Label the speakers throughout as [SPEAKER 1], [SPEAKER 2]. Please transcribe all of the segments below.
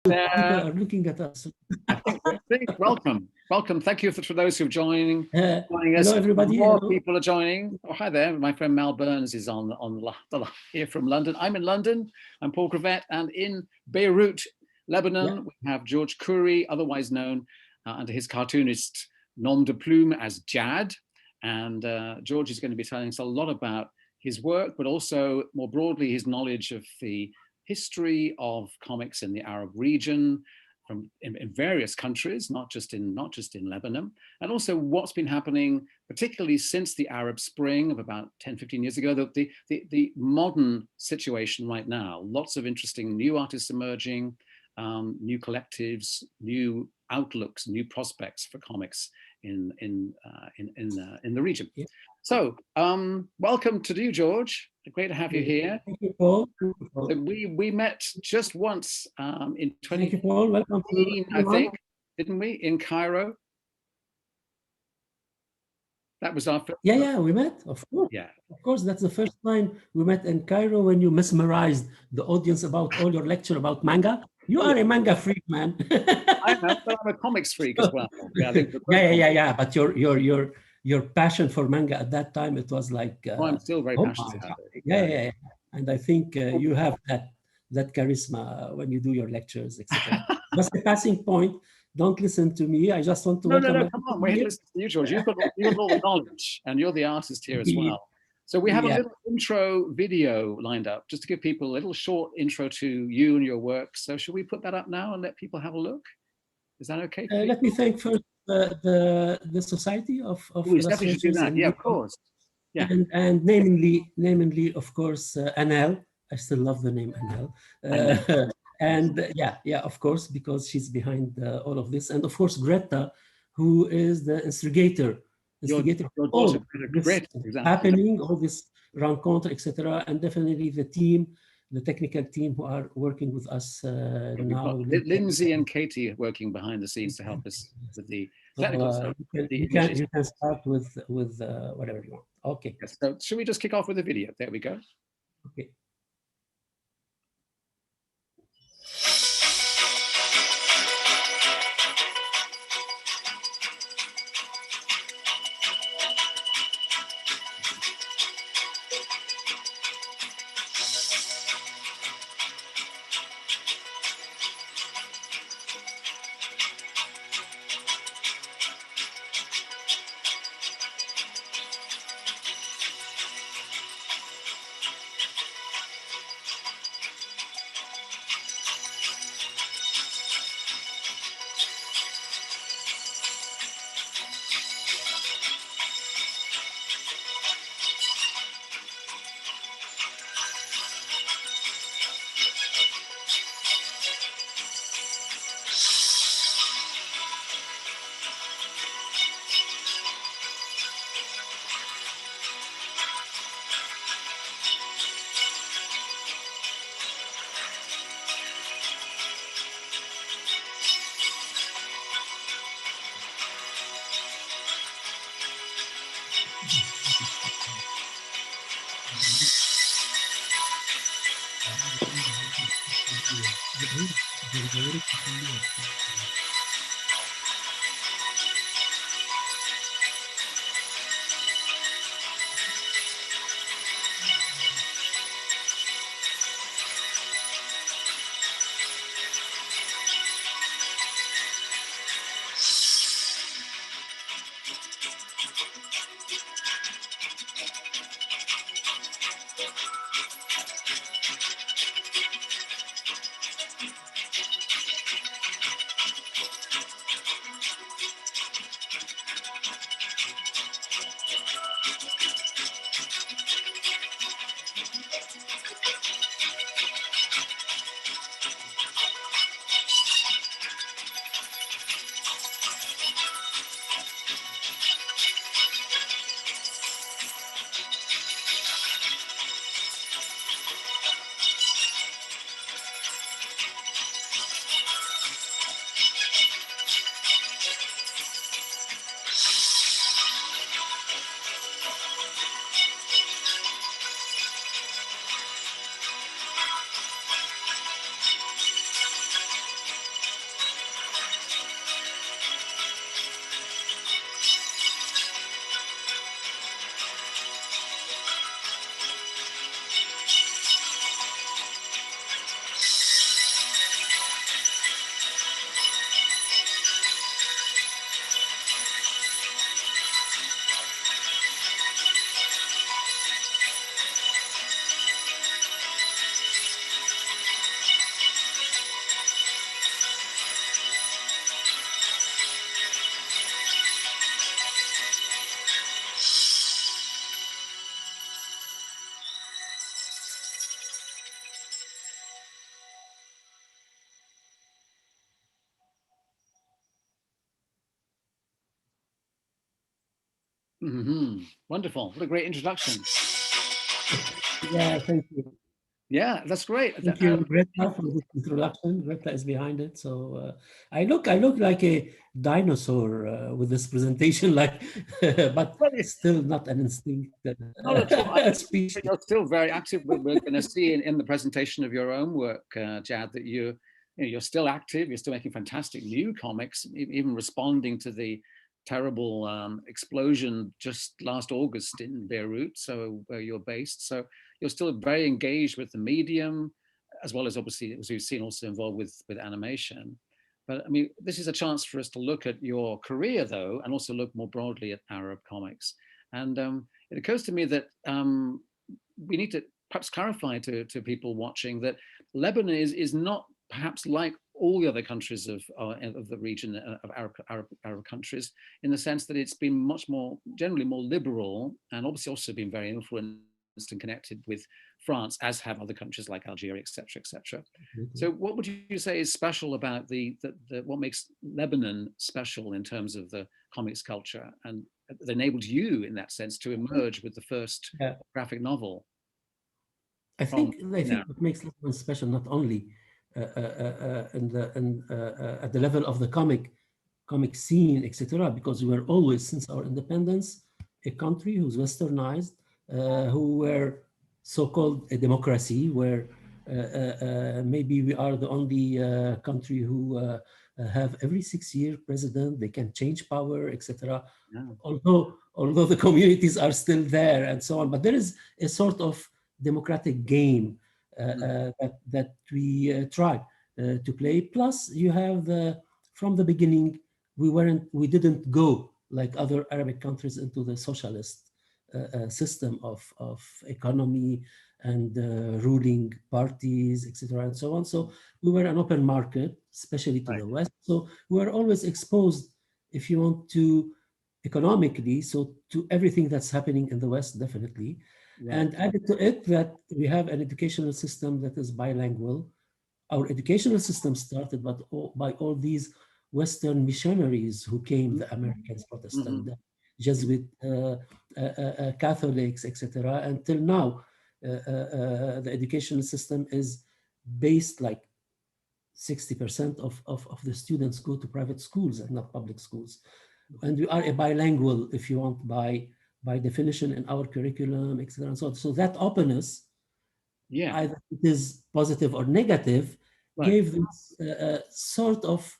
[SPEAKER 1] People are looking at us.
[SPEAKER 2] Welcome. Thank you for those who've joining us.
[SPEAKER 1] Hello, everybody.
[SPEAKER 2] More people are joining. Oh, hi there. My friend Mal Burns is on here from London. I'm in London. I'm Paul Gravett, and in Beirut, Lebanon, we have Goerge Khoury, otherwise known under his cartoonist nom de plume as Jad. And George is going to be telling us a lot about his work, but also more broadly his knowledge of the history of comics in the Arab region, in various countries, not just in Lebanon, and also what's been happening, particularly since the Arab Spring of about 10, 15 years ago, the modern situation right now. Lots of interesting new artists emerging, new collectives, new outlooks, new prospects for comics in the region. Yeah. So, welcome to you, George. Great to have you here.
[SPEAKER 1] Thank you, Paul.
[SPEAKER 2] So we met just once in 2018,
[SPEAKER 1] Thank you, Paul. Welcome to
[SPEAKER 2] I think, didn't we, in Cairo? That was our first.
[SPEAKER 1] Yeah, we met, of course.
[SPEAKER 2] Yeah,
[SPEAKER 1] of course. That's the first time we met in Cairo when you mesmerized the audience about all your lecture about manga. You are a manga freak, man.
[SPEAKER 2] I know, but I'm a comics freak as well.
[SPEAKER 1] Yeah. But your passion for manga at that time, it was like.
[SPEAKER 2] I'm still very passionate about it.
[SPEAKER 1] Yeah. And I think you have that charisma when you do your lectures, etc. Just a passing point. Don't listen to me. I just want to.
[SPEAKER 2] No, come on. We're here to listen to you, George. You've got all the knowledge, and you're the artist here as well. So we have a little intro video lined up, just to give people a little short intro to you and your work. So should we put that up now and let people have a look? Is that okay?
[SPEAKER 1] Let me thank first the Society of
[SPEAKER 2] Illustrators do that. Yeah, of course. Yeah.
[SPEAKER 1] And namely, of course, Anel. I still love the name Anel. And yeah, of course, because she's behind all of this. And of course, Greta, who is the instigator
[SPEAKER 2] your
[SPEAKER 1] all this happening, all this rencontre, etc. And definitely the team, the technical team who are working with us now.
[SPEAKER 2] Lindsay and Katie are working behind the scenes to help us with the technical stuff.
[SPEAKER 1] You can start with whatever you want. Okay.
[SPEAKER 2] Yes, so should we just kick off with a video? There we go.
[SPEAKER 1] Okay.
[SPEAKER 2] Wonderful. What a great introduction.
[SPEAKER 1] Yeah, thank you.
[SPEAKER 2] Yeah, that's great.
[SPEAKER 1] Thank you, Greta, for this introduction. Greta is behind it. So I look like a dinosaur with this presentation, like, but still not an instinct.
[SPEAKER 2] Not at all.
[SPEAKER 1] Speech.
[SPEAKER 2] You're still very active. We're going to see in the presentation of your own work, Jad, that you're still active. You're still making fantastic new comics, even responding to the terrible explosion just last August in Beirut, so where you're based. So you're still very engaged with the medium, as well as obviously, as we've seen, also involved with animation. But I mean, this is a chance for us to look at your career, though, and also look more broadly at Arab comics. And it occurs to me that we need to perhaps clarify to people watching that Lebanon is not perhaps like all the other countries of the region of Arab countries, in the sense that it's been much more, generally more liberal, and obviously also been very influenced and connected with France, as have other countries like Algeria, etc., etc. So what would you say is special about what makes Lebanon special in terms of the comics culture, and that enabled you in that sense to emerge with the first graphic novel?
[SPEAKER 1] I think what makes Lebanon special not only at the level of the comic scene, etc., because we were always, since our independence, a country who's westernized, who were so-called a democracy, where maybe we are the only country who have every 6-year president, they can change power, etc. Although the communities are still there and so on, but there is a sort of democratic game that we try to play. Plus, you have from the beginning, we didn't go like other Arabic countries into the socialist system of economy and ruling parties, etc., and so on. So we were an open market, especially to the West. So we were always exposed, if you want to, economically, so to everything that's happening in the West, definitely. And added to it that we have an educational system that is bilingual. Our educational system started by all these Western missionaries who came, the Americans, Protestant, the Jesuit, Catholics, etc. Until now, the educational system is based like 60% of the students go to private schools and not public schools. And we are a bilingual, if you want, by definition in our curriculum, etc. And so on. So that openness, either it is positive or negative, gave this sort of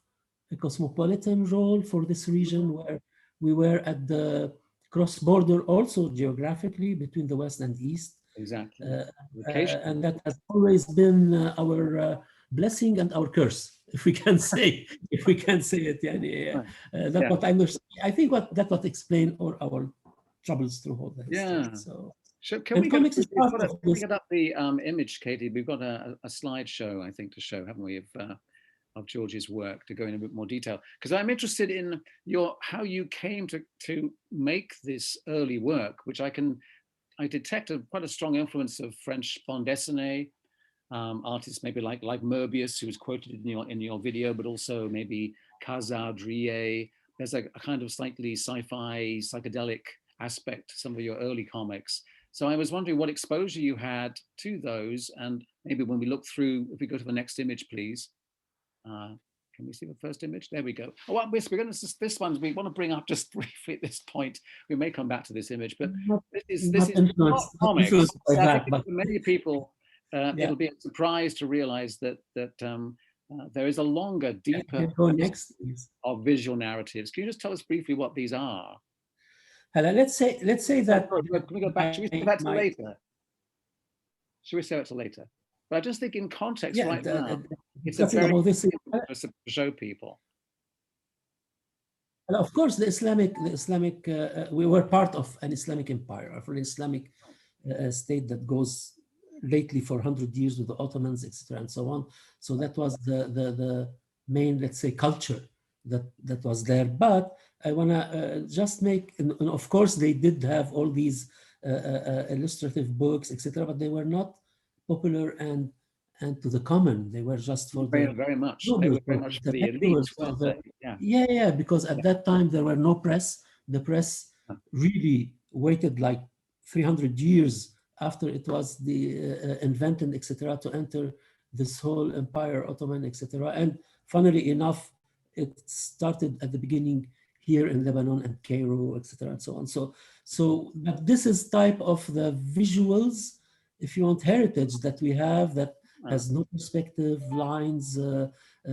[SPEAKER 1] a cosmopolitan role for this region, where we were at the cross-border also geographically between the West and East.
[SPEAKER 2] Exactly.
[SPEAKER 1] And that has always been our blessing and our curse, if we can say it. That's what I understand. I think that's what explains all our troubles through all the history.
[SPEAKER 2] So can we get up the image, Katie? We've got a slideshow, I think, to show, haven't we, of George's work, to go in a bit more detail, because I'm interested in how you came to make this early work, which I detect quite a strong influence of French bande dessinée artists, maybe like Moebius, who was quoted in your video, but also maybe Kazaa, Drie. There's a kind of slightly sci-fi, psychedelic aspect to some of your early comics. So I was wondering what exposure you had to those, and maybe when we look through, if we go to the next image, please. Can we see the first image? There we go. Oh, we're going to this one. We want to bring up just briefly at this point. We may come back to this image, but this is not comics. I think for many people, it'll be a surprise to realize that there is a longer, deeper of visual narratives. Can you just tell us briefly what these are?
[SPEAKER 1] Let's say that.
[SPEAKER 2] Can we go back? Should we say that to later? Should we say it to later? But I just think in context right now, it's a very to show people.
[SPEAKER 1] And of course, the Islamic, we were part of an Islamic empire, of an Islamic state that goes lately for 100 years with the Ottomans, etc., and so on. So that was the main, let's say, culture that was there. But I want to just make, and of course, they did have all these illustrative books, etc., but they were not popular and to the common. They were just for
[SPEAKER 2] very much. They were very much for the elite.
[SPEAKER 1] Yeah, because at that time there were no press. The press really waited like 300 years after it was invented, etc., to enter this whole empire, Ottoman, etc. And funnily enough, it started at the beginning here in Lebanon and Cairo, etc., and so on. But this is type of the visuals, if you want, heritage that we have that has no perspective, lines,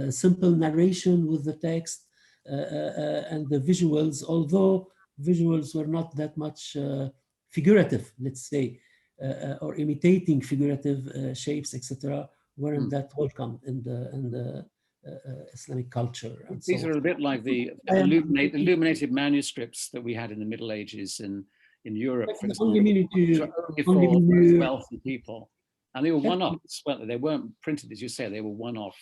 [SPEAKER 1] simple narration with the text, and the visuals, although visuals were not that much figurative, let's say, or imitating figurative shapes, etc., weren't that welcome in the Islamic culture. And
[SPEAKER 2] these
[SPEAKER 1] so
[SPEAKER 2] are a bit like the illuminated manuscripts that we had in the Middle Ages in Europe, for instance. These were only for very wealthy people. And they were one-offs, weren't they? They weren't printed, as you say, they were one-off,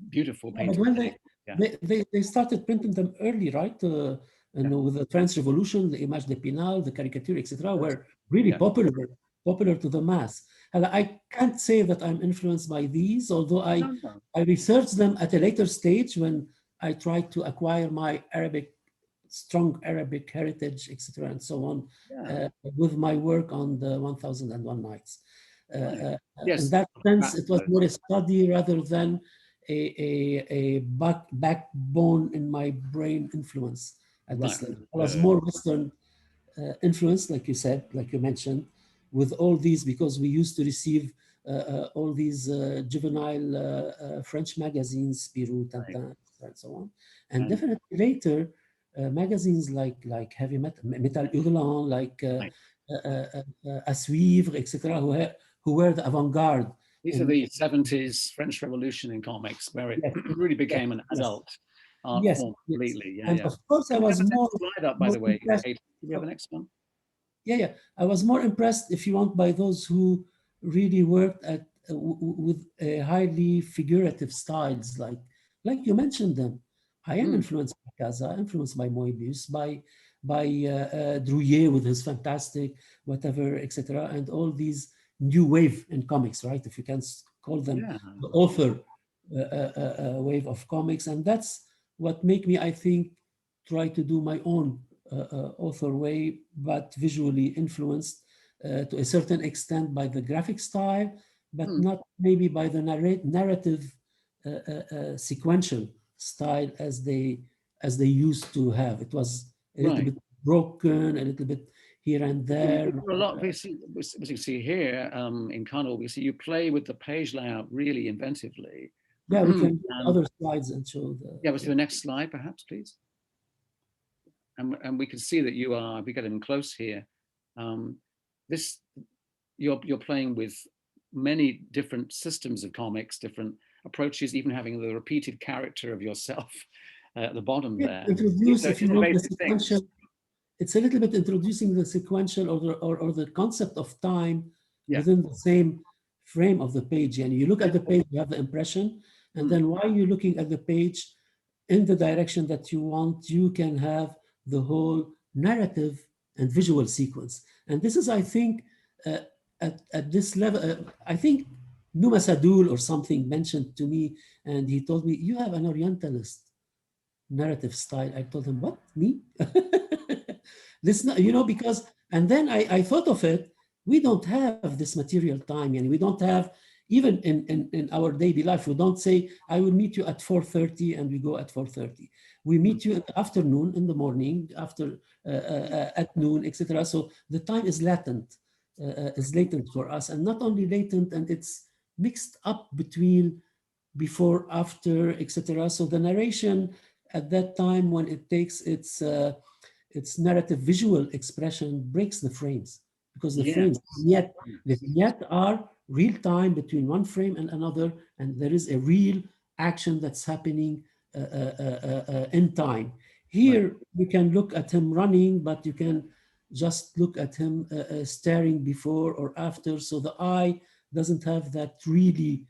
[SPEAKER 2] beautiful paintings.
[SPEAKER 1] But when they started printing them early, right? With the French Revolution, the Image d'Épinal, the caricature, etc., were really popular to the mass. And I can't say that I'm influenced by these, although I researched them at a later stage when I tried to acquire my strong Arabic heritage, etc., and so on, with my work on the 1001 Nights. In that sense, it was more a study rather than a backbone in my brain influence at this level. I was more Western influence, like you said, like you mentioned, with all these, because we used to receive all these juvenile French magazines, Beirut and so on. And definitely later, magazines like Heavy Metal Hurlant, like À Suivre, etc., who were the avant-garde.
[SPEAKER 2] These are the 70s French Revolution in comics, where it really became an adult art form completely.
[SPEAKER 1] And of course, I was more
[SPEAKER 2] slide up, by the way. Do we have the next one?
[SPEAKER 1] I was more impressed, if you want, by those who really worked with highly figurative styles, like you mentioned them. I am influenced by Casa, influenced by Moebius, by Drouillet with his fantastic whatever, etc., and all these new wave in comics, right? If you can call them the author wave of comics, and that's what make me, I think, try to do my own author way, but visually influenced to a certain extent by the graphic style, but not maybe by the narrative sequential style as they used to have. It was a little bit broken, a little bit here and there.
[SPEAKER 2] A lot. We see here in Carnaval, we see you play with the page layout really inventively.
[SPEAKER 1] Yeah, we can do other slides and show the.
[SPEAKER 2] Yeah, we'll see the next slide, perhaps, please. And we can see that you are, if we get in close here, you're playing with many different systems of comics, different approaches, even having the repeated character of yourself at the bottom there.
[SPEAKER 1] If you want the sequential, it's a little bit introducing the sequential or the concept of time within the same frame of the page. And you look at the page, you have the impression, and then while you're looking at the page in the direction that you want, you can have the whole narrative and visual sequence. And this is, I think, at this level, I think Numa Sadul or something mentioned to me, and he told me, you have an Orientalist narrative style. I told him, what, me? This, because, and then I thought of it, we don't have this material time, and we don't have, even in our daily life, we don't say, I will meet you at 4:30 and we go at 4:30. We meet you in the afternoon, in the morning, after at noon, etc. So the time is latent for us, and not only latent, and it's mixed up between before, after, etc. So the narration at that time, when it takes its narrative visual expression, breaks the frames, because the frames yet are real time between one frame and another, and there is a real action that's happening in time. Here, you can look at him running, but you can just look at him staring before or after. So the eye doesn't have that really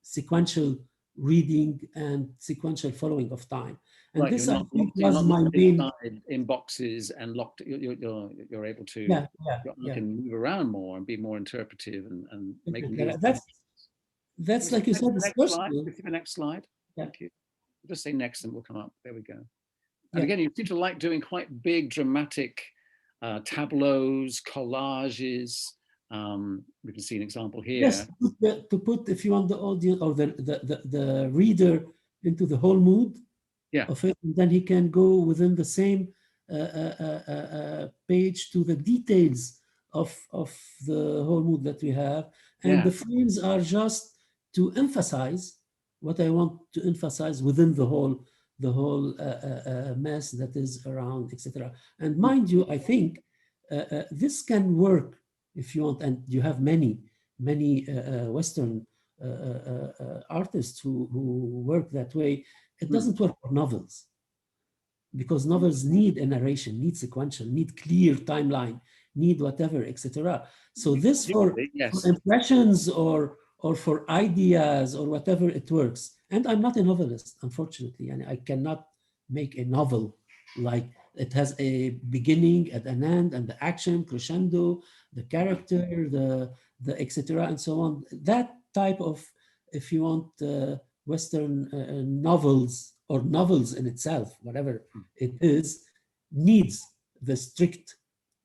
[SPEAKER 1] sequential reading and sequential following of time. And this, I think, was my main
[SPEAKER 2] in boxes and locked. You're able to you can move around more and be more interpretive and make.
[SPEAKER 1] That's like you said.
[SPEAKER 2] The next slide. The next slide. Thank you. Just say next, and we'll come up. There we go. And again, you seem to like doing quite big, dramatic tableaus, collages. We can see an example here.
[SPEAKER 1] Yes, to put, if you want the audience or the reader into the whole mood of it, and then he can go within the same page to the details of the whole mood that we have. And the frames are just to emphasize what I want to emphasize within the whole mess that is around, etc. And mind you, I think this can work if you want, and you have many Western artists who work that way. It doesn't work for novels, because novels need a narration, need sequential, need clear timeline, need whatever, etc. So this for impressions or for ideas or whatever, it works. And I'm not a novelist, unfortunately, and I cannot make a novel like it has a beginning and an end and the action crescendo, the character, the etc. and so on. That type of, if you want, Western novels or novels in itself, whatever it is, needs the strict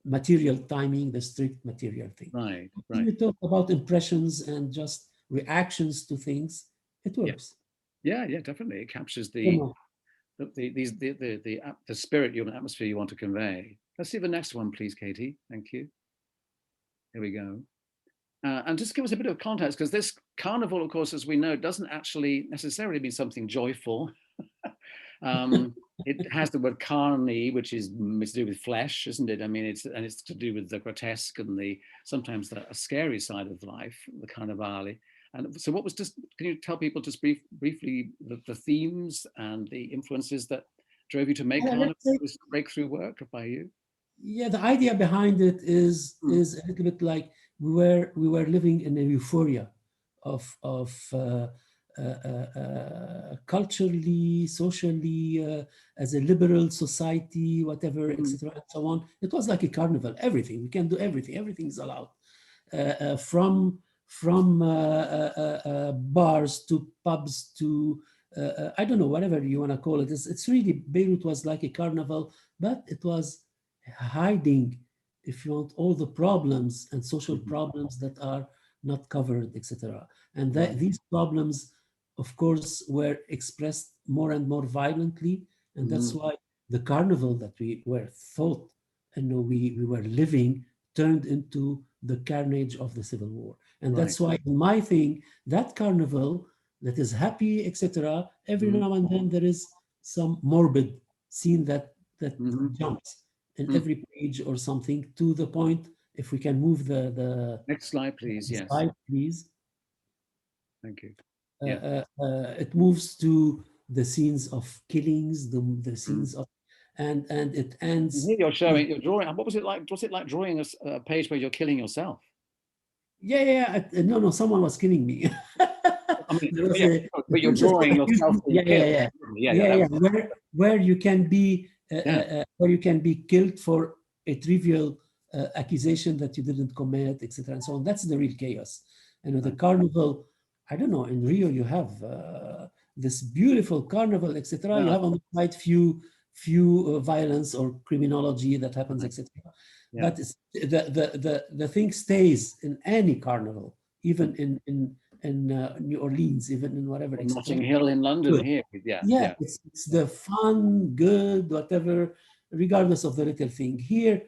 [SPEAKER 1] material timing, the strict material thing.
[SPEAKER 2] Right.
[SPEAKER 1] When you talk about impressions and just reactions to things, it works.
[SPEAKER 2] Yeah, definitely. It captures the spirit, your atmosphere you want to convey. Let's see the next one, please, Katie. Thank you. Here we go. And just give us a bit of context, because this carnival, of course, as we know, doesn't actually necessarily mean something joyful. It has the word carne, which is to do with flesh, isn't it? I mean, it's to do with the grotesque and sometimes the scary side of life, the carnivale. And so what was can you tell people just briefly the themes and the influences that drove you to make Carnaval, this breakthrough work by you?
[SPEAKER 1] Yeah, the idea behind it is a little bit like we were living in a euphoria of culturally, socially, as a liberal society, whatever, etc. and so on. It was like a carnival. Everything, we can do everything. Everything is allowed, from bars to pubs to I don't know, whatever you want to call it. It's really, Beirut was like a carnival, but it was hiding, if you want, all the problems and social problems that are not covered, etc. And these problems, of course, were expressed more and more violently, and that's why the carnival that we were thought and we were living turned into the carnage of the Civil War. And that's why in my thing, that carnival that is happy, etc., every now and then there is some morbid scene that jumps in every page or something, to the point, if we can move the
[SPEAKER 2] next slide, please. Yes.
[SPEAKER 1] Slide, please.
[SPEAKER 2] Thank you.
[SPEAKER 1] It moves to the scenes of killings, the scenes of, and it ends.
[SPEAKER 2] Here you're drawing. What was it like? Was it like drawing a page where you're killing yourself?
[SPEAKER 1] Yeah. No, someone was killing me.
[SPEAKER 2] I mean, but you're drawing yourself.
[SPEAKER 1] Yeah. Where you can be, where you can be killed for a trivial accusation that you didn't commit, etc. and so on. That's the real chaos. And the carnival, I don't know, in Rio you have this beautiful carnival, etc. You have on the side few violence or criminology that happens, etc. But the thing stays in any carnival, even in New Orleans, even in whatever.
[SPEAKER 2] Notting Hill in London. Good. Here,
[SPEAKER 1] yeah. It's the fun, good, whatever, regardless of the little thing. Here,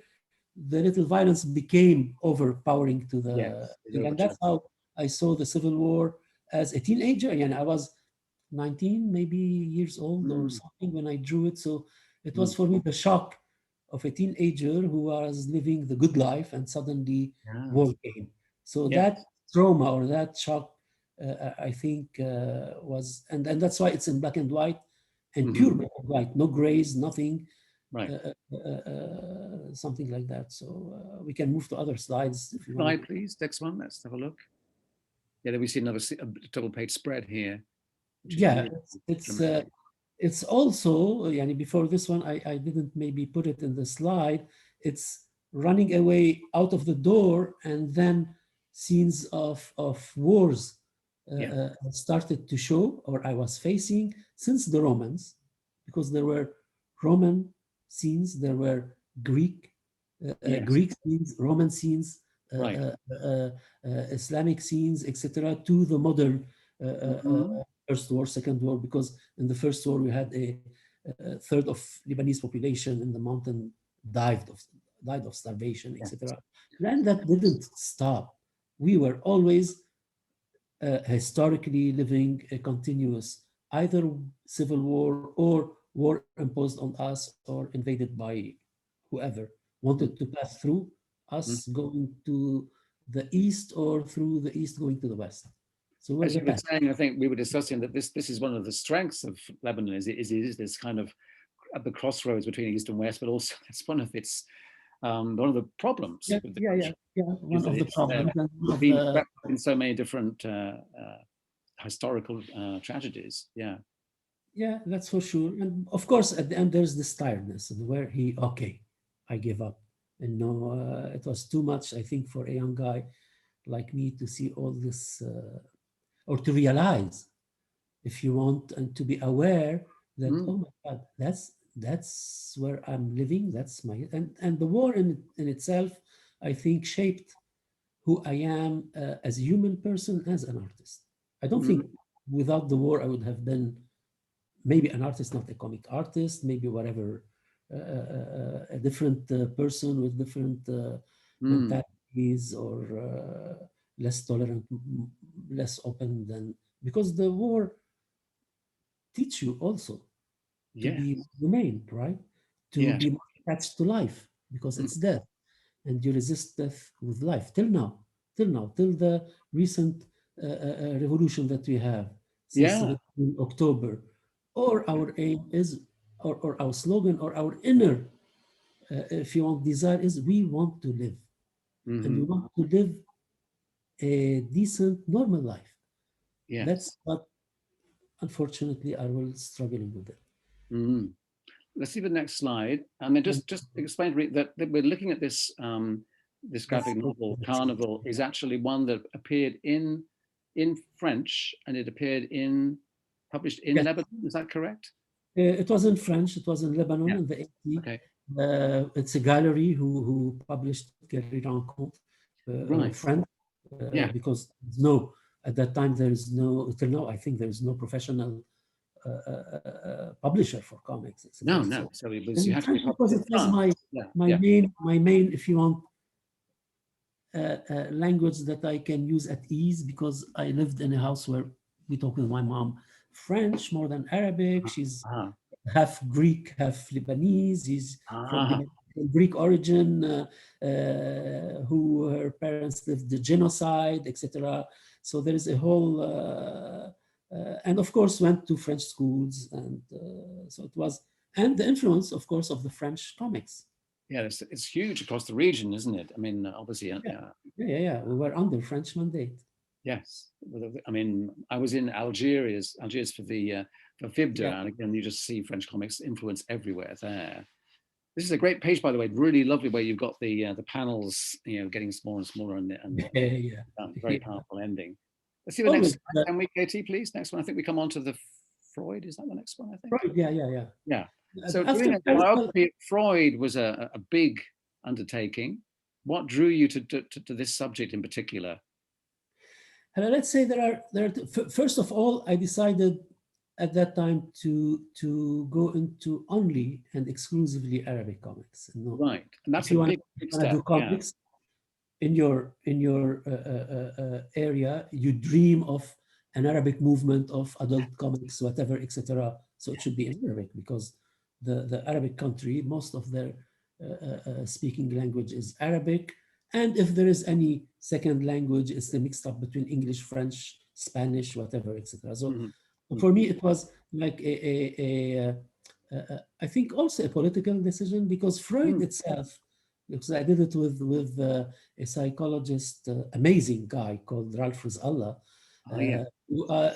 [SPEAKER 1] the little violence became overpowering to the, and that's how I saw the Civil War as a teenager. And I was 19, maybe years old or something when I drew it. So it was for me the shock of a teenager who was living the good life, and suddenly war came. So that trauma or that shock, I think was, and that's why it's in black and white and pure black and white, no grays, nothing. Something like that. So we can move to other slides. If you
[SPEAKER 2] want. Please, next one. Let's have a look. Yeah, then we see another double-page spread here.
[SPEAKER 1] Yeah, it's also, before this one, I didn't maybe put it in the slide. It's running away out of the door, and then scenes of wars started to show, or I was facing, since the Romans, because there were Roman scenes, there were
[SPEAKER 2] Yes.
[SPEAKER 1] Greek scenes, Roman scenes,
[SPEAKER 2] Right.
[SPEAKER 1] Islamic scenes, etc., to the modern
[SPEAKER 2] Mhm.
[SPEAKER 1] First War, Second War, because in the First War we had a third of Lebanese population in the mountain died of died of starvation,
[SPEAKER 2] Yes.
[SPEAKER 1] etc. And that didn't stop. We were always historically living a continuous either civil war or war imposed on us or invaded by whoever wanted to pass through us
[SPEAKER 2] Mhm.
[SPEAKER 1] going to the east or through the east going to the west. So we're
[SPEAKER 2] As
[SPEAKER 1] the
[SPEAKER 2] you were
[SPEAKER 1] path.
[SPEAKER 2] saying, I think we were discussing that this is one of the strengths of Lebanon is this kind of at the crossroads between east and west, but also it's one of the problems
[SPEAKER 1] Yeah,
[SPEAKER 2] with the
[SPEAKER 1] yeah, yeah,
[SPEAKER 2] country
[SPEAKER 1] yeah.
[SPEAKER 2] is
[SPEAKER 1] One
[SPEAKER 2] that
[SPEAKER 1] of the
[SPEAKER 2] it's
[SPEAKER 1] problems and one of
[SPEAKER 2] been
[SPEAKER 1] the
[SPEAKER 2] swept in so many different historical tragedies. Yeah.
[SPEAKER 1] yeah, that's for sure. And of course, at the end, there's this tiredness and where he, okay, I give up. And no, it was too much, I think, for a young guy like me to see all this or to realize, if you want, and to be aware that,
[SPEAKER 2] Mm.
[SPEAKER 1] oh my God, that's where I'm living. That's my and the war in itself, I think, shaped who I am as a human person, as an artist. I don't think
[SPEAKER 2] Mm.
[SPEAKER 1] without the war I would have been maybe an artist, not a comic artist, maybe whatever, a different person with different
[SPEAKER 2] Mm.
[SPEAKER 1] mentalities or less tolerant, less open than, because the war teach you also to
[SPEAKER 2] Yeah.
[SPEAKER 1] be humane, right? To
[SPEAKER 2] Yeah.
[SPEAKER 1] be more attached to life because
[SPEAKER 2] Mm.
[SPEAKER 1] it's death and you resist death with life till now, till the recent revolution that we have since
[SPEAKER 2] Yeah.
[SPEAKER 1] 17 October. Or our aim is, or our slogan, or our inner, if you want, desire is we want to live and we
[SPEAKER 2] Hmm.
[SPEAKER 1] want to live a decent, normal life.
[SPEAKER 2] Yes.
[SPEAKER 1] That's what, unfortunately, I will struggling with it.
[SPEAKER 2] Mm. Let's see the next slide, and then
[SPEAKER 1] And
[SPEAKER 2] just explain to me that we're looking at this this
[SPEAKER 1] that's
[SPEAKER 2] graphic novel Carnival is actually one that appeared in French, and it appeared in published in
[SPEAKER 1] yes.
[SPEAKER 2] Lebanon. Is that correct?
[SPEAKER 1] It was in French. It was in Lebanon
[SPEAKER 2] Yeah.
[SPEAKER 1] in the 80s.
[SPEAKER 2] Okay.
[SPEAKER 1] It's a gallery who published it, Galerie Rencontre,
[SPEAKER 2] Right.
[SPEAKER 1] French,
[SPEAKER 2] Yeah.
[SPEAKER 1] because there's no, at that time, there is no, till now, I think there is no professional publisher for comics,
[SPEAKER 2] No,
[SPEAKER 1] etc.
[SPEAKER 2] no.
[SPEAKER 1] So
[SPEAKER 2] So it was you
[SPEAKER 1] in
[SPEAKER 2] had to be
[SPEAKER 1] French, because
[SPEAKER 2] published in
[SPEAKER 1] it was
[SPEAKER 2] France.
[SPEAKER 1] my
[SPEAKER 2] Yeah.
[SPEAKER 1] my
[SPEAKER 2] Yeah.
[SPEAKER 1] main my main, if you want, language that I can use at ease, because I lived in a house where we talk with my mom French more than Arabic. She's
[SPEAKER 2] Ah.
[SPEAKER 1] half Greek, half Lebanese. He's from
[SPEAKER 2] Ah.
[SPEAKER 1] Lebanese, from Greek origin, who her parents lived the genocide, etc. So there is a whole, and of course went to French schools, and so it was, and the influence, of course, of the French comics.
[SPEAKER 2] Yeah. It's huge across the region, isn't it? I mean, obviously,
[SPEAKER 1] Yeah, yeah, yeah, yeah. We were under French mandate.
[SPEAKER 2] yes. I mean, I was in Algiers for
[SPEAKER 1] Yeah.
[SPEAKER 2] FIBDA, and again, you just see French comics influence everywhere there. This is a great page, by the way. Really lovely way you've got the panels, getting smaller and smaller, and
[SPEAKER 1] Yeah, yeah,
[SPEAKER 2] very
[SPEAKER 1] yeah.
[SPEAKER 2] powerful ending. Let's see the next
[SPEAKER 1] Always.
[SPEAKER 2] slide. Can we, KT, please? Next one. I think we come on to the Freud. Is that the next one? I think.
[SPEAKER 1] Right. Yeah, yeah, yeah.
[SPEAKER 2] Yeah. So
[SPEAKER 1] After
[SPEAKER 2] doing a
[SPEAKER 1] Carnaval,
[SPEAKER 2] biography of Freud was a big undertaking. What drew you to this subject in particular?
[SPEAKER 1] let's say first of all, I decided at that time to go into only and exclusively Arabic comics. No,
[SPEAKER 2] Right, and that's
[SPEAKER 1] if
[SPEAKER 2] a
[SPEAKER 1] you want
[SPEAKER 2] big, big
[SPEAKER 1] to do
[SPEAKER 2] step. Yeah.
[SPEAKER 1] comics in your area, you dream of an Arabic movement of adult comics, whatever, etc. So it should be in Arabic, because the Arabic country, most of their speaking language is Arabic, and if there is any second language, it's the mixed up between English, French, Spanish, whatever, etc. So
[SPEAKER 2] Mhm.
[SPEAKER 1] for
[SPEAKER 2] Mhm.
[SPEAKER 1] me, it was like I think also a political decision, because Freud
[SPEAKER 2] Mm.
[SPEAKER 1] itself, because I did it with a psychologist, amazing guy called Ralph Rizallah,
[SPEAKER 2] Oh yeah.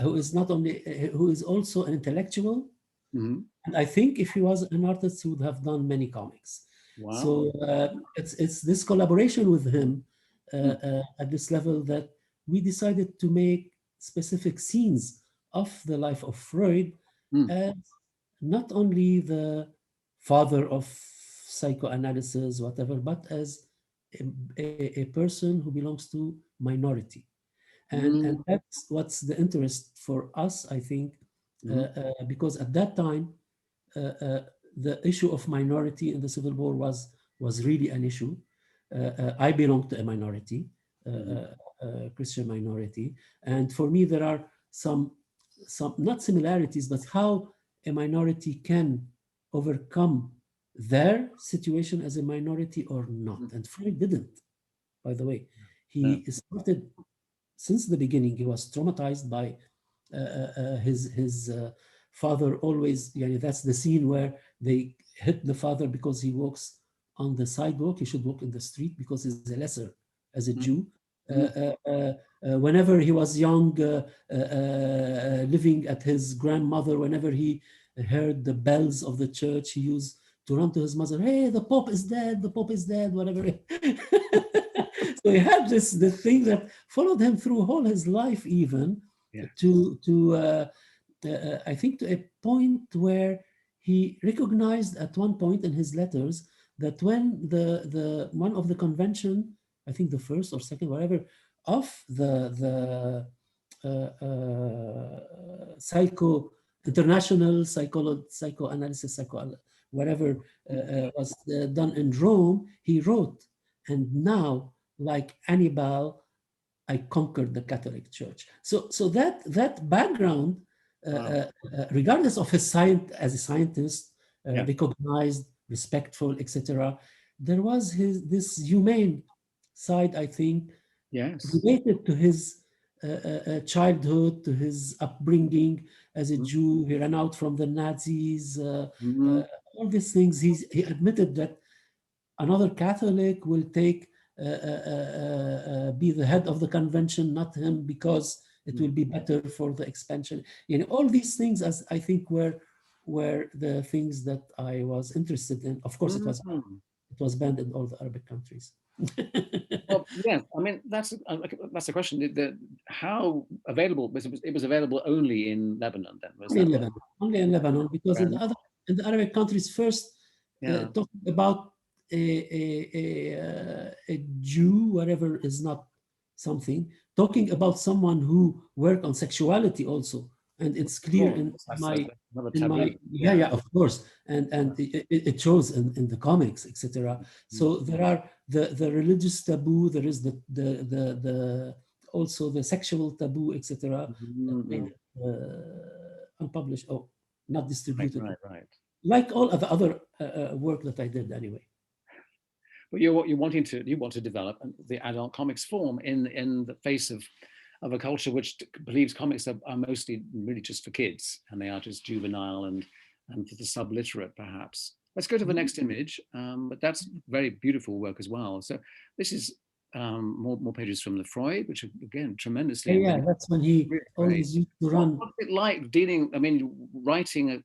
[SPEAKER 1] who is not only who is also an intellectual,
[SPEAKER 2] Mhm.
[SPEAKER 1] and I think if he was an artist, he would have done many comics.
[SPEAKER 2] Wow.
[SPEAKER 1] So it's this collaboration with him
[SPEAKER 2] Mm.
[SPEAKER 1] at this level that we decided to make specific scenes of the life of Freud
[SPEAKER 2] Mm.
[SPEAKER 1] as not only the father of psychoanalysis, whatever, but as a person who belongs to minority. And
[SPEAKER 2] Mm,
[SPEAKER 1] that's what's the interest for us, I think,
[SPEAKER 2] mm,
[SPEAKER 1] because at that time, uh, uh, the issue of minority in the Civil War was really an issue. I belong to a minority,
[SPEAKER 2] mm,
[SPEAKER 1] Christian minority, and for me there are some not similarities, but how a minority can overcome their situation as a minority or not.
[SPEAKER 2] mm.
[SPEAKER 1] And Freud didn't, by the way.
[SPEAKER 2] No.
[SPEAKER 1] He started since the beginning. He was traumatized by his father always. Yani that's the scene where they hit the father because he walks on the sidewalk. He should walk in the street because he's a lesser as a
[SPEAKER 2] Mm,
[SPEAKER 1] Jew. Uh,
[SPEAKER 2] mm,
[SPEAKER 1] uh, uh, Whenever he was young, living at his grandmother, whenever he heard the bells of the church, he used to run to his mother. Hey, the Pope is dead. The Pope is dead. Whatever. So he had the thing that followed him through all his life, even
[SPEAKER 2] yeah.
[SPEAKER 1] to I think to a point where he recognized at one point in his letters that when the one of the convention, I think the first or second, whatever, of the psycho international psychoanalysis whatever was done in Rome, he wrote, and now like Annibal, I conquered the Catholic Church. So that background,
[SPEAKER 2] Wow.
[SPEAKER 1] regardless of his science as a scientist,
[SPEAKER 2] Yeah.
[SPEAKER 1] recognized, respectful, etc., there was this humane side, I think,
[SPEAKER 2] Yes.
[SPEAKER 1] related to his childhood, to his upbringing as a
[SPEAKER 2] Mm,
[SPEAKER 1] Jew. He ran out from the Nazis.
[SPEAKER 2] mm,
[SPEAKER 1] All these things. He admitted that another Catholic will be the head of the convention, not him, because it will
[SPEAKER 2] mm,
[SPEAKER 1] be better for the expansion. You know, all these things, as I think, were the things that I was interested in. Of course,
[SPEAKER 2] mm.
[SPEAKER 1] it was banned in all the Arabic countries.
[SPEAKER 2] Well, yeah. I mean, that's the question. How available was it? Was available only in Lebanon. Then was
[SPEAKER 1] Only in
[SPEAKER 2] that?
[SPEAKER 1] Lebanon, only in Lebanon, because
[SPEAKER 2] And
[SPEAKER 1] in the Arabic countries, first
[SPEAKER 2] yeah.
[SPEAKER 1] talking about a Jew, whatever is not something, talking about someone who work on sexuality also, and it's
[SPEAKER 2] Of
[SPEAKER 1] clear
[SPEAKER 2] course, that's another
[SPEAKER 1] in
[SPEAKER 2] taboo.
[SPEAKER 1] my
[SPEAKER 2] Yeah.
[SPEAKER 1] yeah, of course, and it shows in the comics, etc.
[SPEAKER 2] Mm,
[SPEAKER 1] So there are the religious taboo, there is the also the sexual taboo, etc. That
[SPEAKER 2] mm,
[SPEAKER 1] made
[SPEAKER 2] mm.
[SPEAKER 1] it unpublished or not
[SPEAKER 2] Right,
[SPEAKER 1] distributed,
[SPEAKER 2] right, right.
[SPEAKER 1] like all of the other work that I did anyway.
[SPEAKER 2] But you're wanting to you want to develop the adult comics form in the face of a culture which believes comics are mostly really just for kids and they are just juvenile and for the subliterate perhaps. Let's go to the
[SPEAKER 1] Mhm.
[SPEAKER 2] next image, but that's very beautiful work as well. So this is more pages from the Freud, which are again tremendously
[SPEAKER 1] Yeah,
[SPEAKER 2] and
[SPEAKER 1] yeah,
[SPEAKER 2] really,
[SPEAKER 1] that's when he
[SPEAKER 2] really great.
[SPEAKER 1] always used to run.
[SPEAKER 2] What's it like dealing? I mean, writing,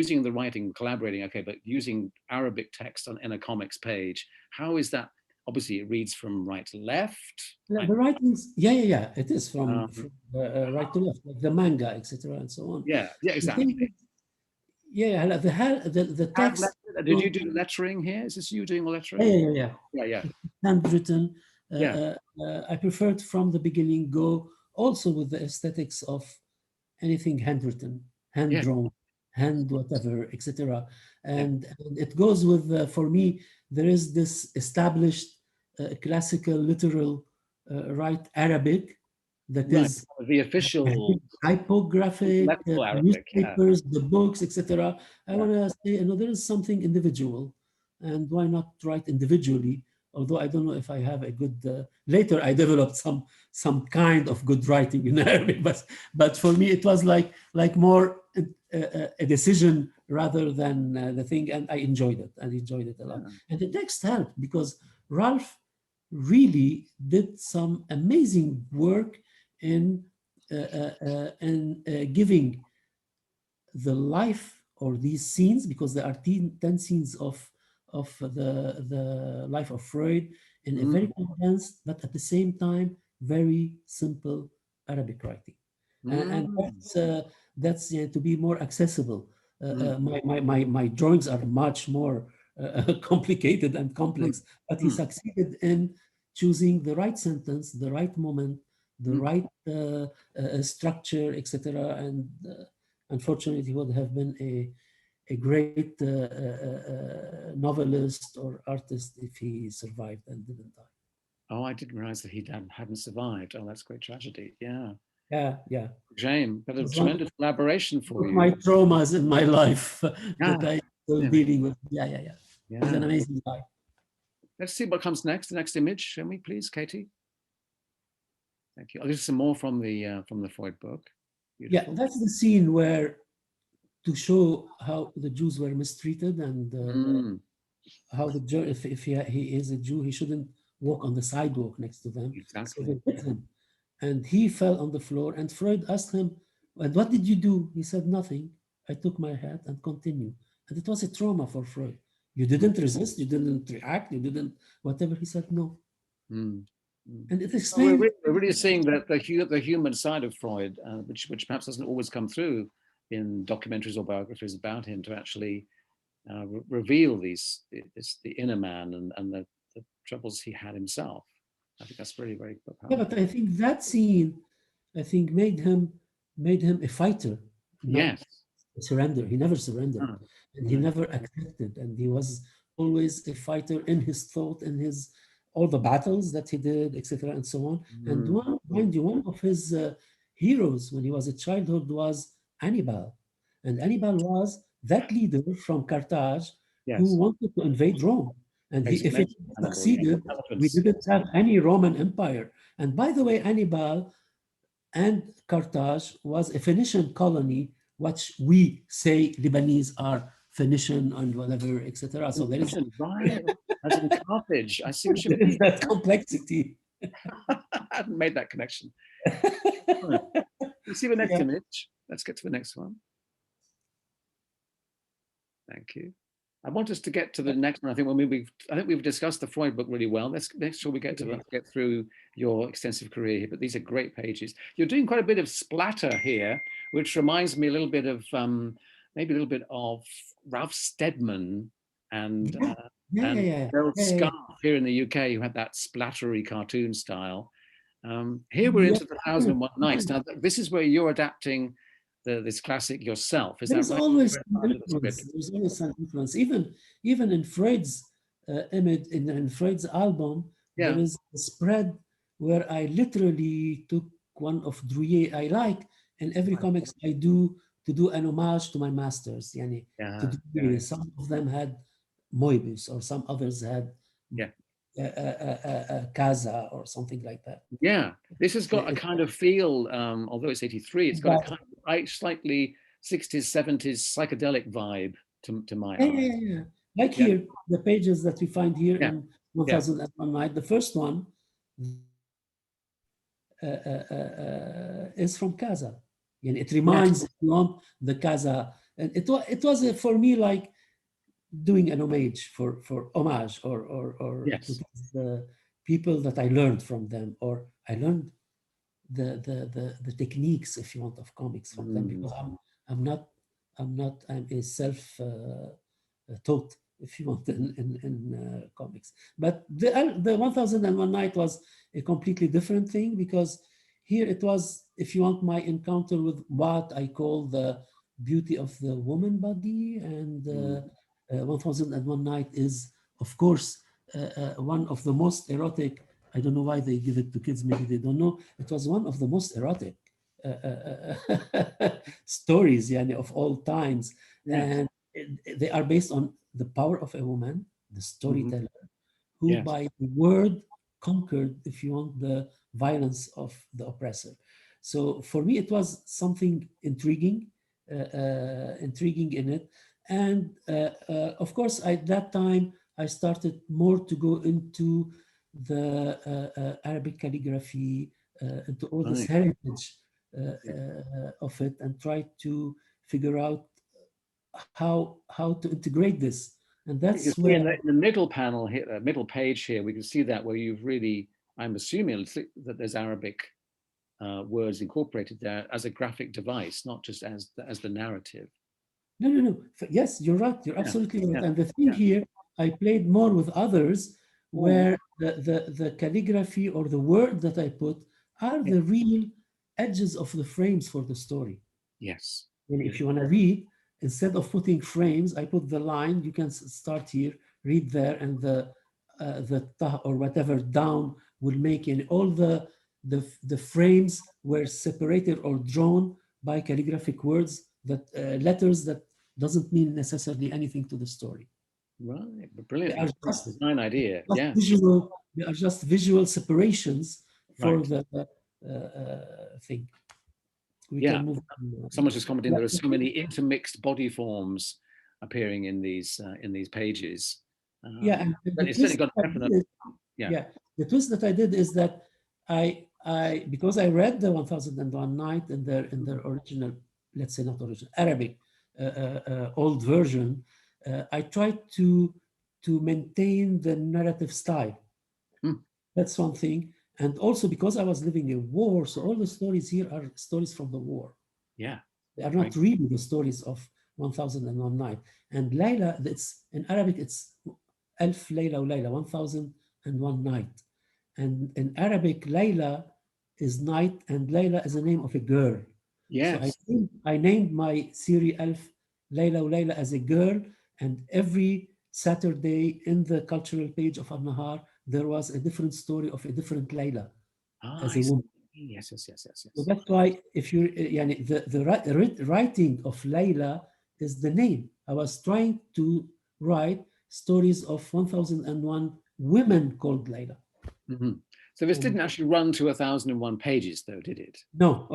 [SPEAKER 2] using the writing, collaborating, okay, but using Arabic text in a comics page. How is that? Obviously, it reads from right to left.
[SPEAKER 1] The writings, yeah, yeah, yeah, it is
[SPEAKER 2] Um,
[SPEAKER 1] from right to left, like the manga, etc., and so on.
[SPEAKER 2] yeah, yeah,
[SPEAKER 1] The thing
[SPEAKER 2] exactly.
[SPEAKER 1] is, yeah, yeah, the text.
[SPEAKER 2] Did you do lettering here? Is this you doing the
[SPEAKER 1] Yeah,
[SPEAKER 2] lettering?
[SPEAKER 1] yeah, yeah,
[SPEAKER 2] Yeah, yeah,
[SPEAKER 1] yeah. Handwritten.
[SPEAKER 2] yeah,
[SPEAKER 1] I preferred from the beginning go also with the aesthetics of anything handwritten, hand
[SPEAKER 2] yeah,
[SPEAKER 1] drawn, hand whatever, etc.
[SPEAKER 2] yeah.
[SPEAKER 1] And it goes with for me. There is this established classical literal right Arabic that
[SPEAKER 2] Right.
[SPEAKER 1] is
[SPEAKER 2] The official
[SPEAKER 1] typographic,
[SPEAKER 2] lexical Arabic. Yeah.
[SPEAKER 1] newspapers, the books, etc. I
[SPEAKER 2] Yeah.
[SPEAKER 1] want to say, there is something individual, and why not write individually? Although I don't know if I have a good. Later, I developed some kind of good writing in Arabic, but for me, it was like more a decision rather than the thing, and I enjoyed it. I enjoyed it a lot,
[SPEAKER 2] Yeah.
[SPEAKER 1] and the text helped because Ralph really did some amazing work in giving the life or these scenes, because there are 10 scenes of the life of Freud in a very
[SPEAKER 2] Mm,
[SPEAKER 1] condensed, but at the same time, very simple Arabic writing. And
[SPEAKER 2] mm.
[SPEAKER 1] that's to be more accessible. My drawings are much more complicated and complex, but he succeeded in choosing the right sentence, the right moment, the right structure, etc. And unfortunately, he would have been a great novelist or artist if he survived and didn't die.
[SPEAKER 2] Oh, I didn't realize that he hadn't survived. Oh, that's a great tragedy. Yeah.
[SPEAKER 1] Yeah, yeah.
[SPEAKER 2] Shame, but a tremendous collaboration for you.
[SPEAKER 1] My traumas in my life
[SPEAKER 2] Yeah.
[SPEAKER 1] that I still dealing with. Yeah, yeah, yeah. He's an amazing guy.
[SPEAKER 2] Let's see what comes next. The next image, show me, please, Katie. Thank you. Oh, this is some more from the Freud book. Beautiful.
[SPEAKER 1] Yeah, that's the scene where, to show how the Jews were mistreated and how the Jew, if he is a Jew, he shouldn't walk on the sidewalk next to them.
[SPEAKER 2] Exactly.
[SPEAKER 1] So they hit him, and he fell on the floor. And Freud asked him, "And what did you do?" He said, "Nothing. I took my hat and continued." And it was a trauma for Freud. You didn't resist. You didn't react. You didn't whatever. He said, "No." And it explains.
[SPEAKER 2] We're really seeing that the human side of Freud, which perhaps doesn't always come through in documentaries or biographies about him, to actually reveal the inner man and the troubles he had himself. I think that's very, very powerful.
[SPEAKER 1] Yeah, but I think that scene, made him a fighter.
[SPEAKER 2] Yes.
[SPEAKER 1] Surrender. He never surrendered, and he never accepted, and he was always a fighter in his thought, in his all the battles that he did, etc., and so on. And one of his heroes when he was a childhood was Hannibal, and Hannibal was that leader from Carthage who wanted to invade Rome. And if it succeeded, we didn't have any Roman Empire. And by the way, Hannibal and Carthage was a Phoenician colony, which we say Lebanese are Phoenician and whatever, etc. So there is
[SPEAKER 2] right, as in Carthage. I see what you mean.
[SPEAKER 1] That complexity.
[SPEAKER 2] I haven't made that connection. Right. Let's see the next image. Let's get to the next one. Thank you. I want us to get to the next one. I think we've discussed the Freud book really well. Let's make sure we get through your extensive career here. But these are great pages. You're doing quite a bit of splatter here, which reminds me a little bit of maybe a little bit of Ralph Steadman and Bill Scarf here in the UK, who had that splattery cartoon style. Here we're into the 1001 Nights. Now this is where you're adapting this classic yourself. Is
[SPEAKER 1] There's
[SPEAKER 2] that right?
[SPEAKER 1] Always there's always an influence. Even in Freud's image, in Freud's album, there is a spread where I literally took one of Drouillet I like, and every comics I do to do an homage to my masters. Some of them had Moebius, or some others had Casa or something like that.
[SPEAKER 2] Yeah, this has got a kind of feel, although it's 83, it's got a kind of slightly 60s, 70s psychedelic vibe to my eye.
[SPEAKER 1] Like here, the pages that we find here in 1001 Night, the first one is from Casa. And it reminds you of the Casa. And it was for me like doing an homage for homage or to the people that I learned from them, or I learned the techniques, if you want, of comics from them, because I'm a self taught, if you want, in comics. But the 1001 Night was a completely different thing, because here it was, if you want, my encounter with what I call the beauty of the woman body. And 1001 Night is, of course, one of the most erotic. I don't know why they give it to kids, maybe they don't know. It was one of the most erotic stories of all times. And they are based on the power of a woman, the storyteller, who by the word conquered, if you want, the violence of the oppressor. So for me, it was something intriguing in it. And of course, at that time, I started more to go into the Arabic calligraphy, into all this heritage of it, and try to figure out how to integrate this. And that's where
[SPEAKER 2] in the middle panel here, middle page here, we can see that where you've really, I'm assuming that there's Arabic words incorporated there as a graphic device, not just as the narrative.
[SPEAKER 1] No, no, no. Yes, you're right. You're
[SPEAKER 2] Yeah,
[SPEAKER 1] absolutely right.
[SPEAKER 2] yeah,
[SPEAKER 1] And the thing
[SPEAKER 2] yeah.
[SPEAKER 1] here, I played more with others
[SPEAKER 2] Mm,
[SPEAKER 1] where the calligraphy or the word that I put are
[SPEAKER 2] yeah.
[SPEAKER 1] the real edges of the frames for the story.
[SPEAKER 2] Yes.
[SPEAKER 1] And
[SPEAKER 2] Yes.
[SPEAKER 1] if you want to read, instead of putting frames, I put the line. You can start here, read there, and the ta or whatever down will make in all the frames were separated or drawn by calligraphic words that letters that doesn't mean necessarily anything to the story.
[SPEAKER 2] Right. But
[SPEAKER 1] They
[SPEAKER 2] brilliant.
[SPEAKER 1] are
[SPEAKER 2] Great
[SPEAKER 1] just,
[SPEAKER 2] design idea.
[SPEAKER 1] just
[SPEAKER 2] Yeah.
[SPEAKER 1] visual. They are just visual separations for
[SPEAKER 2] Right.
[SPEAKER 1] the thing. We
[SPEAKER 2] Yeah.
[SPEAKER 1] can move.
[SPEAKER 2] Someone's just commenting
[SPEAKER 1] Yeah.
[SPEAKER 2] there are so many intermixed body forms appearing in these pages.
[SPEAKER 1] Yeah, and the
[SPEAKER 2] It's certainly
[SPEAKER 1] twist
[SPEAKER 2] got
[SPEAKER 1] that I
[SPEAKER 2] definite.
[SPEAKER 1] did,
[SPEAKER 2] Yeah.
[SPEAKER 1] yeah, the twist that I did is that because I read the 1001 Night in their original, let's say not original, Arabic old version, I tried to maintain the narrative style.
[SPEAKER 2] Hmm.
[SPEAKER 1] That's one thing, and also because I was living in war, so all the stories here are stories from the war.
[SPEAKER 2] Yeah.
[SPEAKER 1] They are
[SPEAKER 2] Right.
[SPEAKER 1] not really the stories of 1001 Night. And Layla, it's in Arabic, it's Alf Layla wa Layla, 1001 Night. And in Arabic, Layla is night and Layla is the name of a girl. So
[SPEAKER 2] Yes.
[SPEAKER 1] I named my series Alf Layla wa Layla as a girl. And every Saturday in the cultural page of Al-Nahar, there was a different story of a different Layla
[SPEAKER 2] Ah,
[SPEAKER 1] as
[SPEAKER 2] I
[SPEAKER 1] a
[SPEAKER 2] see.
[SPEAKER 1] woman.
[SPEAKER 2] Yes, yes, yes, yes,
[SPEAKER 1] So
[SPEAKER 2] yes.
[SPEAKER 1] that's why if you, yani the writing of Layla is the name. I was trying to write stories of 1001 women called Layla.
[SPEAKER 2] Hmm. So this
[SPEAKER 1] And
[SPEAKER 2] didn't actually run to 1001 pages, though, did it?
[SPEAKER 1] no,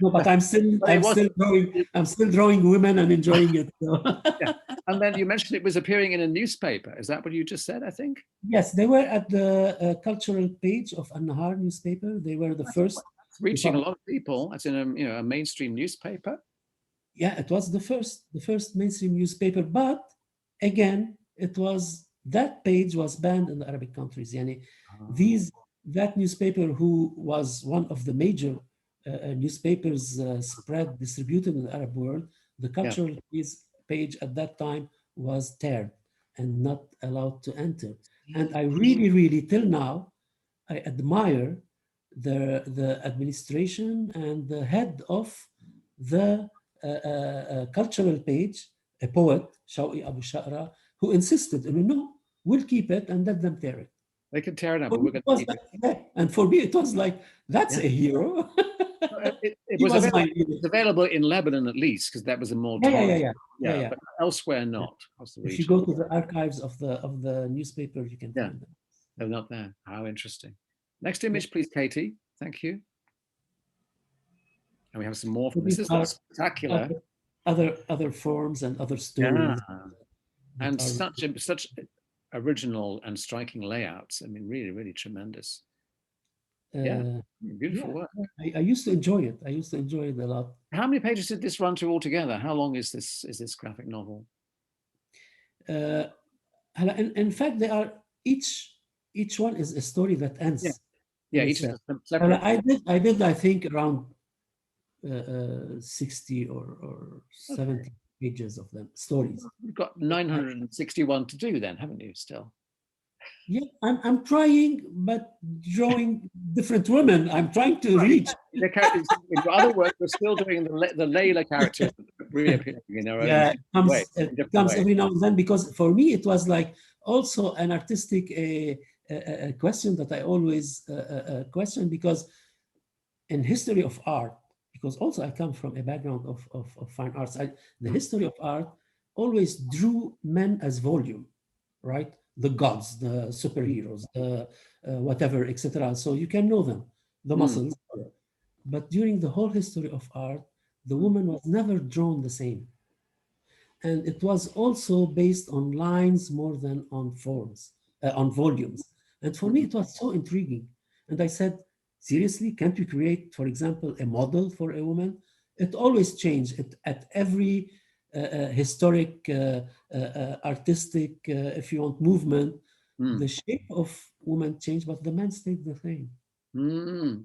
[SPEAKER 1] no, but
[SPEAKER 2] But it was.
[SPEAKER 1] I'm still drawing women and enjoying it. So.
[SPEAKER 2] Yeah. And then you mentioned it was appearing in a newspaper. Is that what you just said? I think.
[SPEAKER 1] Yes, they were at the cultural page of An-Nahar newspaper. They were the first
[SPEAKER 2] It's
[SPEAKER 1] to
[SPEAKER 2] reaching a
[SPEAKER 1] publish.
[SPEAKER 2] lot of people. It's in a mainstream newspaper.
[SPEAKER 1] Yeah, it was the first mainstream newspaper, but again, it was that page was banned in the Arabic countries. Yani,
[SPEAKER 2] Oh,
[SPEAKER 1] these that newspaper, who was one of the major newspapers spread distributed in the Arab world, the
[SPEAKER 2] yeah.
[SPEAKER 1] cultural page at that time was teared and not allowed to enter. And I really, really, till now, I admire the administration and the head of the cultural page, a poet, Shawqi Abu Sha'ra, who insisted, no, we'll keep it and let them tear it.
[SPEAKER 2] They can tear it up,
[SPEAKER 1] For
[SPEAKER 2] but
[SPEAKER 1] me,
[SPEAKER 2] we're going
[SPEAKER 1] it
[SPEAKER 2] to
[SPEAKER 1] was
[SPEAKER 2] keep
[SPEAKER 1] like,
[SPEAKER 2] it.
[SPEAKER 1] yeah. And for me, it was like, that's
[SPEAKER 2] Yeah.
[SPEAKER 1] a hero.
[SPEAKER 2] It
[SPEAKER 1] He
[SPEAKER 2] was
[SPEAKER 1] was
[SPEAKER 2] available.
[SPEAKER 1] my
[SPEAKER 2] It
[SPEAKER 1] hero.
[SPEAKER 2] was available in Lebanon at least, because that was a more
[SPEAKER 1] Yeah, yeah,
[SPEAKER 2] target.
[SPEAKER 1] yeah, yeah. Yeah,
[SPEAKER 2] Yeah,
[SPEAKER 1] yeah.
[SPEAKER 2] but elsewhere
[SPEAKER 1] Yeah.
[SPEAKER 2] not. Across the
[SPEAKER 1] If you
[SPEAKER 2] region.
[SPEAKER 1] go to the archives of the newspaper, you can
[SPEAKER 2] Yeah,
[SPEAKER 1] find them.
[SPEAKER 2] they're not there. How interesting. Next
[SPEAKER 1] Yeah.
[SPEAKER 2] image, please, Katie. Thank you. And we have some more
[SPEAKER 1] So
[SPEAKER 2] from this.
[SPEAKER 1] these
[SPEAKER 2] This
[SPEAKER 1] are
[SPEAKER 2] looks spectacular.
[SPEAKER 1] other forms and other
[SPEAKER 2] Yeah,
[SPEAKER 1] stories that
[SPEAKER 2] and
[SPEAKER 1] are.
[SPEAKER 2] such original and striking layouts. I mean, really, really tremendous. Yeah, beautiful
[SPEAKER 1] Yeah,
[SPEAKER 2] work.
[SPEAKER 1] I used to enjoy it. I used to enjoy it a lot.
[SPEAKER 2] How many pages did this run to altogether? How long is this graphic novel?
[SPEAKER 1] Uh, in fact, they are each one is a story that
[SPEAKER 2] Yeah,
[SPEAKER 1] ends
[SPEAKER 2] yeah.
[SPEAKER 1] in
[SPEAKER 2] Each is
[SPEAKER 1] itself.
[SPEAKER 2] a separate.
[SPEAKER 1] I think around 60 or
[SPEAKER 2] Okay,
[SPEAKER 1] 70 pages of them stories.
[SPEAKER 2] you've got
[SPEAKER 1] I,
[SPEAKER 2] 961 to do then, haven't you? Still.
[SPEAKER 1] yeah, I'm trying, but drawing different women. I'm trying to
[SPEAKER 2] Right.
[SPEAKER 1] reach.
[SPEAKER 2] The characters in your other work, we're still doing the Layla characters reappearing in their own
[SPEAKER 1] Yeah,
[SPEAKER 2] way,
[SPEAKER 1] it
[SPEAKER 2] in different
[SPEAKER 1] comes
[SPEAKER 2] ways.
[SPEAKER 1] every now and then, because for me it was like also an artistic a question that I always question, because in history of art, because also I come from a background of fine arts, the
[SPEAKER 2] Mm.
[SPEAKER 1] history of art always drew men as volume, right? The gods, the superheroes, the whatever, etc. So you can know them, the
[SPEAKER 2] Mm.
[SPEAKER 1] muscles. But during the whole history of art, the
[SPEAKER 2] Mm.
[SPEAKER 1] woman was never drawn the same. And it was also based on lines more than on forms, on volumes. And for me,
[SPEAKER 2] Mm.
[SPEAKER 1] it was so intriguing. And I said, seriously, can't you create, for example, a model for a woman? It always changed at every historic, artistic, if you want, movement.
[SPEAKER 2] Mm.
[SPEAKER 1] The shape of woman changed, but the man stayed the same.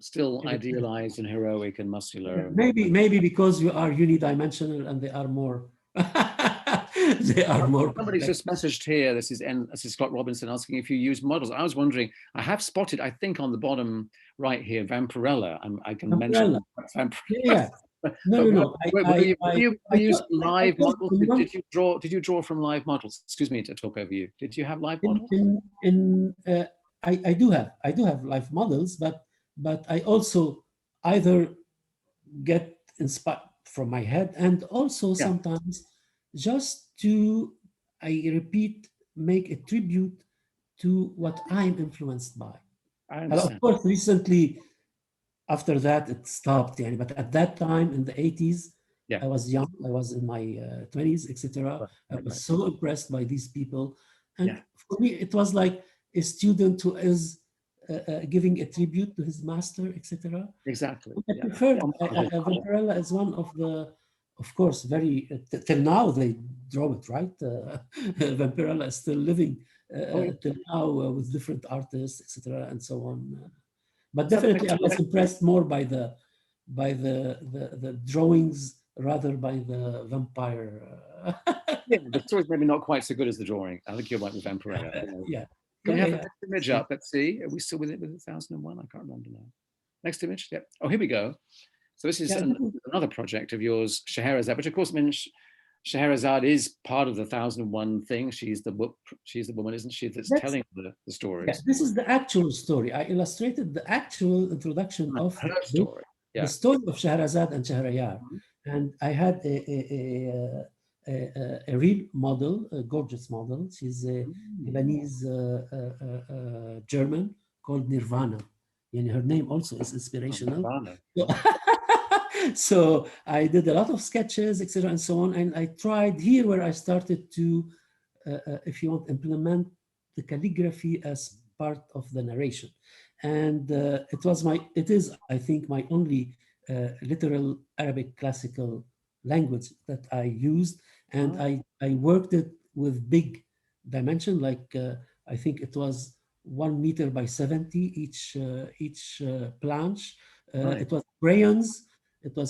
[SPEAKER 2] Still idealized and heroic and muscular.
[SPEAKER 1] Maybe because you are unidimensional and they are more. They are more.
[SPEAKER 2] Somebody's just messaged here. This is Scott Robinson asking if you use models. I was wondering. I have spotted, I think, on the bottom right here, Vampirella. I can mention Vampirella.
[SPEAKER 1] Yeah. No.
[SPEAKER 2] You use live models? Did you draw from live models? Excuse me to talk over you. Did you have live models?
[SPEAKER 1] I do have live models, but I also either get inspired from my head and also sometimes just to, I repeat, make a tribute to what I'm influenced by. Of course, recently, after that, it stopped. But at that time, in the 80s, I was young. I was in my 20s, etc. I was so impressed by these people. And for me, it was like a student who is giving a tribute to his master, etc.
[SPEAKER 2] Exactly.
[SPEAKER 1] I prefer Vampirella as one of the, of course, very, till now they draw it, right? Vampirella is still living till now with different artists, etc. and so on. But definitely I was impressed more by the drawings rather by the vampire.
[SPEAKER 2] The story's maybe not quite so good as the drawing. I think you're right with Vampirella. Can we have the next image up? Let's see. Are we still with it with 1001? I can't remember now. Next image. Yep. Oh, here we go. So this is another project of yours, Scheherazade, which of course means Scheherazade is part of the 1001 thing. She's the woman, isn't she, that's telling the stories.
[SPEAKER 1] Yeah, this is the actual story. I illustrated the actual introduction of
[SPEAKER 2] her story.
[SPEAKER 1] The story of Scheherazade and Shahriyar. And I had a real model, a gorgeous model. She's a Lebanese German called Nirvana. And her name also is inspirational. So I did a lot of sketches, etc. and so on. And I tried here where I started to, if you want, implement the calligraphy as part of the narration. And it is, I think, my only literal Arabic classical language that I used. And I worked it with big dimension, like I think it was 1 meter by 70 each planche. It was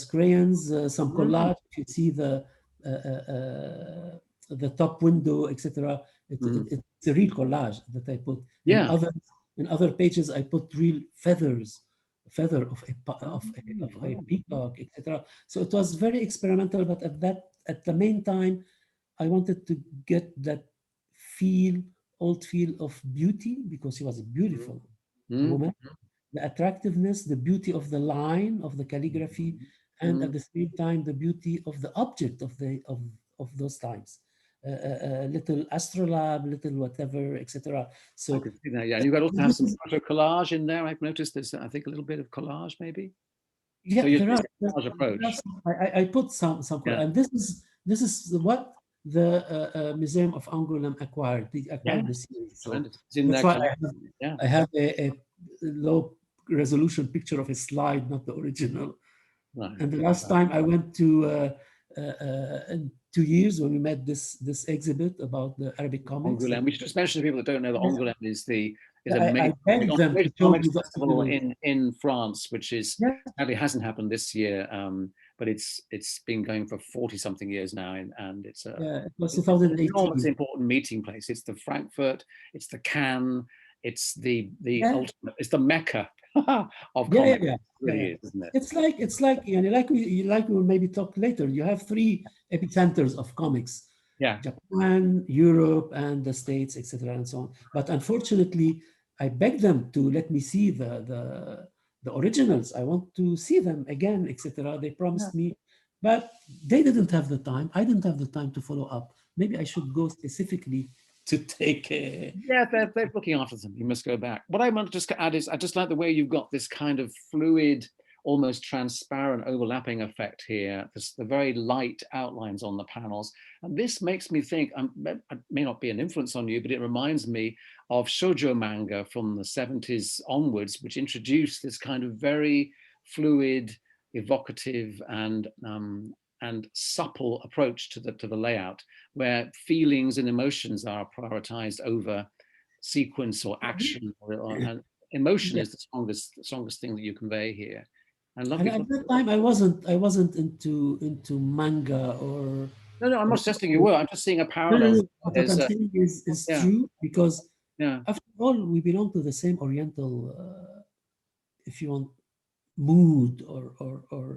[SPEAKER 1] crayons. Some collage. If you see the top window, etc. It's a real collage that I put. In other pages, I put real feather of a peacock, etc. So it was very experimental, but at the main time, I wanted to get that old feel of beauty, because she was a beautiful woman. The attractiveness, the beauty of the line of the calligraphy, and at the same time the beauty of the object of those times. Little astrolabe, little whatever, etc. So
[SPEAKER 2] I could see that, and you got also have some photo collage in there. I've noticed there's, I think, a little bit of collage, maybe.
[SPEAKER 1] Yeah,
[SPEAKER 2] so
[SPEAKER 1] there are collage approach. I put some, and this is what the Museum of Angoulême acquired. They acquired the series. So that's why I have a low resolution picture of a slide, not the original. And the last time I went to in 2 years when we met this exhibit about the Arabic comics.
[SPEAKER 2] Angoulême. We should just mention to people that don't know that Angoulême is a major comics festival in France, which sadly hasn't happened this year, but it's been going for 40-something years now, and it's
[SPEAKER 1] it was 2018.
[SPEAKER 2] Enormously important meeting place. It's the Frankfurt, it's the Cannes, it's the ultimate, it's the Mecca of comics. It really is, isn't it?
[SPEAKER 1] It's like we will maybe talk later. You have 3 epicenters of comics. Japan, Europe, and the States, etc., and so on. But unfortunately, I begged them to let me see the originals. I want to see them again, etc. They promised me, but they didn't have the time. I didn't have the time to follow up. Maybe I should go specifically to take a...
[SPEAKER 2] Yeah, they're looking after them. You must go back. What I want to just add is, I just like the way you've got this kind of fluid, almost transparent overlapping effect here. The very light outlines on the panels. And this makes me think, it may not be an influence on you, but it reminds me of shoujo manga from the 70s onwards, which introduced this kind of very fluid, evocative, and supple approach to the layout, where feelings and emotions are prioritized over sequence or action. emotion
[SPEAKER 1] Yeah.
[SPEAKER 2] is the strongest thing that you convey here. And
[SPEAKER 1] And
[SPEAKER 2] lovely.
[SPEAKER 1] at that time, I wasn't into manga or.
[SPEAKER 2] No, I'm not suggesting you were. I'm just seeing a
[SPEAKER 1] No, no,
[SPEAKER 2] parallel.
[SPEAKER 1] no. What
[SPEAKER 2] There's
[SPEAKER 1] I'm
[SPEAKER 2] a,
[SPEAKER 1] saying is
[SPEAKER 2] yeah,
[SPEAKER 1] true because
[SPEAKER 2] yeah,
[SPEAKER 1] after all, we belong to the same Oriental, if you want, mood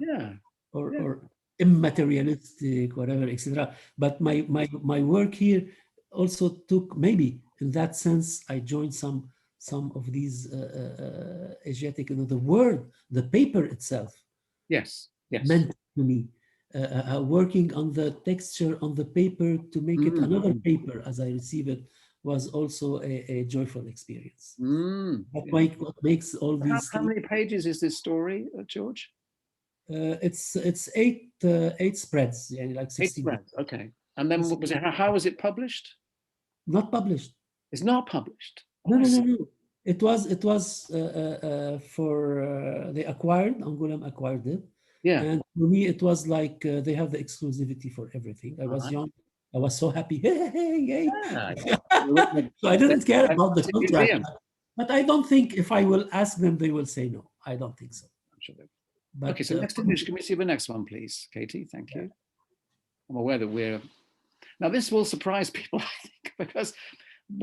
[SPEAKER 2] yeah, yeah.
[SPEAKER 1] or immaterialistic, whatever, etc. But my work here also took, maybe in that sense, I joined some of these Asiatic, the word, the paper itself
[SPEAKER 2] Yes, yes.
[SPEAKER 1] meant to me. Working on the texture on the paper to make it
[SPEAKER 2] Mm,
[SPEAKER 1] another paper as I receive it was also a joyful experience.
[SPEAKER 2] yeah.
[SPEAKER 1] What makes all these
[SPEAKER 2] How
[SPEAKER 1] things.
[SPEAKER 2] many pages is this story, George?
[SPEAKER 1] It's eight spreads, yeah, like
[SPEAKER 2] 8
[SPEAKER 1] 16
[SPEAKER 2] threads. Okay. And then what was it? How was it published?
[SPEAKER 1] not published.
[SPEAKER 2] It's not published. Oh,
[SPEAKER 1] No,
[SPEAKER 2] I
[SPEAKER 1] no, no,
[SPEAKER 2] see.
[SPEAKER 1] no. It was for they acquired, Angoulême acquired it.
[SPEAKER 2] Yeah.
[SPEAKER 1] And for me, it was like they have the exclusivity for everything. I was young. I was so happy. Hey, hey, hey.
[SPEAKER 2] Yeah, yeah.
[SPEAKER 1] So I didn't care
[SPEAKER 2] I'm
[SPEAKER 1] about the contract.
[SPEAKER 2] museum.
[SPEAKER 1] But I don't think if I will ask them, they will say no. I don't think so.
[SPEAKER 2] I'm sure they-
[SPEAKER 1] But
[SPEAKER 2] Okay, so next image, can we see the next one, please, Katie? Thank you. I'm aware that we're now. This will surprise people, I think, because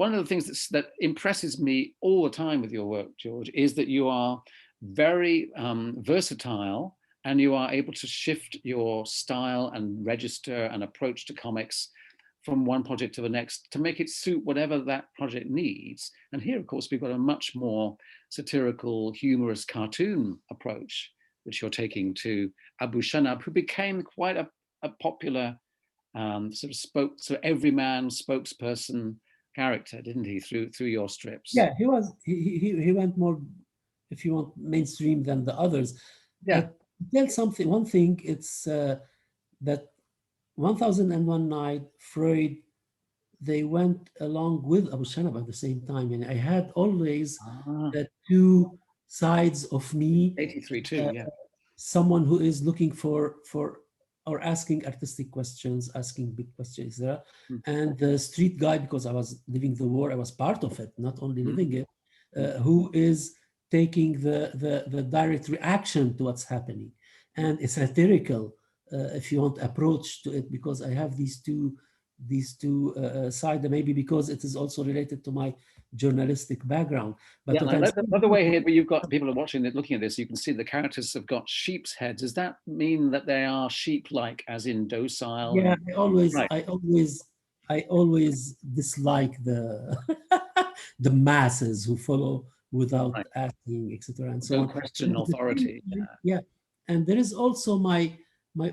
[SPEAKER 2] one of the things that impresses me all the time with your work, George, is that you are very versatile and you are able to shift your style and register and approach to comics from one project to the next to make it suit whatever that project needs. And here, of course, we've got a much more satirical, humorous cartoon approach, which you're taking to Abu Shanab, who became quite a popular sort of everyman spokesperson character, didn't he, through your strips?
[SPEAKER 1] yeah, he went more, if you want, mainstream than the others.
[SPEAKER 2] Yeah.
[SPEAKER 1] Tell something. One thing, it's that 1001 Night, Freud, they went along with Abu Shanab at the same time, and I had always the two sides of me.
[SPEAKER 2] 83 too, yeah.
[SPEAKER 1] Someone who is looking for or asking artistic questions, asking big questions, etc. And the street guy, because I was living the war, I was part of it, not only living it, who is taking the direct reaction to what's happening, and a satirical, if you want, approach to it, because I have these two sides, maybe because it is also related to my journalistic background. But
[SPEAKER 2] Yeah, by the way, here, but you've got people are watching it, looking at this. You can see the characters have got sheep's heads. Does that mean that they are sheep-like, as in docile?
[SPEAKER 1] Yeah,
[SPEAKER 2] Right.
[SPEAKER 1] I always dislike the the masses who follow without asking, etc. and so
[SPEAKER 2] Don't
[SPEAKER 1] on.
[SPEAKER 2] question
[SPEAKER 1] And at the same
[SPEAKER 2] authority.
[SPEAKER 1] time, yeah, and there is also my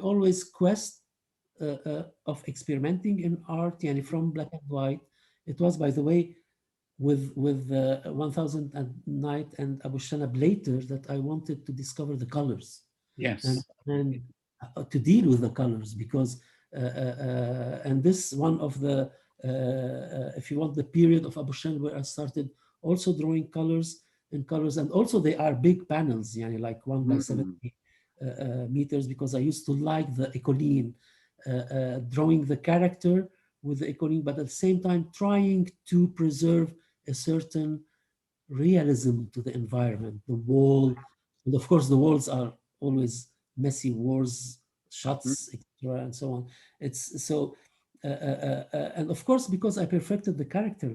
[SPEAKER 1] always quest of experimenting in art, yani from black and white. It was, by the way, with 1000 Night and Abu Shanab later that I wanted to discover the colors
[SPEAKER 2] Yes.
[SPEAKER 1] and to deal with the colors, because and this one of the if you want, the period of Abu Shanab where I started also drawing colors, and also they are big panels, yani like 1 by 70 meters, because I used to like the écoline, drawing the character with the écoline, but at the same time trying to preserve a certain realism to the environment, the wall. And of course, the walls are always messy wars, shots, etc., and so on. It's so, and of course, because I perfected the character,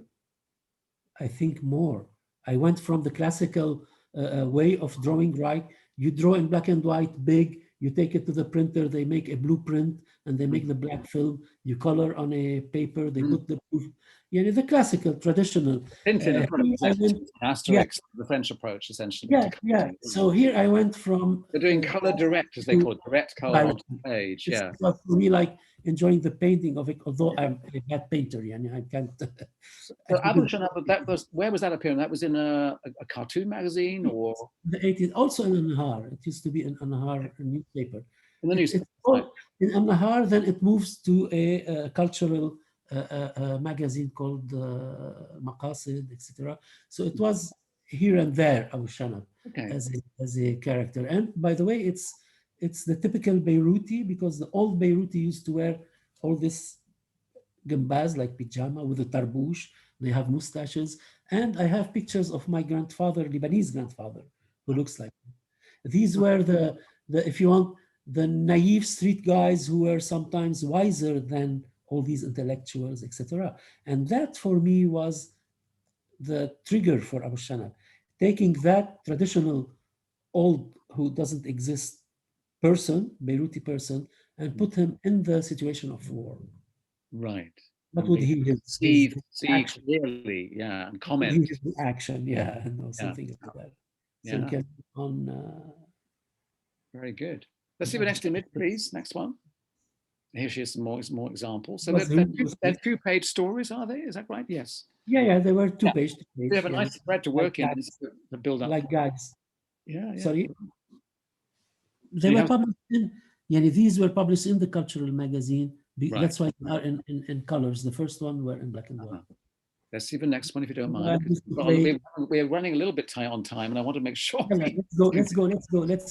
[SPEAKER 1] I think more. I went from the classical way of drawing, right? You draw in black and white, big, you take it to the printer, they make a blueprint, and they make the black film. You color on a paper, they put the proof. Yeah, the classical, traditional.
[SPEAKER 2] Tintin
[SPEAKER 1] Yeah,
[SPEAKER 2] Asterix, the French approach, essentially.
[SPEAKER 1] yeah. So here I went from.
[SPEAKER 2] They're doing color direct, as they call it, direct color onto the page. Yeah.
[SPEAKER 1] It was for me like enjoying the painting of it, although I'm a bad painter, and I can't.
[SPEAKER 2] So Abu Shanab, that was, where was that appearing? That was in a cartoon magazine, or
[SPEAKER 1] the 80s, also in An-Nahar. It used to be in An-Nahar newspaper.
[SPEAKER 2] in the newspaper?
[SPEAKER 1] In An-Nahar, then it moves to a cultural magazine called Maqasid, etc. So it was here and there, Abu Shanab, as a character. And by the way, it's the typical Beiruti, because the old Beiruti used to wear all this gambaz, like pajama with a tarbouche, They have mustaches. And I have pictures of my grandfather, Lebanese grandfather, who looks like me. These were if you want, the naive street guys who were sometimes wiser than all these intellectuals, etc. And that for me was the trigger for Abu Shana, taking that traditional old who doesn't exist person, Beiruti person, and put him in the situation of war.
[SPEAKER 2] Right.
[SPEAKER 1] What would he
[SPEAKER 2] see
[SPEAKER 1] action?
[SPEAKER 2] Clearly, yeah, and
[SPEAKER 1] What would
[SPEAKER 2] comment.
[SPEAKER 1] his action, yeah, or something like that. So we can on.
[SPEAKER 2] Very good. Let's see the next image, please. Next one. Here she is, some more examples. So they're two-page stories, are they? Is that right? Yes.
[SPEAKER 1] Yeah, they were two-page.
[SPEAKER 2] They have a nice spread to work in to build up.
[SPEAKER 1] Like guides.
[SPEAKER 2] Yeah.
[SPEAKER 1] Sorry. They were published in. These were published in the cultural magazine. That's why they are in colors. The first one were in black and white.
[SPEAKER 2] Let's see the next one, if you don't mind. We're running a little bit tight on time, and I want to make sure.
[SPEAKER 1] Let's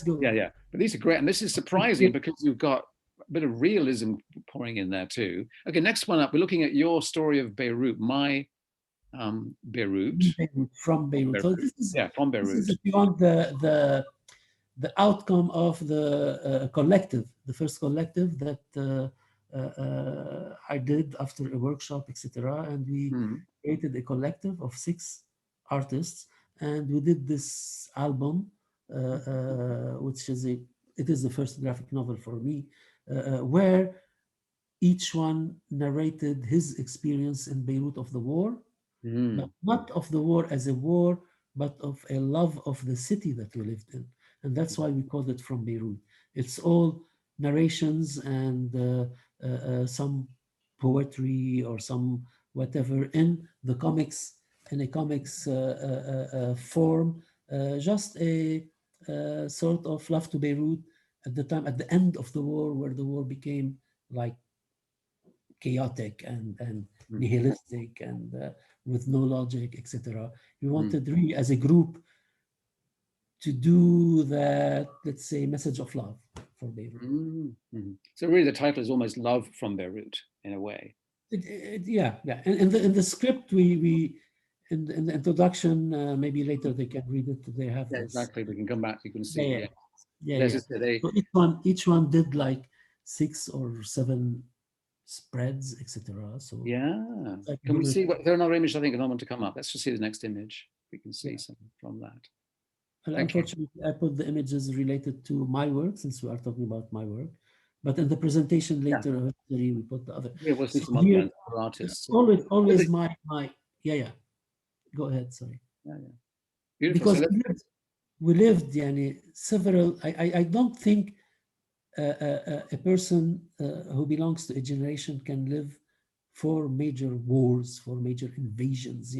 [SPEAKER 1] go.
[SPEAKER 2] Yeah. But these are great, and this is surprising because you've got a bit of realism pouring in there too. Okay, next one up. We're looking at your story of Beirut, my Beirut.
[SPEAKER 1] From Beirut. So this is,
[SPEAKER 2] from Beirut.
[SPEAKER 1] This is if you want the outcome of the collective, the first collective that I did after a workshop, etc. And we created a collective of 6 artists, and we did this album, which is it is the first graphic novel for me, where each one narrated his experience in Beirut of the war, but not of the war as a war, but of a love of the city that we lived in. And that's why we called it From Beirut. It's all narrations and some poetry or some whatever in the comics, in a comics form, just a sort of love to Beirut at the time, at the end of the war, where the war became like chaotic and nihilistic and with no logic, etc. We wanted really as a group to do that, let's say, message of love for Beirut.
[SPEAKER 2] So really the title is almost Love from Beirut in a way.
[SPEAKER 1] Yeah. And in the script, we in the introduction, maybe later they can read it. They have this.
[SPEAKER 2] Exactly. We can come back. You can see.
[SPEAKER 1] Yeah. So each one did like 6 or 7 spreads, etc. So
[SPEAKER 2] can we see what? There are another image. I think I don't want to come up. Let's just see the next image. We can see something from that.
[SPEAKER 1] And unfortunately, I put the images related to my work, since we are talking about my work. But in the presentation later, we put the other.
[SPEAKER 2] Yeah, we'll see some other artists.
[SPEAKER 1] Always my. Go ahead. Sorry.
[SPEAKER 2] Beautiful.
[SPEAKER 1] Because we lived, several. I don't think a person who belongs to a generation can live 4 major wars, 4 major invasions.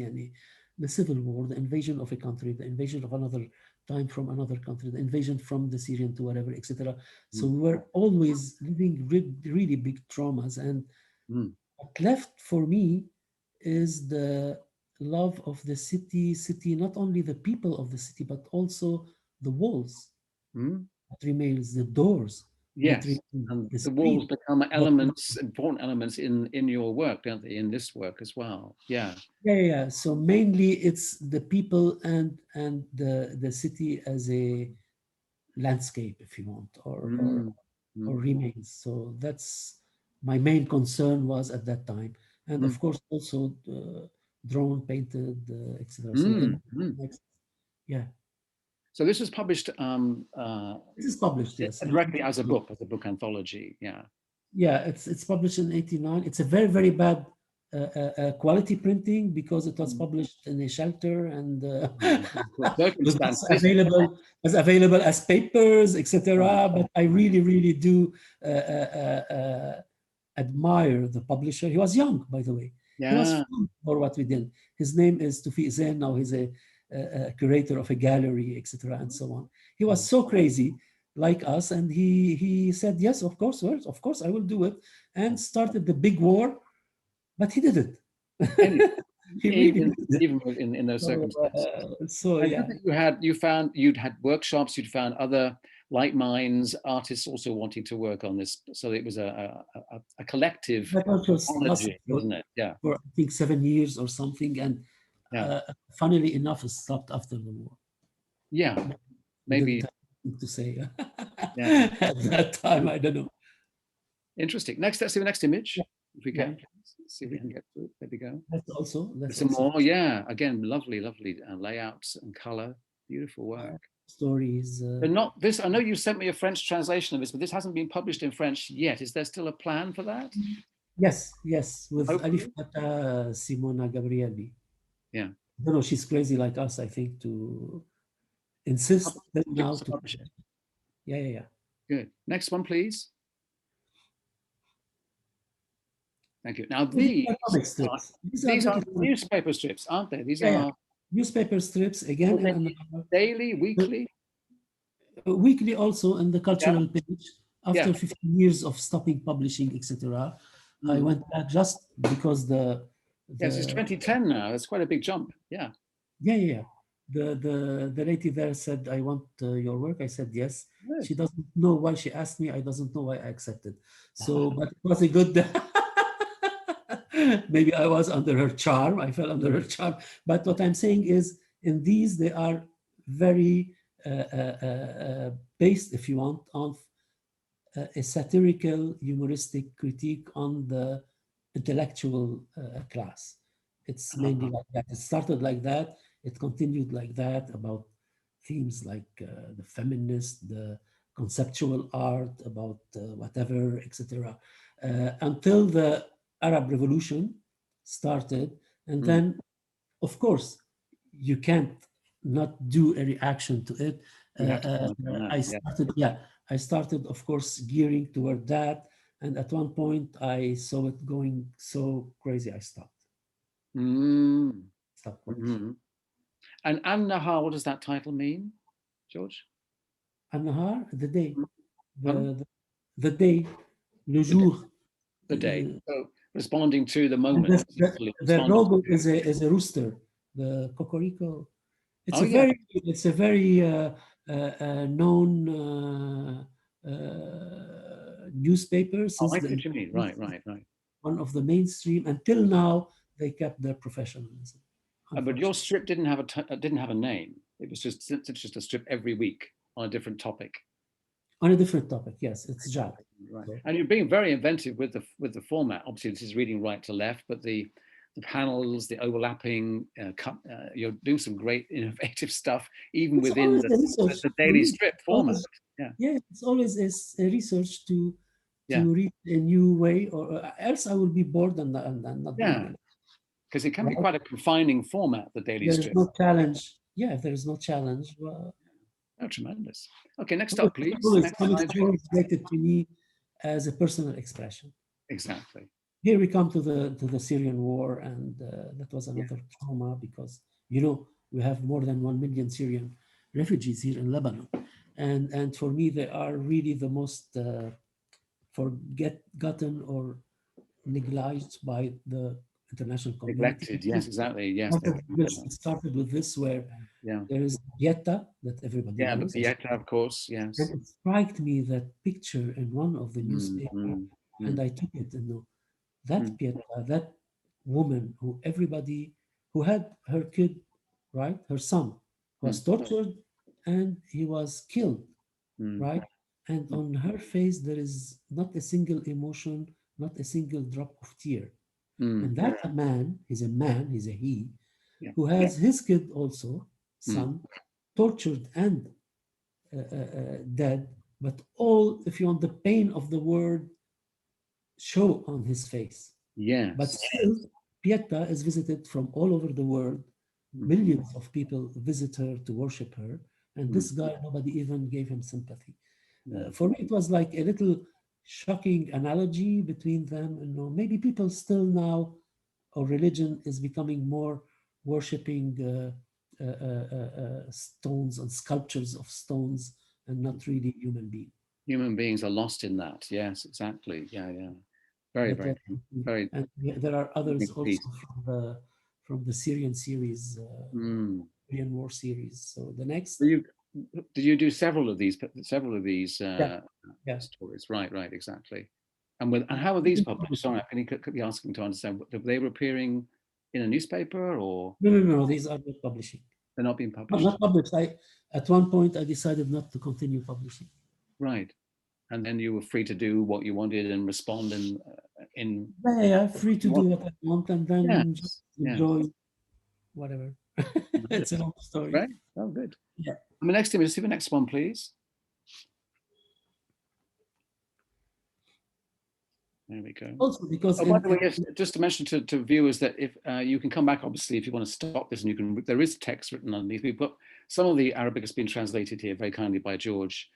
[SPEAKER 1] The civil war, the invasion of a country, the invasion of another time from another country, the invasion from the Syrian to whatever, etc. So we were always living really big traumas. And what left for me is the love of the city, not only the people of the city, but also the walls that remains, the doors.
[SPEAKER 2] Yes, and the walls become important elements in your work, don't they? In this work as well. Yeah.
[SPEAKER 1] So mainly it's the people and the city as a landscape, if you want, or remains. So that's my main concern was at that time, and of course also drawn, painted, etc.
[SPEAKER 2] So this was published.
[SPEAKER 1] This is published, yes,
[SPEAKER 2] directly as a book anthology.
[SPEAKER 1] Yeah, it's published in '89. It's a very bad quality printing because it was published in a shelter and was available as papers, etc. But I really do admire the publisher. He was young, by the way. He was fun for what we did. His name is Toufiq Zain. Now he's a curator of a gallery, etc., and so on. He was so crazy, like us, and he said, "Yes, of course, I will do it," and started the big war. But he did it.
[SPEAKER 2] Even in those circumstances.
[SPEAKER 1] So
[SPEAKER 2] you'd had workshops. You'd found other like minds, artists also wanting to work on this. So it was a collective
[SPEAKER 1] That also
[SPEAKER 2] technology,
[SPEAKER 1] lasted
[SPEAKER 2] wasn't it? Yeah.
[SPEAKER 1] for I think 7 years or something, and
[SPEAKER 2] Yeah.
[SPEAKER 1] funnily enough, it stopped after the war.
[SPEAKER 2] Yeah.
[SPEAKER 1] We didn't
[SPEAKER 2] Maybe.
[SPEAKER 1] have anything to say
[SPEAKER 2] Yeah.
[SPEAKER 1] at that time. I don't know.
[SPEAKER 2] Interesting. Next, let's see the next image,
[SPEAKER 1] Yeah.
[SPEAKER 2] if we
[SPEAKER 1] Yeah.
[SPEAKER 2] can. Let's see if we can get through it. There we go.
[SPEAKER 1] That's
[SPEAKER 2] Some
[SPEAKER 1] also
[SPEAKER 2] more. Yeah. Again, lovely, lovely layouts and color. Beautiful work.
[SPEAKER 1] stories.
[SPEAKER 2] But not this. I know you sent me a French translation of this, but this hasn't been published in French yet. Is there still a plan for that?
[SPEAKER 1] Yes, with
[SPEAKER 2] Hopefully.
[SPEAKER 1] Alif Kata Simona Gabrielli.
[SPEAKER 2] Yeah.
[SPEAKER 1] I don't know, she's crazy like us, I think, to insist that now to
[SPEAKER 2] publish it.
[SPEAKER 1] Yeah.
[SPEAKER 2] Good. Next one, please. Thank you. Now these are newspaper strips, aren't they? These are
[SPEAKER 1] newspaper strips again.
[SPEAKER 2] Daily, weekly?
[SPEAKER 1] Weekly also in the cultural page. After 15 years of stopping publishing, etc., I went back just because
[SPEAKER 2] yes, it's 2010 now. That's quite a big jump. Yeah.
[SPEAKER 1] The lady there said, "I want your work." I said yes. Good. She doesn't know why she asked me. I doesn't know why I accepted. So, but it was a good. Maybe I was under her charm. I fell under her charm. But what I'm saying is, in these, they are very based, if you want, on a satirical, humoristic critique on the intellectual class. It's mainly like that. It started like that. It continued like that, about themes like the feminist, the conceptual art, about whatever, etc. Until the Arab Revolution started. And then, of course, you can't not do a reaction to it. I started, of course, gearing toward that. And at one point, I saw it going so crazy, I stopped. Stopped publishing.
[SPEAKER 2] And An-Nahar, what does that title mean, George?
[SPEAKER 1] An-Nahar, the day. The day, le jour.
[SPEAKER 2] The day. So responding to the moment.
[SPEAKER 1] The logo is a rooster, the cocorico. It's a very known newspaper.
[SPEAKER 2] I see what you mean. Right.
[SPEAKER 1] One of the mainstream. Until now, they kept their professionalism.
[SPEAKER 2] But your strip didn't have a name. It was just a strip every week on a different topic.
[SPEAKER 1] On a different topic, yes, it's Jal.
[SPEAKER 2] Right. And you're being very inventive with the format. Obviously, this is reading right to left, but the panels, the overlapping, you're doing some great innovative stuff, even within the daily strip format.
[SPEAKER 1] Yeah, it's always a research to read a new way, or else I will be bored and not doing it.
[SPEAKER 2] Because it can be quite a confining format, the daily strip.
[SPEAKER 1] There's no challenge. Yeah, if there is no challenge. Well,
[SPEAKER 2] oh, tremendous. Okay, next up, please.
[SPEAKER 1] It's always related to me as a personal expression.
[SPEAKER 2] Exactly.
[SPEAKER 1] Here we come to the Syrian war, and that was another trauma, because we have more than 1 million Syrian refugees here in Lebanon, and for me they are really the most forgotten or neglected by the international community.
[SPEAKER 2] Neglected, yes, exactly, yes.
[SPEAKER 1] It started with this, where there is Pieta that everybody knows.
[SPEAKER 2] Yeah, the Pieta, of course, yes.
[SPEAKER 1] And it struck me that picture in one of the newspapers, and I took it, and that Pieta, that woman who had her kid, right, her son, was tortured and he was killed, right? And on her face, there is not a single emotion, not a single drop of tear. And that man, he's a he, who has his kid also, son, tortured and dead, but all, if you want, the pain of the word show on his face.
[SPEAKER 2] Yes.
[SPEAKER 1] But still, Pieta is visited from all over the world. Millions of people visit her to worship her. And this guy, nobody even gave him sympathy. For me, it was like a little shocking analogy between them. Maybe people still now, or religion is becoming more worshiping stones and sculptures of stones, and not really human beings.
[SPEAKER 2] Human beings are lost in that. Yes, exactly. Yeah. Very.
[SPEAKER 1] And there are others also from the Syrian series, Syrian war series. So the next.
[SPEAKER 2] did you do several of these
[SPEAKER 1] Yeah.
[SPEAKER 2] stories? Right, exactly. And how are these published? Sorry, I could be asking to understand. They were appearing in a newspaper, or
[SPEAKER 1] No. These are not publishing.
[SPEAKER 2] they're not being
[SPEAKER 1] No,
[SPEAKER 2] published?
[SPEAKER 1] not published. At one point, I decided not to continue publishing.
[SPEAKER 2] Right. And then you were free to do what you wanted and respond in
[SPEAKER 1] Yeah, free to do what I want and then just
[SPEAKER 2] yes.
[SPEAKER 1] enjoy whatever. It's a long story.
[SPEAKER 2] Right. Oh, good.
[SPEAKER 1] Yeah.
[SPEAKER 2] And the next image, see the next one, please. There we go.
[SPEAKER 1] Also, because
[SPEAKER 2] by the way, yes, just to mention to viewers that if you can come back, obviously, if you want to stop this, and you can. There is text written underneath. We've got some of the Arabic has been translated here very kindly by George,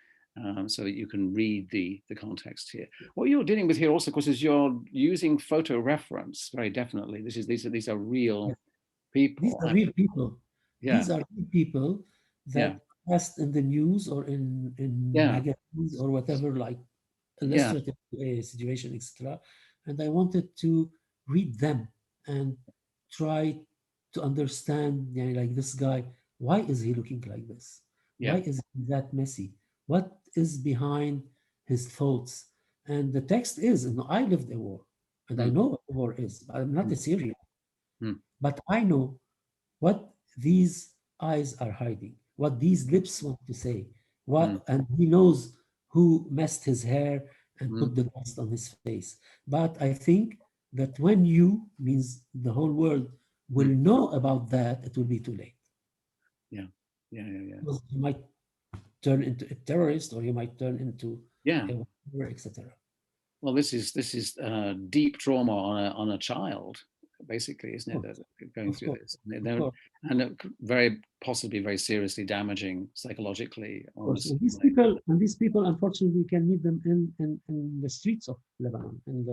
[SPEAKER 2] so that you can read the context here. What you're dealing with here also, of course, is you're using photo reference very definitely. These are real people.
[SPEAKER 1] These are real people.
[SPEAKER 2] Yeah.
[SPEAKER 1] These are real people that passed in the news or in magazines or whatever, like illustrative situation, etc. And I wanted to read them and try to understand, like this guy, why is he looking like this? Why is he that messy? What is behind his thoughts? And the text is, I lived a war, and I know what war is. I'm not a Syrian, but I know what these eyes are hiding, what these lips want to say, and he knows who messed his hair and put the dust on his face. But I think that when you, means the whole world, will know about that, it will be too late.
[SPEAKER 2] Yeah.
[SPEAKER 1] Because you might turn into a terrorist, or you might turn into a war, etc.
[SPEAKER 2] Well, this is deep trauma on a child, basically, isn't it? That going through this, and very possibly very seriously damaging psychologically.
[SPEAKER 1] And these people, unfortunately, you can meet them in the streets of Lebanon, in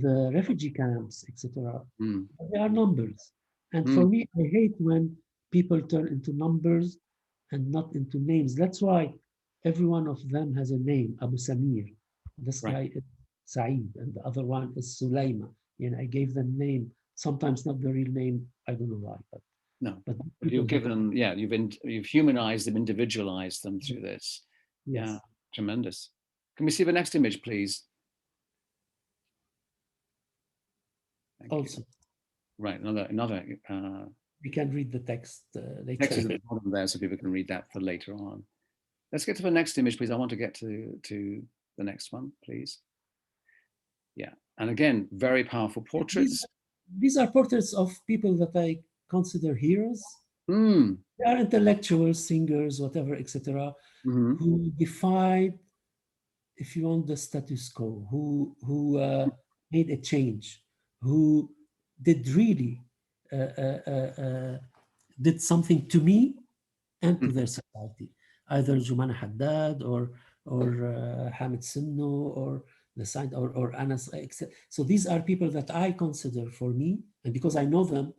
[SPEAKER 1] the refugee camps, etc. They are numbers, and for me, I hate when people turn into numbers and not into names. That's why every one of them has a name. Abu Samir, this guy is Saeed, and the other one is Sulaima. I gave them name, sometimes not the real name. I don't know why, but
[SPEAKER 2] you've given, you've humanized them, individualized them through this.
[SPEAKER 1] Yes.
[SPEAKER 2] Yeah, tremendous. Can we see the next image, please?
[SPEAKER 1] Also,
[SPEAKER 2] right, another.
[SPEAKER 1] We can read the text later.
[SPEAKER 2] Text is at the bottom there, so people can read that for later on. Let's get to the next image, please. I want to get to the next one, please. Yeah, and again, very powerful portraits.
[SPEAKER 1] These are portraits of people that I consider heroes. They are intellectuals, singers, whatever, etc., who defied, if you want, the status quo, who made a change, who did really did something to me and to their society. Either Jumana Haddad or Hamid Sinno or the side or Anas. So these are people that I consider, for me, and because I know them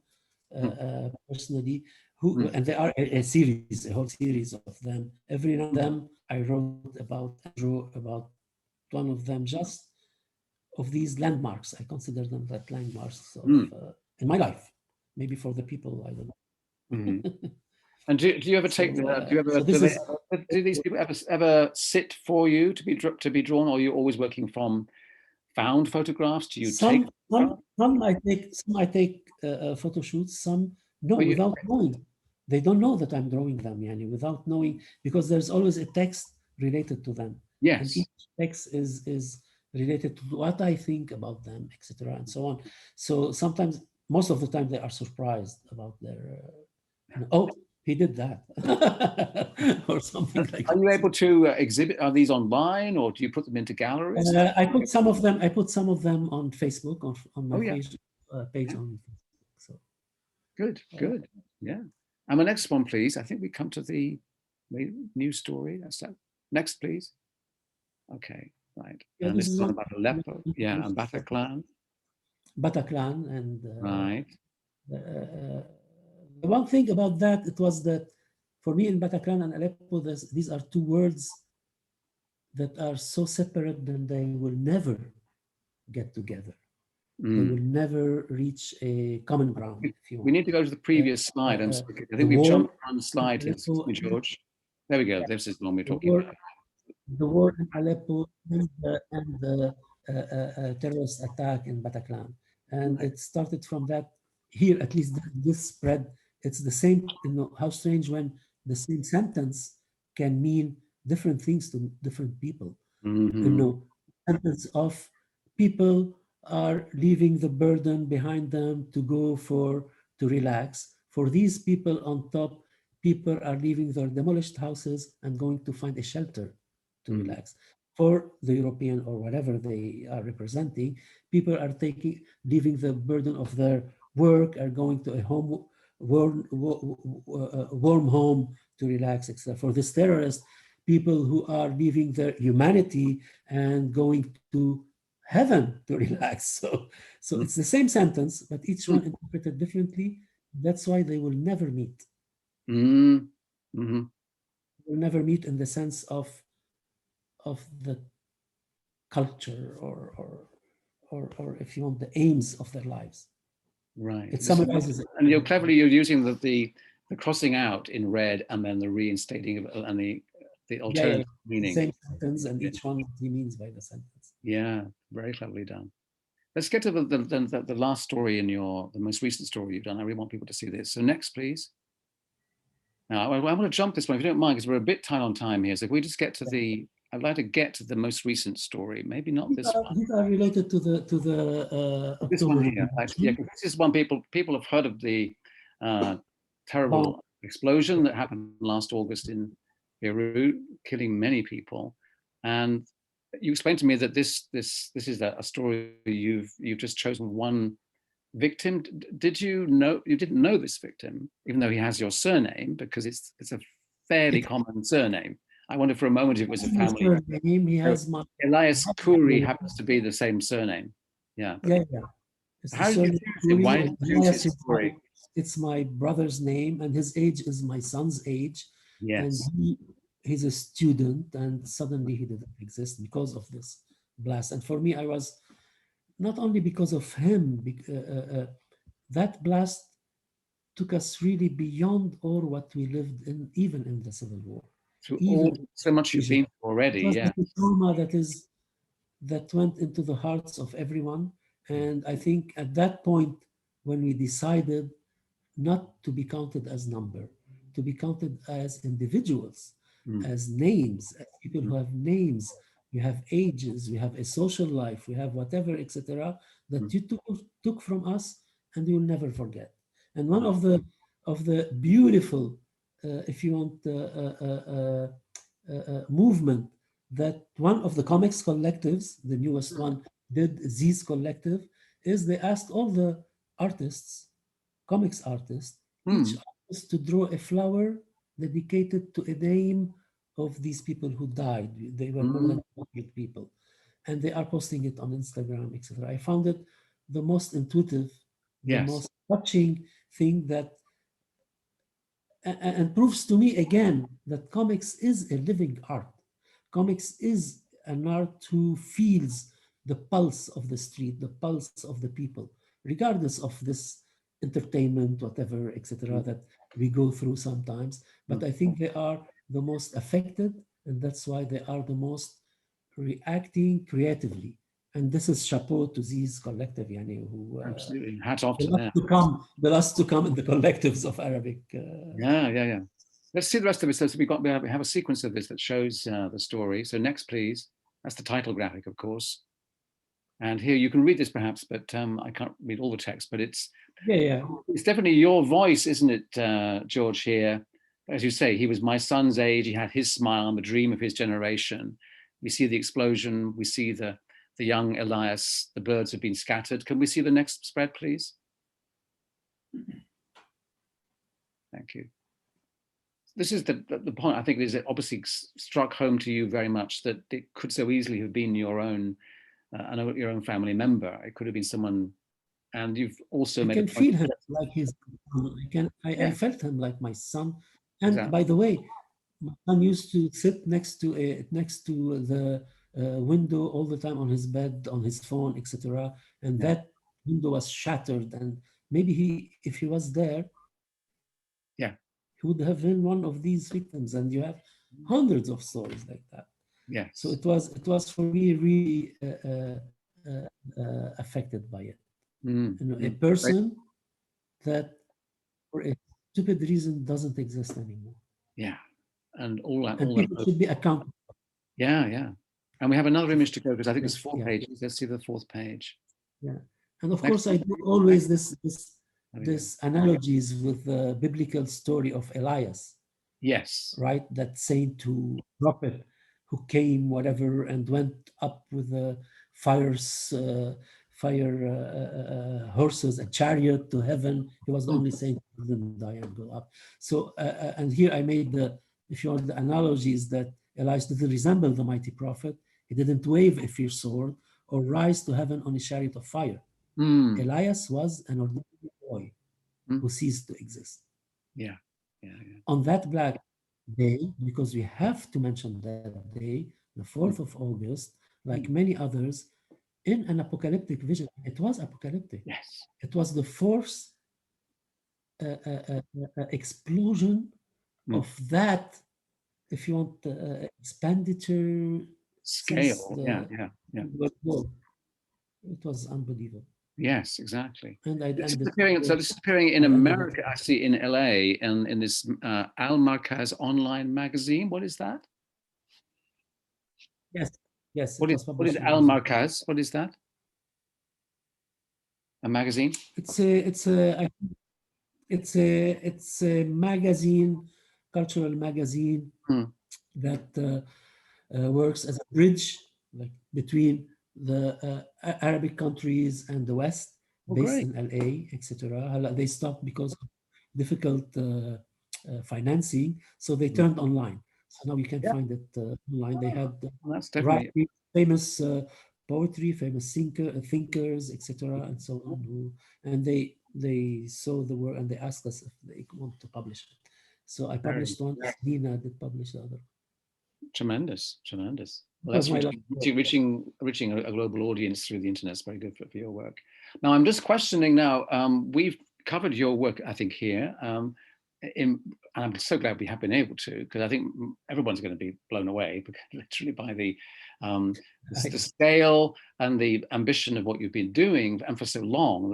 [SPEAKER 1] personally, and they are a series, a whole series of them. Every one of them I wrote about, drew about one of them, just of these landmarks. I consider them that landmarks of, in my life. Maybe for the people, I don't know.
[SPEAKER 2] And do you ever take do these people ever sit for you to be drawn, or are you always working from found photographs? Do you
[SPEAKER 1] some I take photo shoots, some without knowing. They don't know that I'm drawing them, without knowing, because there's always a text related to them.
[SPEAKER 2] Yes.
[SPEAKER 1] And each text is related to what I think about them, etc., and so on. So sometimes, most of the time, they are surprised about their he did that, or something like that.
[SPEAKER 2] Are you able to exhibit? Are these online, or do you put them into galleries?
[SPEAKER 1] I put some of them on Facebook, on my page on Facebook. So
[SPEAKER 2] good. Yeah. And the next one, please. I think we come to the news story. That's that. Next, please. Okay, right.
[SPEAKER 1] Yeah,
[SPEAKER 2] and this is one about Aleppo. Yeah, and Bataclan.
[SPEAKER 1] Bataclan, and
[SPEAKER 2] right.
[SPEAKER 1] The one thing about that, it was that for me in Bataclan and Aleppo, these are two worlds that are so separate that they will never get together. They will never reach a common ground.
[SPEAKER 2] We need to go to the previous slide. I think we've jumped on the slide here, George. There we go.
[SPEAKER 1] Yeah.
[SPEAKER 2] This is the one we're
[SPEAKER 1] The
[SPEAKER 2] talking
[SPEAKER 1] war,
[SPEAKER 2] about.
[SPEAKER 1] the war in Aleppo and the terrorist attack in Bataclan. And
[SPEAKER 2] Right.
[SPEAKER 1] it started from that. Here, at least this spread, it's the same, how strange when the same sentence can mean different things to different people.
[SPEAKER 2] Mm-hmm.
[SPEAKER 1] Sentence of people are leaving the burden behind them to go to relax. For these people on top, people are leaving their demolished houses and going to find a shelter to
[SPEAKER 2] Mm-hmm.
[SPEAKER 1] relax. For the European or whatever they are representing, people are leaving the burden of their work, are going to a warm home to relax, etc. For this terrorist, people who are leaving their humanity and going to heaven to relax. So it's the same sentence, but each one interpreted differently. That's why they will never meet.
[SPEAKER 2] Mm-hmm. Mm-hmm.
[SPEAKER 1] They will never meet in the sense of the culture or if you want, the aims of their lives.
[SPEAKER 2] Right.
[SPEAKER 1] It summarizes it.
[SPEAKER 2] And you're using the crossing out in red and then the reinstating of, and the alternative meaning.
[SPEAKER 1] Same sentence, and each one he means by the sentence.
[SPEAKER 2] Yeah, very cleverly done. Let's get to the last story in the most recent story you've done. I really want people to see this. So next, please. Now, I want to jump this one, if you don't mind, because we're a bit tight on time here. So if we just get to I'd like to get to the most recent story. Maybe not this one.
[SPEAKER 1] These are related to the
[SPEAKER 2] This
[SPEAKER 1] October.
[SPEAKER 2] one here, actually, yeah, this is one people have heard of the terrible explosion that happened last August in Beirut, killing many people. And you explained to me that this is a story you've just chosen one victim. Did you know you didn't know this victim, even though he has your surname, because it's a fairly common surname. I wonder for a moment if it was a family
[SPEAKER 1] name. He has my
[SPEAKER 2] Elias Khoury happens to be the same surname. Yeah.
[SPEAKER 1] Yeah.
[SPEAKER 2] How did you choose it? Why did you choose his story?
[SPEAKER 1] It's my brother's name, and his age is my son's age.
[SPEAKER 2] Yes.
[SPEAKER 1] And he's a student, and suddenly he didn't exist because of this blast. And for me, I was not only because of him, that blast took us really beyond all what we lived in, even in the Civil War.
[SPEAKER 2] So much you've been through already, yeah.
[SPEAKER 1] The trauma that went into the hearts of everyone. And I think at that point, when we decided not to be counted as number, to be counted as individuals, as names, as people who have names, we have ages, we have a social life, we have whatever, etc., that you took from us, and you will never forget. And one of the beautiful, if you want, movement that one of the comics collectives, the newest one, did, Z's Collective, is they asked all the artists, comics artists, each artist to draw a flower dedicated to a name of these people who died. They were more than 100 people. And they are posting it on Instagram, etc. I found it the most intuitive, the most touching thing that, and proves to me again that comics is a living art. Comics is an art who feels the pulse of the street, the pulse of the people, regardless of this entertainment, whatever, etc., that we go through sometimes. But I think they are the most affected, and that's why they are the most reacting creatively. And this is chapeau to Z's Collective, yani, who
[SPEAKER 2] absolutely hats off to
[SPEAKER 1] them. The last to come in the collectives of Arabic.
[SPEAKER 2] Yeah. Let's see the rest of it. So we have a sequence of this that shows the story. So next, please. That's the title graphic, of course. And here you can read this perhaps, but I can't read all the text. But it's definitely your voice, isn't it, George? Here, as you say, he was my son's age. He had his smile, and the dream of his generation. We see the explosion. We see the young Elias. The birds have been scattered. Can we see the next spread, please? Thank you. This is the point, I think, is it obviously struck home to you very much that it could so easily have been your own family member. It could have been someone, and you've also made.
[SPEAKER 1] I can feel him like his. I felt him like my son. And by the way, my son used to sit next to the window all the time, on his bed, on his phone, etc. And that window was shattered. And maybe if he was there, he would have been one of these victims. And you have hundreds of stories like that.
[SPEAKER 2] Yes.
[SPEAKER 1] So it was for me really affected by it. You know, a person that for a stupid reason doesn't exist anymore.
[SPEAKER 2] Yeah, and all that.
[SPEAKER 1] And
[SPEAKER 2] All
[SPEAKER 1] people
[SPEAKER 2] that.
[SPEAKER 1] should be accountable.
[SPEAKER 2] Yeah, yeah. And we have another image to go because I think it's 4
[SPEAKER 1] Yeah.
[SPEAKER 2] pages. Let's see the 4th page.
[SPEAKER 1] Yeah, and of
[SPEAKER 2] Next
[SPEAKER 1] course I
[SPEAKER 2] page.
[SPEAKER 1] do always this
[SPEAKER 2] There we go.
[SPEAKER 1] analogies with the biblical story of Elias,
[SPEAKER 2] Yes.
[SPEAKER 1] right? That saint who prophet who came whatever and went up with the horses, a chariot to heaven. He was the only saint who didn't die and go up. So and here I made the, if you want, the analogies that Elias didn't resemble the mighty prophet. He didn't wave a fierce sword or rise to heaven on a chariot of fire. Elias was an ordinary boy who ceased to exist.
[SPEAKER 2] Yeah. Yeah. Yeah.
[SPEAKER 1] On that black day, because we have to mention that day, the 4th of August, like many others, in an apocalyptic vision, it was apocalyptic.
[SPEAKER 2] Yes.
[SPEAKER 1] It was the fourth explosion of that, if you want, expenditure
[SPEAKER 2] scale. Yeah. Yeah. Yeah.
[SPEAKER 1] It was unbelievable.
[SPEAKER 2] Yes, exactly.
[SPEAKER 1] And
[SPEAKER 2] this is appearing in America, I see, in LA, and in this Al Markaz online magazine. What is that?
[SPEAKER 1] Yes, yes.
[SPEAKER 2] What is Al Markaz? What is that? A magazine?
[SPEAKER 1] It's a magazine, cultural magazine that works as a bridge, like between the Arabic countries and the West, based in LA, etc. They stopped because of difficult financing, so they turned online. So now you can find it online. They had writing, famous poetry, famous thinkers, etc., and so on. And they saw the work and they asked us if they want to publish it. So I published one. Dina did publish the other.
[SPEAKER 2] Tremendous, tremendous. Well, that's reaching a global audience through the internet. It's very good for your work. Now, I'm just questioning now, we've covered your work, I think, here. And I'm so glad we have been able to, because I think everyone's going to be blown away, literally, by the scale and the ambition of what you've been doing, and for so long,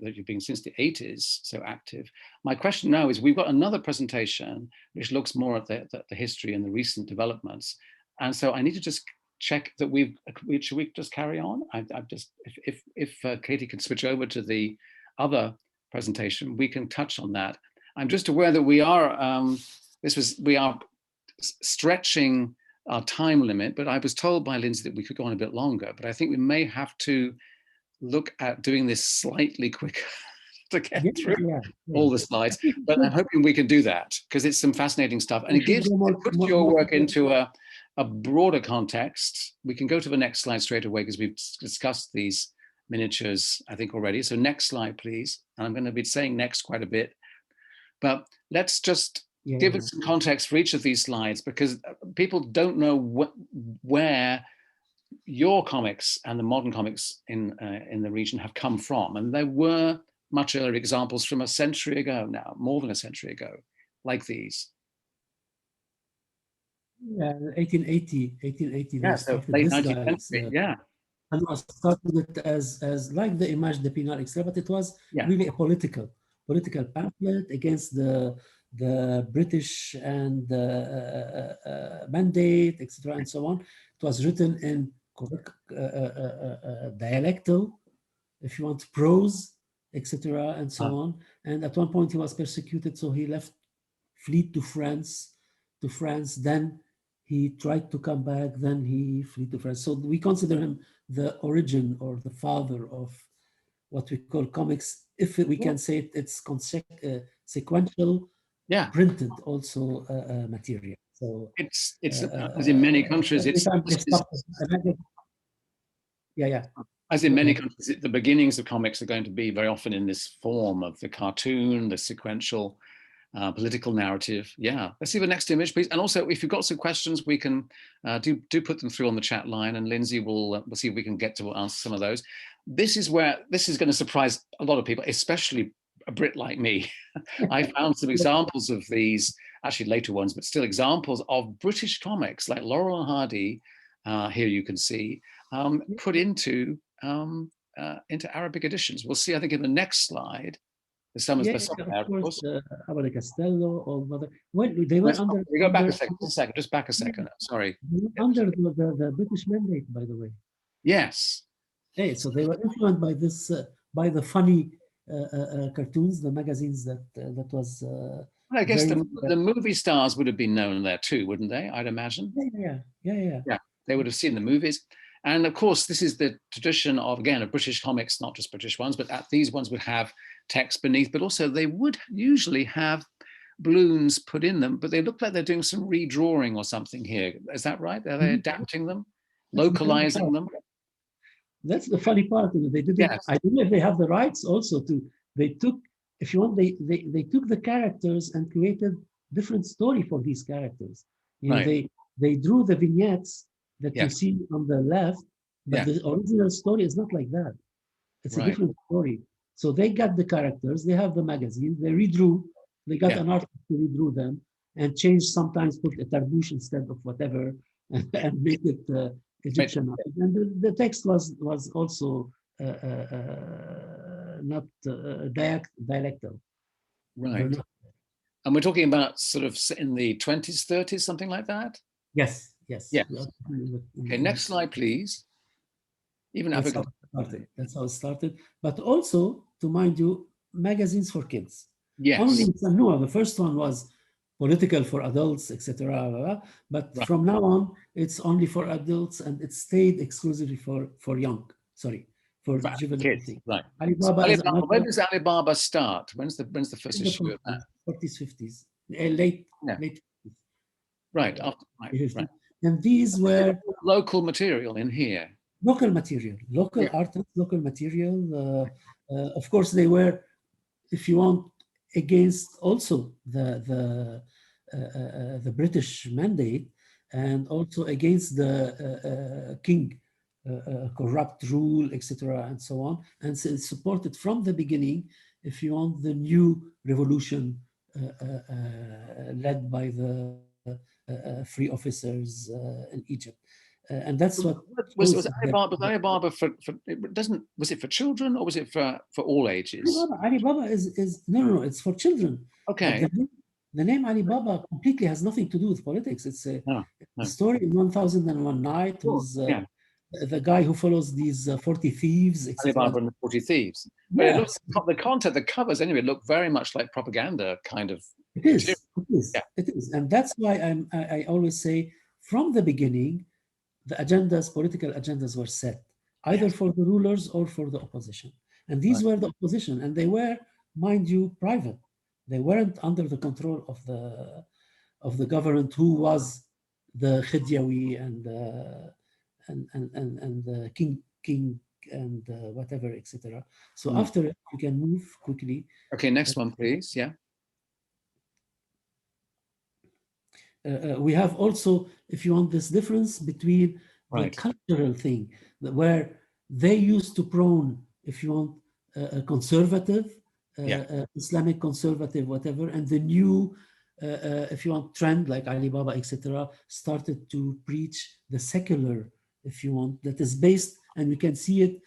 [SPEAKER 2] that you've been since the 80s so active. My question now is, we've got another presentation which looks more at the history and the recent developments, and so I need to just check that should we just carry on? I've just, if Katie can switch over to the other presentation, we can touch on that. I'm just aware that we are stretching our time limit, but I was told by Lindsay that we could go on a bit longer, but I think we may have to look at doing this slightly quicker to get through all the slides, but I'm hoping we can do that because it's some fascinating stuff, and it puts your work into a broader context. We can go to the next slide straight away because we've discussed these miniatures, I think, already. So next slide, please. And I'm going to be saying next quite a bit. But let's just give us some context for each of these slides, because people don't know where your comics and the modern comics in the region have come from. And there were much earlier examples from a century ago now, more than a century ago, like these.
[SPEAKER 1] Yeah, 1880.
[SPEAKER 2] Yeah, so late 19th century, yeah.
[SPEAKER 1] And I started it as like the Image d'Épinal, etc., but it was really a political pamphlet against the British and mandate, etc., and so on. It was written in dialectal, if you want, prose, etc., and so on. And at one point he was persecuted, so he fled to France. Then he tried to come back. Then he fled to France. So we consider him the origin or the father of what we call comics, if we can say it. It's sequential, printed also material. So
[SPEAKER 2] it's as in many countries, it's as in many countries, the beginnings of comics are going to be very often in this form of the cartoon, the sequential political narrative. Yeah, let's see the next image, please. And also, if you've got some questions, we can do put them through on the chat line, and Lindsay will we'll see if we can get to answer some of those. This is going to surprise a lot of people, especially a Brit like me. I found some examples of these actually later ones, but still examples of British comics like Laurel and Hardy, here you can see, put into Arabic editions. We'll see, I think, in the next slide. The Summers
[SPEAKER 1] of course, Abba Castello, all other. Well, they were under.
[SPEAKER 2] We go back a second. Just back a second. Sorry.
[SPEAKER 1] Under the British mandate, by the way.
[SPEAKER 2] Yes.
[SPEAKER 1] Hey, so they were influenced by this, by the funny cartoons, the magazines that was.
[SPEAKER 2] I guess the movie stars would have been known there too, wouldn't they? I'd imagine.
[SPEAKER 1] Yeah.
[SPEAKER 2] They would have seen the movies. And of course, this is the tradition of, again, of British comics, not just British ones, but these ones would have text beneath, but also they would usually have balloons put in them, but they look like they're doing some redrawing or something here. Is that right? Are they adapting them, localizing them?
[SPEAKER 1] That's the funny part. They didn't. Yes. I don't know if they have the rights also to. They took, if you want, they took the characters and created different story for these characters. You know, they drew the vignettes that you see on the left, but the original story is not like that. It's a different story. So they got the characters, they have the magazine, they redrew, they got an artist to redrew them and change, sometimes put a tarbouche instead of whatever, and make it Egyptian. And the text was also not dialectal.
[SPEAKER 2] Right. And we're talking about sort of in the 20s, 30s, something like that?
[SPEAKER 1] Yes.
[SPEAKER 2] Yeah. Okay, next slide, please. Even
[SPEAKER 1] that's how it started. But also, to mind you, magazines for kids.
[SPEAKER 2] Yes.
[SPEAKER 1] Only in Sanua, the first one was political for adults, etc. But from now on, it's only for adults, and it stayed exclusively for juvenile.
[SPEAKER 2] Kids. Right.
[SPEAKER 1] Alibaba
[SPEAKER 2] when does Alibaba start? When's the first issue of that?
[SPEAKER 1] 40s, 50s, late 50s.
[SPEAKER 2] Right.
[SPEAKER 1] Right. And these were
[SPEAKER 2] local material in here.
[SPEAKER 1] Local material, local artists, local material. Of course, they were, if you want, against also the British mandate, and also against the king, corrupt rule, etc., and so on. And so it's supported from the beginning, if you want, the new revolution led by the free officers in Egypt. And that's what
[SPEAKER 2] was Alibaba for it doesn't, was it for children or was it for all ages?
[SPEAKER 1] Alibaba is no, it's for children.
[SPEAKER 2] Okay.
[SPEAKER 1] The name Alibaba completely has nothing to do with politics. It's a story in 1001 Night, who's the guy who follows these 40 thieves,
[SPEAKER 2] Alibaba and the 40 Thieves. But it looks, the content, the covers anyway, look very much like propaganda kind of.
[SPEAKER 1] It is. And that's why I always say, from the beginning, the agendas, political agendas were set, either for the rulers or for the opposition. And these were the opposition, and they were, mind you, private. They weren't under the control of the government, who was the Khidjawi and the king and whatever, etc. So after it, you can move quickly.
[SPEAKER 2] Okay, next one, please. Yeah.
[SPEAKER 1] We have also, if you want, this difference between the cultural thing, where they used to prone, if you want, a conservative, Islamic conservative, whatever, and the new, if you want, trend like Alibaba, etc., started to preach the secular, if you want, that is based, and we can see it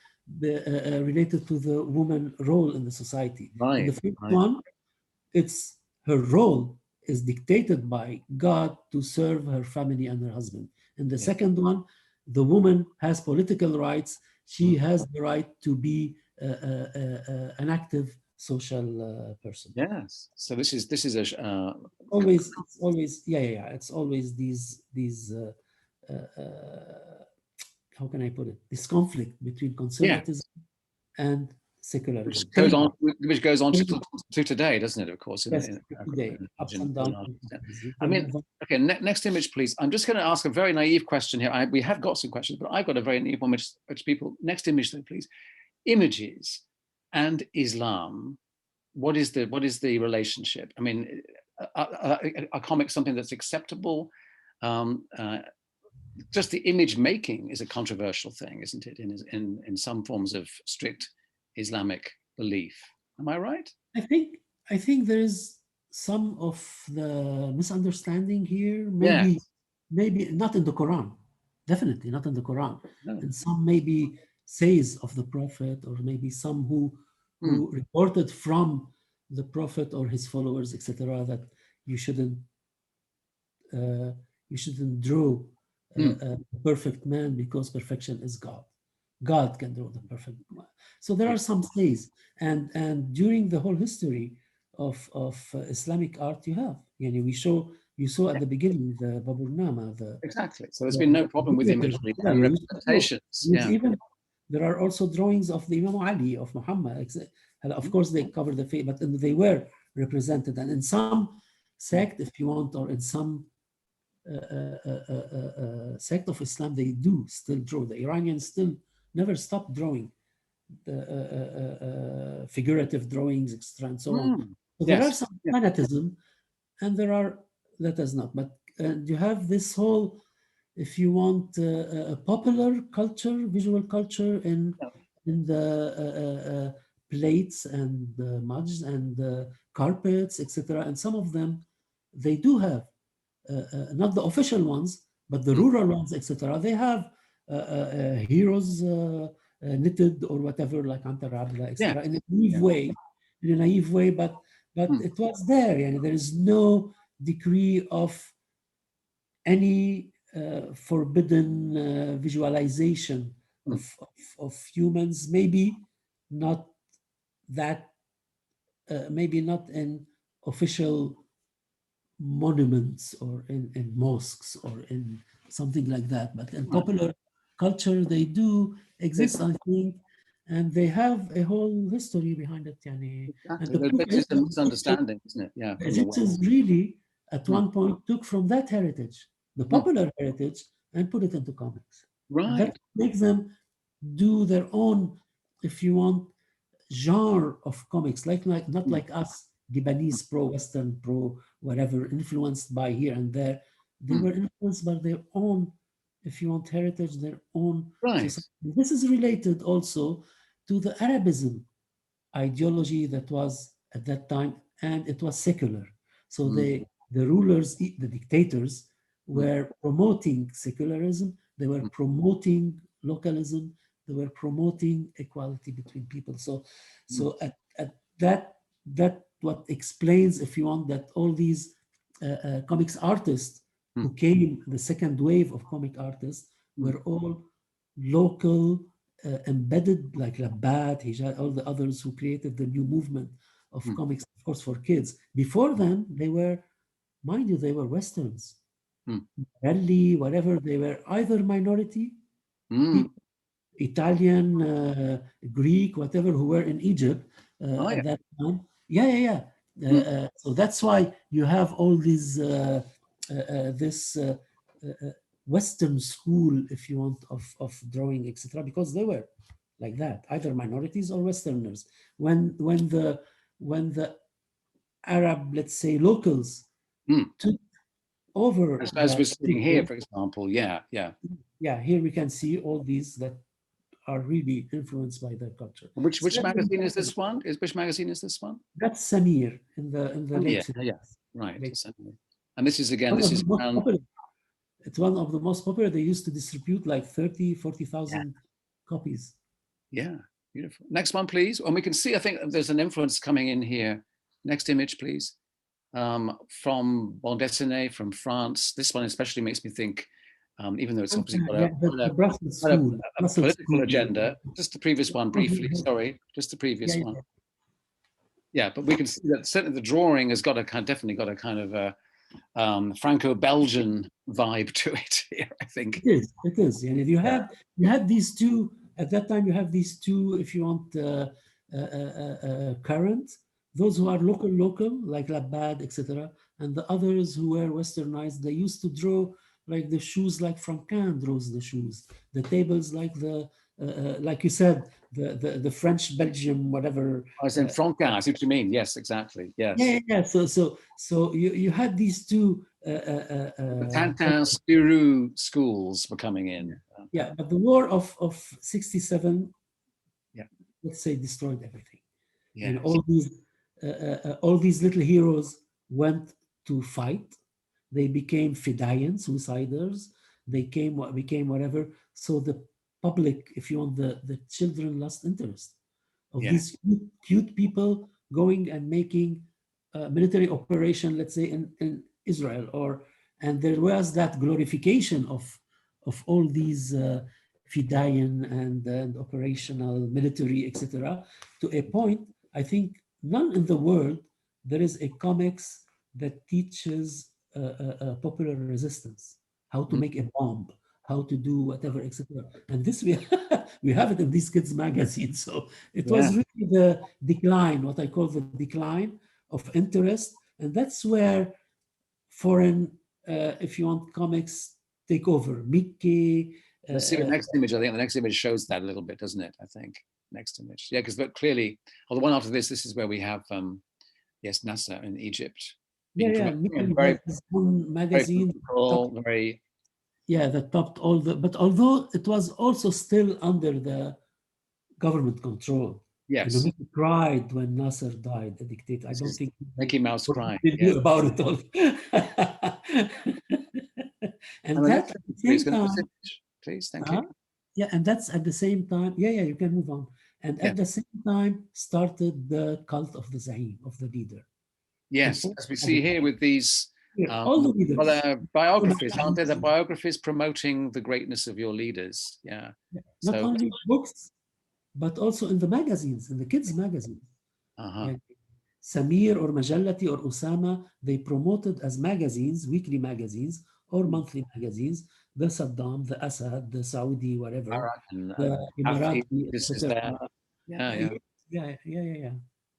[SPEAKER 1] related to the woman role in the society.
[SPEAKER 2] Right.
[SPEAKER 1] The first one, it's her role is dictated by God to serve her family and her husband. And the second one, the woman has political rights. She has the right to be an active social person.
[SPEAKER 2] Yes. So this is a
[SPEAKER 1] always it's always these how can I put it? This conflict between conservatism and secularism,
[SPEAKER 2] which goes on to today, doesn't it? Of course,
[SPEAKER 1] today, ups and downs.
[SPEAKER 2] I mean, okay. Next image, please. I'm just going to ask a very naive question here. We have got some questions, but I've got a very naive one, which people. Next image, then, please. Images and Islam. What is the relationship? I mean, are comics something that's acceptable? Just the image making is a controversial thing, isn't it? In some forms of strict Islamic belief. Am I right?
[SPEAKER 1] I think there is some of the misunderstanding here,
[SPEAKER 2] Yes.
[SPEAKER 1] maybe not in the Quran, definitely not in the Quran,
[SPEAKER 2] No.
[SPEAKER 1] and some maybe says of the Prophet, or maybe some
[SPEAKER 2] Mm.
[SPEAKER 1] who reported from the Prophet or his followers, etc., that you shouldn't uh, you shouldn't draw
[SPEAKER 2] Mm.
[SPEAKER 1] a perfect man because perfection is God. God can draw the perfect man. So there
[SPEAKER 2] Yeah.
[SPEAKER 1] are some says, and during the whole history of Islamic art, you saw at the beginning the Baburnama,
[SPEAKER 2] Exactly. So there's been
[SPEAKER 1] the
[SPEAKER 2] no problem with
[SPEAKER 1] theater.
[SPEAKER 2] imagery
[SPEAKER 1] Yeah,
[SPEAKER 2] and
[SPEAKER 1] you used to show.
[SPEAKER 2] representations.
[SPEAKER 1] There's
[SPEAKER 2] Yeah.
[SPEAKER 1] even there are also drawings of the Imam Ali, of Muhammad. And of course, they cover the face, but they were represented. And in some sect, if you want, or in some sect of Islam, they do still draw. The Iranians still never stop drawing the figurative drawings, etc., and so on.
[SPEAKER 2] Mm.
[SPEAKER 1] So there are
[SPEAKER 2] Yes.
[SPEAKER 1] some
[SPEAKER 2] Yeah.
[SPEAKER 1] fanatism, and there are that is not. But you have this whole, if you want, a popular culture, visual culture in the plates and mugs and carpets, etc. And some of them, they do have not the official ones, but the
[SPEAKER 2] Mm.
[SPEAKER 1] rural ones, etc. They have heroes knitted or whatever, like Antar Abla,
[SPEAKER 2] Yeah.
[SPEAKER 1] etc. In a naive way, but
[SPEAKER 2] Mm.
[SPEAKER 1] it was there. And there is no degree of any forbidden visualization
[SPEAKER 2] Mm.
[SPEAKER 1] of humans. Maybe not that, maybe not in official monuments or in mosques or in something like that, but in
[SPEAKER 2] Right.
[SPEAKER 1] popular culture, they do exist, I think, and they have a whole history behind it. Yani. And
[SPEAKER 2] Exactly.
[SPEAKER 1] the proof
[SPEAKER 2] There's
[SPEAKER 1] is
[SPEAKER 2] just a misunderstanding, isn't it? Yeah.
[SPEAKER 1] the
[SPEAKER 2] From the West.
[SPEAKER 1] Egyptians really, at
[SPEAKER 2] Mm.
[SPEAKER 1] one point, took from that heritage, the
[SPEAKER 2] Mm.
[SPEAKER 1] popular heritage, and put it into comics. And that
[SPEAKER 2] Right.
[SPEAKER 1] makes them do their own, if you want, genre of comics, like not
[SPEAKER 2] Mm.
[SPEAKER 1] like us, Lebanese pro-Western, pro-whatever, influenced by here and there. They
[SPEAKER 2] Mm.
[SPEAKER 1] were influenced by their own, if you want, heritage, their own
[SPEAKER 2] Right.
[SPEAKER 1] society. This is related also to the Arabism ideology that was at that time, and it was secular. So
[SPEAKER 2] Mm.
[SPEAKER 1] the rulers, the dictators,
[SPEAKER 2] Mm.
[SPEAKER 1] were promoting secularism, they were
[SPEAKER 2] Mm.
[SPEAKER 1] promoting localism, they were promoting equality between people.
[SPEAKER 2] Mm.
[SPEAKER 1] So at that what explains, if you want, that all these comics artists
[SPEAKER 2] Mm.
[SPEAKER 1] who came, the second wave of comic artists,
[SPEAKER 2] Mm.
[SPEAKER 1] were all local, embedded, like Labbat, Hijaz, all the others who created the new movement of
[SPEAKER 2] Mm.
[SPEAKER 1] comics, of course, for kids. Before then, they were, mind you, they were Westerns.
[SPEAKER 2] Mm.
[SPEAKER 1] Rally, whatever, they were either minority
[SPEAKER 2] Mm.
[SPEAKER 1] people, Italian, Greek, whatever, who were in Egypt
[SPEAKER 2] Oh, yeah.
[SPEAKER 1] at that time.
[SPEAKER 2] Mm.
[SPEAKER 1] So that's why you have all these, this Western school, if you want, of drawing, etc., because they were like that, either minorities or Westerners. When the Arab, let's say, locals
[SPEAKER 2] Mm.
[SPEAKER 1] took over
[SPEAKER 2] As
[SPEAKER 1] that
[SPEAKER 2] we're sitting here,
[SPEAKER 1] territory,
[SPEAKER 2] for example, yeah, yeah.
[SPEAKER 1] yeah, here we can see all these that are really influenced by their culture.
[SPEAKER 2] Which
[SPEAKER 1] Especially
[SPEAKER 2] magazine is this one? Which magazine is this one?
[SPEAKER 1] that's Samir in the late
[SPEAKER 2] Yeah,
[SPEAKER 1] 60s.
[SPEAKER 2] yeah, right.
[SPEAKER 1] Late,
[SPEAKER 2] Certainly. And this is again,
[SPEAKER 1] one
[SPEAKER 2] this
[SPEAKER 1] of the
[SPEAKER 2] is
[SPEAKER 1] most
[SPEAKER 2] around.
[SPEAKER 1] popular. It's one of the most popular. They used to distribute like 30,
[SPEAKER 2] Yeah,
[SPEAKER 1] 40,000 copies.
[SPEAKER 2] yeah, beautiful. Next one, please. And we can see, I think there's an influence coming in here. Next image, please. From Bande Dessinée from France. This one especially makes me think, even though it's obviously got
[SPEAKER 1] Yeah, the
[SPEAKER 2] a,
[SPEAKER 1] Brussels
[SPEAKER 2] quite a,
[SPEAKER 1] school.
[SPEAKER 2] a
[SPEAKER 1] Brussels
[SPEAKER 2] political
[SPEAKER 1] school.
[SPEAKER 2] agenda. Just the previous one briefly,
[SPEAKER 1] Yeah,
[SPEAKER 2] sorry, just the previous one.
[SPEAKER 1] yeah.
[SPEAKER 2] Yeah, but we can see that certainly the drawing has got a kind, definitely got a kind of a Franco-Belgian vibe to it here, I think.
[SPEAKER 1] It is. And if you
[SPEAKER 2] Yeah.
[SPEAKER 1] had these two at that time, you have these two, if you want, current, those who are local, like Labad, etc., and the others who were westernized. They used to draw like the shoes, like Franquin draws the shoes, the tables, like you said, the French, Belgium, whatever.
[SPEAKER 2] I was in Franquin, I see what you mean. Yes, exactly. Yes.
[SPEAKER 1] Yeah. So you had these two.
[SPEAKER 2] The Tintin Spirou schools were coming in.
[SPEAKER 1] Yeah, but the war of 67,
[SPEAKER 2] yeah,
[SPEAKER 1] let's say, destroyed everything.
[SPEAKER 2] yes.
[SPEAKER 1] And all these little heroes went to fight. They became fidayans, suiciders. They became whatever. So the public, if you want, the children lost interest of
[SPEAKER 2] Yeah.
[SPEAKER 1] these cute people going and making a military operation, let's say in Israel, and there was that glorification of all these fidayan and operational military, etc. To a point, I think none in the world there is a comics that teaches popular resistance, how to
[SPEAKER 2] Mm.
[SPEAKER 1] make a bomb, how to do whatever, etc. And this we we have it in these kids magazines. So it
[SPEAKER 2] Yeah.
[SPEAKER 1] was really the decline, what I call the decline of interest, and that's where foreign, if you want, comics take over. Mickey.
[SPEAKER 2] Let's see the next image. I think the next image shows that a little bit, doesn't it? I think next image. Yeah, because clearly, or the one after this is where we have yes, Nasser in Egypt.
[SPEAKER 1] Yeah, Mickey has his own magazine.
[SPEAKER 2] Very
[SPEAKER 1] yeah, that topped all the. But although it was also still under the government control.
[SPEAKER 2] yes.
[SPEAKER 1] You know, Mickey cried when Nasser died, the dictator. I don't think
[SPEAKER 2] Mickey Mouse crying.
[SPEAKER 1] He knew about it all. And that's at the same time,
[SPEAKER 2] please, thank you.
[SPEAKER 1] Yeah, and that's at the same time. Yeah, you can move on. And at the same time, started the cult of the Zaim, of the leader.
[SPEAKER 2] Yes, as we see here with these.
[SPEAKER 1] All the leaders.
[SPEAKER 2] Well, biographies, aren't there? The biographies promoting the greatness of your leaders. Yeah.
[SPEAKER 1] Not only books, but also in the magazines, in the kids' magazines. Samir or Majallati or Osama, they promoted as magazines, weekly magazines or monthly magazines, the Saddam, the Assad, the Saudi, whatever, the Emirati, etc. Yeah.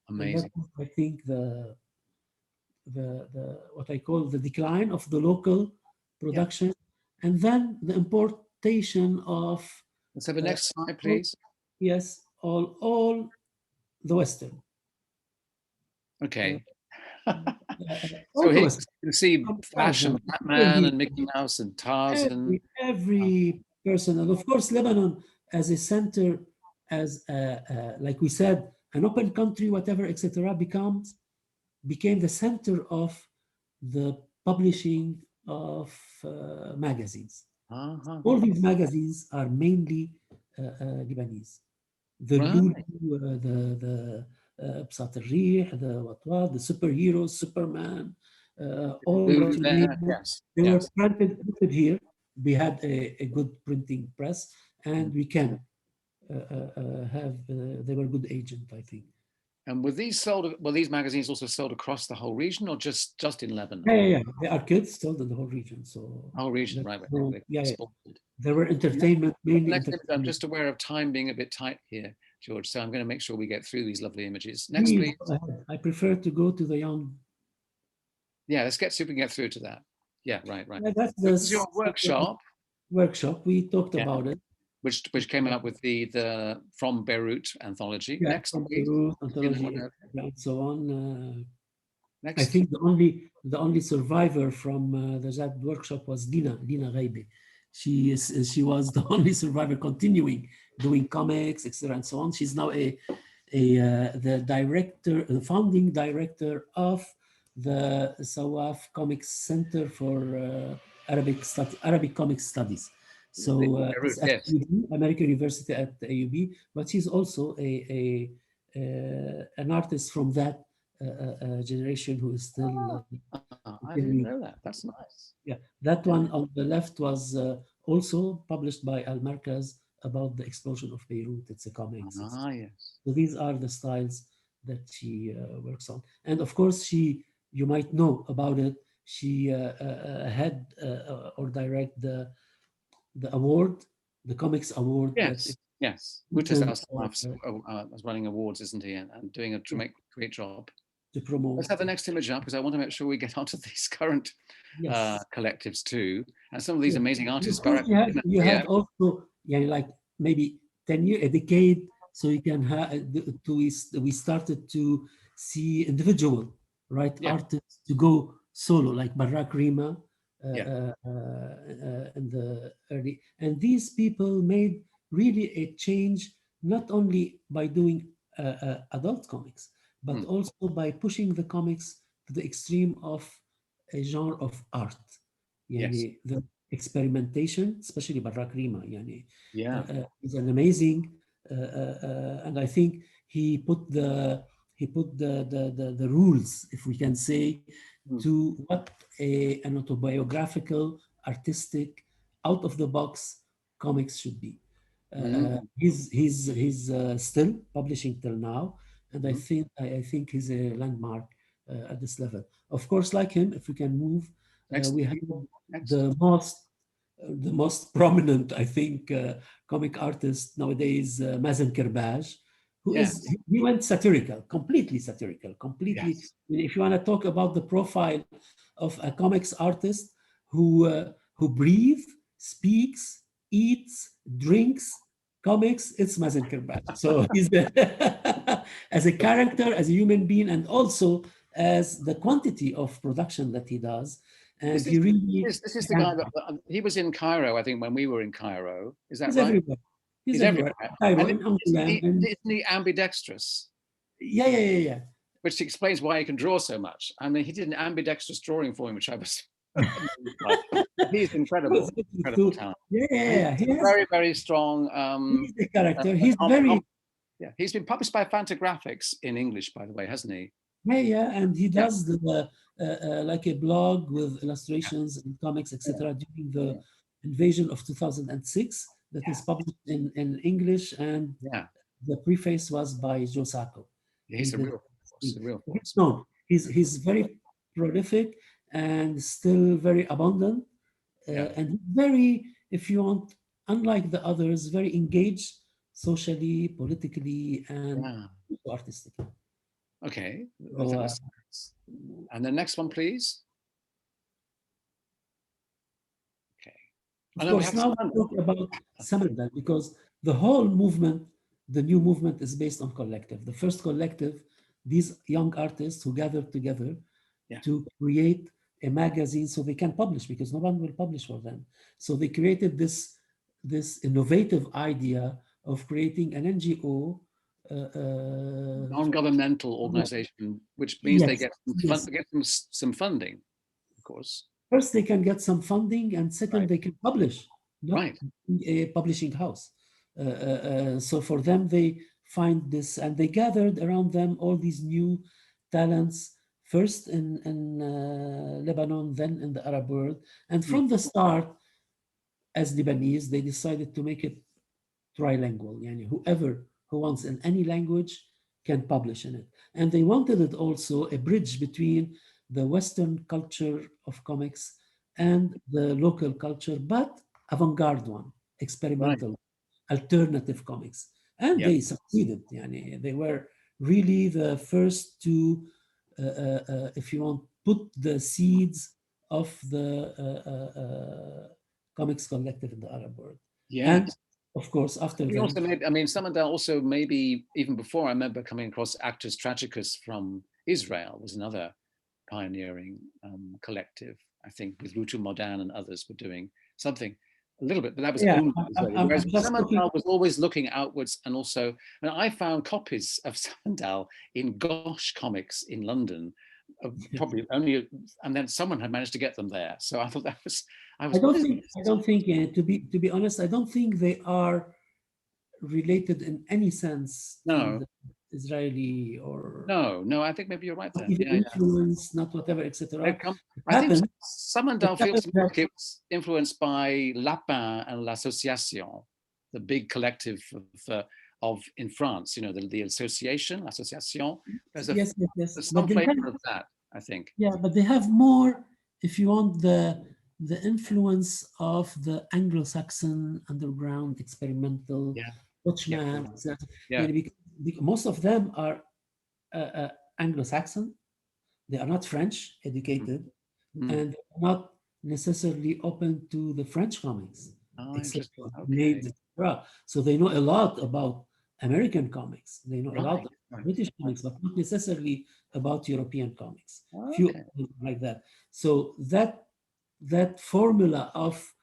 [SPEAKER 2] Amazing.
[SPEAKER 1] I think the what I call the decline of the local production, and then the importation of.
[SPEAKER 2] Let's have the next slide, please.
[SPEAKER 1] Yes, all the Western.
[SPEAKER 2] Okay. So here you can see fashion, Batman and Mickey Mouse and Tarzan.
[SPEAKER 1] Every person, and of course Lebanon as a center, as like we said, an open country, whatever, etc., became the center of the publishing of magazines. All these magazines are mainly Lebanese. The Lulu, the Bsat al-Rih, the superheroes, Superman, all what you name. They were printed here. We had a good printing press, and we can have. They were a good agent, I think.
[SPEAKER 2] And were these sold? Were these magazines also sold across the whole region, or just in Lebanon?
[SPEAKER 1] Yeah. They are kids sold in the whole region. So
[SPEAKER 2] whole region, right?
[SPEAKER 1] There were entertainment mainly.
[SPEAKER 2] I'm just aware of time being a bit tight here, George. So I'm going to make sure we get through these lovely images. Next, please.
[SPEAKER 1] I prefer to go to the young.
[SPEAKER 2] Yeah, let's see if we can get through to that. Yeah, right.
[SPEAKER 1] Yeah, that's
[SPEAKER 2] your workshop.
[SPEAKER 1] We talked about it.
[SPEAKER 2] Which came out with the From Beirut anthology.
[SPEAKER 1] Yeah,
[SPEAKER 2] next,
[SPEAKER 1] from Beirut anthology and so on.
[SPEAKER 2] Next.
[SPEAKER 1] I think the only survivor from that workshop was Dina Ghaibe. She was the only survivor continuing doing comics, etc. and so on. She's now the founding director of the Sawaf Comics Center for Arabic Comics Studies. So it's at AUB, American University at AUB, but she's also an artist from that generation who is still.
[SPEAKER 2] I didn't know that. That's nice.
[SPEAKER 1] Yeah, that one on the left was also published by Al Markaz about the explosion of Beirut. It's a comics.
[SPEAKER 2] Yes.
[SPEAKER 1] So these are the styles that she works on, and of course you might know about it. She had or direct the award, the comics award.
[SPEAKER 2] Yes. Mutas was running awards, isn't he? And doing a great job.
[SPEAKER 1] To promote.
[SPEAKER 2] Let's have the next image up because I want to make sure we get onto these current collectives too, and some of these amazing artists.
[SPEAKER 1] You had also like maybe 10 years, a decade, so you can have. We started to see individual artists to go solo, like Barak Rima. In the early, and these people made really a change, not only by doing adult comics, but also by pushing the comics the extreme of a genre of art.
[SPEAKER 2] Yes.
[SPEAKER 1] يعني the experimentation, especially برا كريمة يعني
[SPEAKER 2] Yeah.
[SPEAKER 1] is an amazing and I think he put the rules, if we can say,
[SPEAKER 2] Mm.
[SPEAKER 1] to what an autobiographical, artistic, out of the box comics should be.
[SPEAKER 2] Mm.
[SPEAKER 1] He's still publishing till now, and
[SPEAKER 2] Mm.
[SPEAKER 1] I think he's a landmark at this level. Of course, like him, if we can move, we have
[SPEAKER 2] Excellent.
[SPEAKER 1] the most prominent, I think, comic artist nowadays, Mazen Kerbaj, who
[SPEAKER 2] Yes.
[SPEAKER 1] is, he went satirical, completely satirical, completely.
[SPEAKER 2] Yes.
[SPEAKER 1] If you want to talk about the profile of a comics artist who breathes, speaks, eats, drinks comics, it's Mazen Kerbaj. So he's as a character, as a human being, and also as the quantity of production that he does. And he really,
[SPEAKER 2] this is the guy that he was in Cairo, I think, when we were in Cairo. Is that
[SPEAKER 1] he's
[SPEAKER 2] right?
[SPEAKER 1] everywhere.
[SPEAKER 2] He's everywhere.
[SPEAKER 1] Cairo,
[SPEAKER 2] And
[SPEAKER 1] in Angoulême,
[SPEAKER 2] isn't he ambidextrous?
[SPEAKER 1] yeah.
[SPEAKER 2] Which explains why he can draw so much. I mean, he did an ambidextrous drawing for him, which I was. He's incredible. Incredible talent.
[SPEAKER 1] Yeah.
[SPEAKER 2] He's very, very strong.
[SPEAKER 1] He's the character. He's very.
[SPEAKER 2] Yeah, he's been published by Fantagraphics in English, by the way, hasn't he?
[SPEAKER 1] Yeah, and he does like a blog with illustrations and comics, etc. during the invasion of 2006 that is published in English, and the preface was by Joe Sacco.
[SPEAKER 2] Yeah, he's a real force.
[SPEAKER 1] No, he's very prolific and still very abundant, and very, if you want, unlike the others, very engaged socially, politically, and artistically.
[SPEAKER 2] Okay. And the next one, please. Okay.
[SPEAKER 1] Of course, now we talk about Samandal, because the whole movement, the new movement, is based on collective. The first collective, these young artists who gathered together to create a magazine so they can publish, because no one will publish for them. So they created this innovative idea of creating an NGO,
[SPEAKER 2] non-governmental organization, which means they get some funding, of course.
[SPEAKER 1] First, they can get some funding, and second, they can publish, not a publishing house. So for them, they find this, and they gathered around them all these new talents, first in Lebanon, then in the Arab world. And from the start, as Lebanese, they decided to make it trilingual. Yani whoever who wants in any language can publish in it. And they wanted it also a bridge between the Western culture of comics and the local culture, but avant-garde one, experimental, alternative comics. And they succeeded. Yani they were really the first to, if you want, put the seeds of the comics collective in the Arab world. And of course, after that,
[SPEAKER 2] also made, I mean, Samandal also, maybe even before, I remember coming across Actors Tragicus from Israel, was another pioneering collective. I think with Rutu Modan and others were doing something a little bit, but that was only Israeli. Whereas Samandal was always looking outwards, and also, and I found copies of Samandal in Goerge Comics in London, probably only, and then someone had managed to get them there. So I thought that was.
[SPEAKER 1] I don't think to be honest, I don't think they are related in any sense to the Israeli or
[SPEAKER 2] no. I think maybe you're right there.
[SPEAKER 1] Influence, not whatever, etc.
[SPEAKER 2] I think Samandal feels like it was influenced by Lapin and l'Association, the big collective of in France. You know, the association, l'Association. There's some flavor of that, I think.
[SPEAKER 1] Yeah, but they have more, if you want, the influence of the Anglo-Saxon underground experimental Dutchman. Most of them are Anglo-Saxon. They are not French educated, and not necessarily open to the French comics. So they know a lot about American comics. They know a lot of British comics, but not necessarily about European comics. Few like that. So that formula of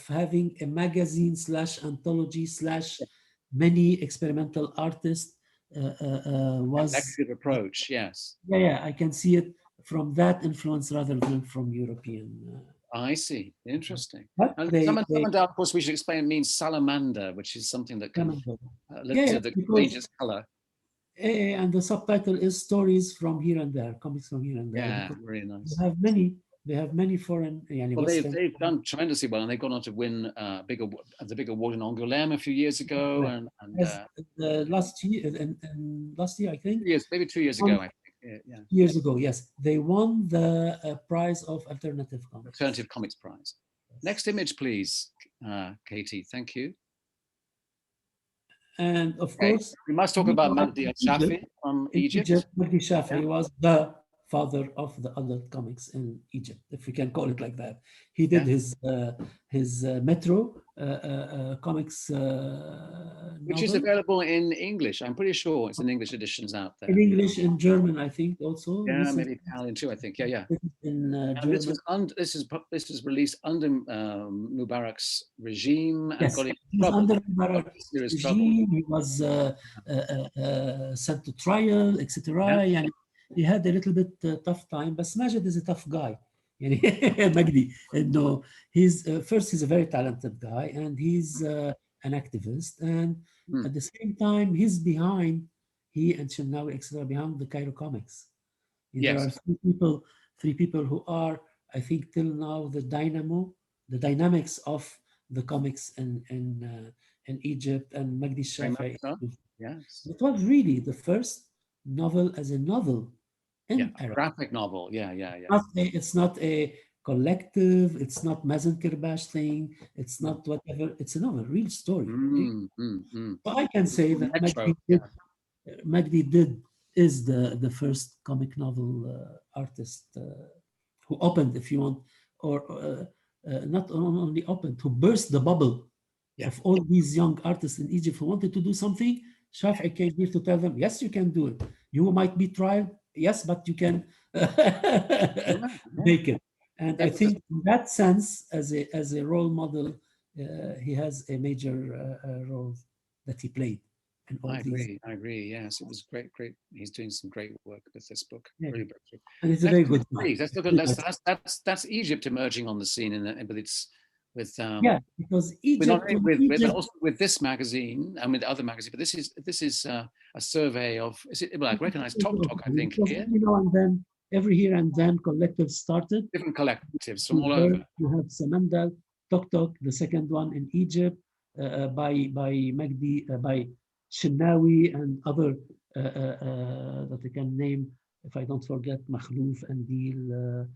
[SPEAKER 1] having a magazine / anthology / many experimental artists was
[SPEAKER 2] collective approach. Yes,
[SPEAKER 1] yeah, I can see it from that influence rather than from European.
[SPEAKER 2] I see. Interesting.
[SPEAKER 1] But
[SPEAKER 2] And
[SPEAKER 1] they
[SPEAKER 2] Samandal, of course, we should explain means salamander, which is something that can
[SPEAKER 1] yeah,
[SPEAKER 2] that
[SPEAKER 1] because
[SPEAKER 2] changes color.
[SPEAKER 1] and the subtitle is stories from here and there, comics from here and there.
[SPEAKER 2] Yeah,
[SPEAKER 1] Because
[SPEAKER 2] very
[SPEAKER 1] they
[SPEAKER 2] nice.
[SPEAKER 1] have many, they have many foreign,
[SPEAKER 2] Well,
[SPEAKER 1] Western.
[SPEAKER 2] they've done tremendously well, and they've gone on to win the big award in Angoulême a few years ago, and
[SPEAKER 1] As the last year, and last year I think.
[SPEAKER 2] maybe 2 years ago, I think. Yeah.
[SPEAKER 1] Years ago, yes, they won the prize of alternative comics.
[SPEAKER 2] Alternative Comics Prize. Next image, please, Katie. Thank you.
[SPEAKER 1] And of course,
[SPEAKER 2] we must talk about Mahdi al-Shafi from Egypt.
[SPEAKER 1] Mahdi Shafi was the father of the adult comics in Egypt, if we can call it like that. He did his Metro comics
[SPEAKER 2] which is available in English. I'm pretty sure it's in English editions out there.
[SPEAKER 1] In English and German, I think also.
[SPEAKER 2] Yeah, maybe Italian too. I think. Yeah.
[SPEAKER 1] In
[SPEAKER 2] German. This is released under Mubarak's regime and got in trouble.
[SPEAKER 1] Under Mubarak's regime, he was sent to trial, etc. And he had a little bit tough time. But Majid is a tough guy. Magdi, no, he's a very talented guy, and he's an activist, and at the same time, he's behind. He and Shennawi, etc., behind the Cairo comics. There are three people who are, I think, till now the dynamics of the comics in Egypt, and Magdi Shafi.
[SPEAKER 2] Yes,
[SPEAKER 1] it was really the first novel as a novel in Arabic.
[SPEAKER 2] Graphic novel. Yeah.
[SPEAKER 1] It's not a collective. It's not Mazen Kirbash thing. It's not whatever. It's a novel, real story. So I can say that Magdi is the first comic novel artist who opened, if you want, or not only opened, who burst the bubble of all these young artists in Egypt who wanted to do something. Shafi came here to tell them, yes, you can do it. You might be tried, yes, but you can make it. And I think in that sense, as a role model, he has a major role that he played.
[SPEAKER 2] I agree. Yes, it was great. He's doing some great work with this book. Really breakthrough.
[SPEAKER 1] And it's a very good.
[SPEAKER 2] Let's look at that's Egypt emerging on the scene, but it's with
[SPEAKER 1] because Egypt,
[SPEAKER 2] but also with this magazine and with other magazines. But this is a survey of. I recognize Tok Tok. I think here.
[SPEAKER 1] And then every here and then collectives started.
[SPEAKER 2] Different collectives from all over.
[SPEAKER 1] You have Samandal, Tok Tok, the second one in Egypt, by Magdi, by Shennawi and other that I can name, if I don't forget, Makhlouf and Dil.